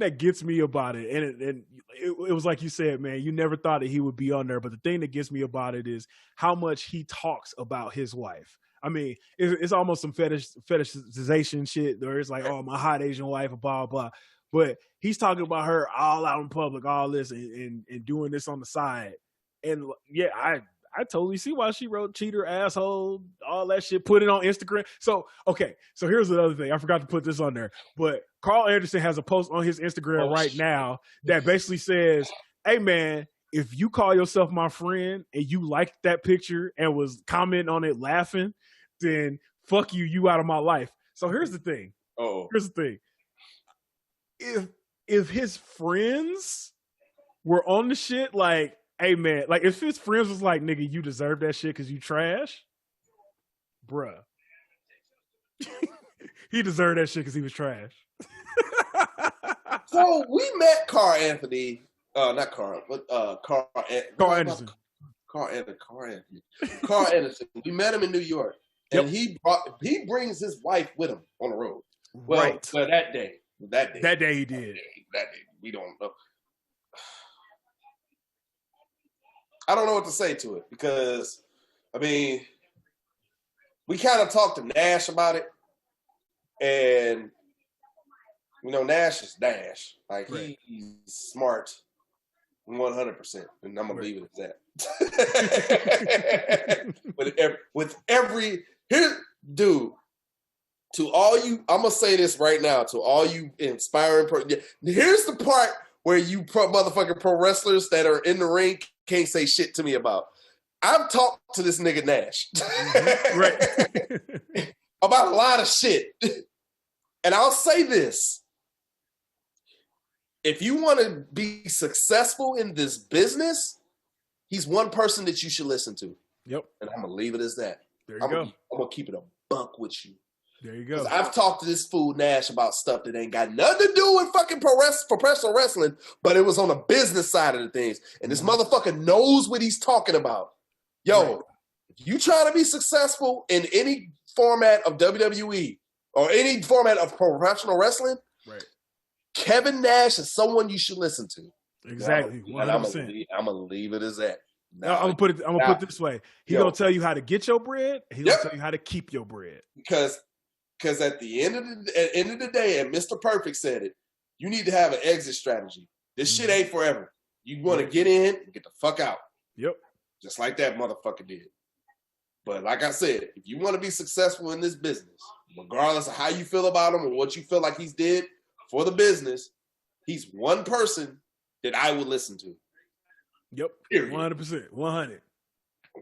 that gets me about it, and it was like you said, man, you never thought that he would be on there, but the thing that gets me about it is how much he talks about his wife. I mean, it's almost some fetishization shit where it's like, oh, my hot Asian wife, blah, blah. But he's talking about her all out in public, all this, and doing this on the side. And yeah, I totally see why she wrote cheater, asshole, all that shit, put it on Instagram. So here's another thing. I forgot to put this on there. But Karl Anderson has a post on his Instagram right now that basically says, hey, man, if you call yourself my friend and you liked that picture and was commenting on it laughing, then fuck you out of my life. So here's the thing. Here's the thing. If his friends were on the shit, like, hey man, like if his friends was like, nigga, you deserve that shit because you trash, bruh. He deserved that shit because he was trash. So we met Karl Anthony. Not Karl, but Karl Anderson. Karl Anderson. We met him in New York, and he brings his wife with him on the road. Well, that day he did. That day, we don't know. I don't know what to say to it because, I mean, we kind of talked to Nash about it, and Nash is Nash. Like he's smart. 100%, and I'm gonna leave it at that. with every here, dude. To all you, I'm gonna say this right now. To all you inspiring, here's the part where you motherfucking pro wrestlers that are in the ring can't say shit to me about. I've talked to this nigga Nash right about a lot of shit, and I'll say this: if you want to be successful in this business, he's one person that you should listen to. Yep, and I'm gonna leave it as that. There you go. I'm gonna keep it a buck with you. There you go. I've talked to this fool Nash about stuff that ain't got nothing to do with fucking professional wrestling, but it was on the business side of the things. And this motherfucker knows what he's talking about. Yo, if you trying to be successful in any format of WWE or any format of professional wrestling, Kevin Nash is someone you should listen to. Exactly. 100%. I'm gonna leave it as that. I'm gonna put it this way. He's gonna tell you how to get your bread. He's gonna tell you how to keep your bread. Because at the end of the day, and Mr. Perfect said it, you need to have an exit strategy. This shit ain't forever. You want to get in and get the fuck out. Yep. Just like that motherfucker did. But like I said, if you want to be successful in this business, regardless of how you feel about him or what you feel like he's did for the business, he's one person that I would listen to. Yep. 100%. 100.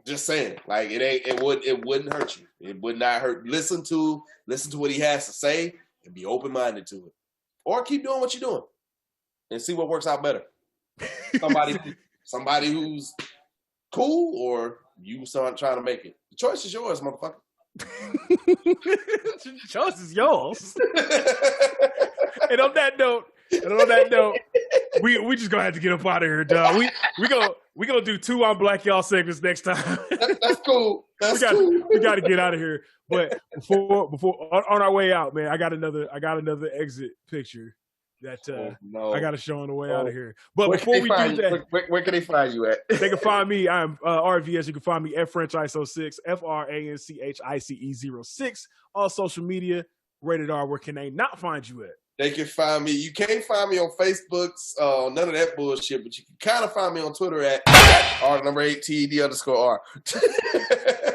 Just saying, like it wouldn't hurt you. It would not hurt. Listen to what he has to say and be open-minded to it, or keep doing what you're doing and see what works out better. Somebody who's cool, or you start trying to make it. The choice is yours, motherfucker. The choice is yours. And on that note, we just gonna have to get up out of here, dog. We gonna do 2 on Black Y'all segments next time. That's cool. We got to get out of here. But before on our way out, man, I got another exit picture that I got to show on the way out of here. But before we do that, where can they find you at? They can find me. I'm RVS. You can find me at FranChice06, FRANCHICE06, all social media. Rated R. Where can they not find you at? They can find me. You can't find me on Facebook's, none of that bullshit, but you can kind of find me on Twitter at R8TED_R.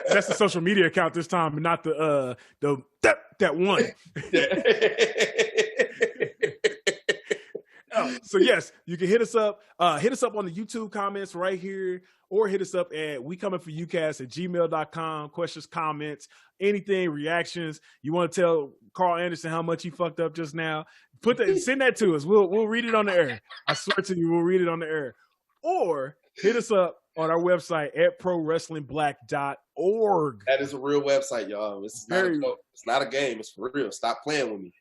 That's the social media account this time, and not the that one. So yes, you can hit us up. Hit us up on the YouTube comments right here, or hit us up at WeComingForYouCast@gmail.com. Questions, comments, anything, reactions. You want to tell Karl Anderson how much he fucked up just now? Send that to us. We'll read it on the air. I swear to you, we'll read it on the air. Or hit us up on our website at ProWrestlingBlack.org. That is a real website, y'all. It's not a game. It's for real. Stop playing with me.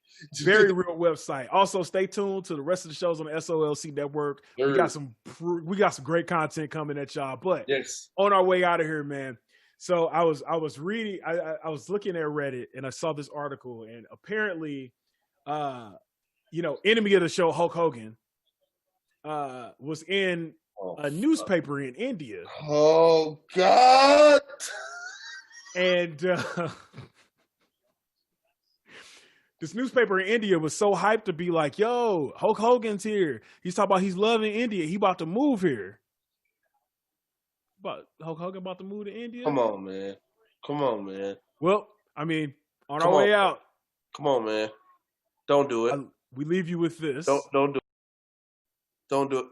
Very real website. Also, stay tuned to the rest of the shows on the SOLC network. We got some great content coming at y'all. But on our way out of here, man. So I was reading. I was looking at Reddit and I saw this article, and apparently, enemy of the show Hulk Hogan was in a newspaper in India. Oh God! And this newspaper in India was so hyped to be like, yo, Hulk Hogan's here. He's talking about he's loving India. He about to move here. But Hulk Hogan about to move to India? Come on, man. Well, I mean, on our way out. Come on, man. Don't do it. We leave you with this. Don't do it. Don't do it.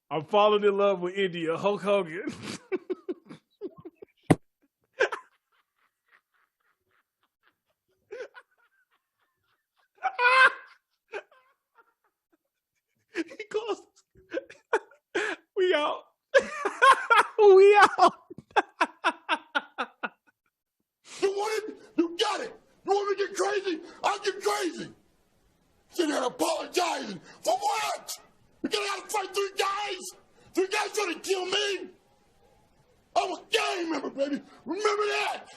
I'm falling in love with India. Hulk Hogan. He calls us. We out. We out. You want it? You got it. You want me to get crazy? I'll get crazy. Sitting here apologizing. For what? Because I gotta fight 3 guys? 3 guys trying to kill me? I'm a gang member, baby. Remember that.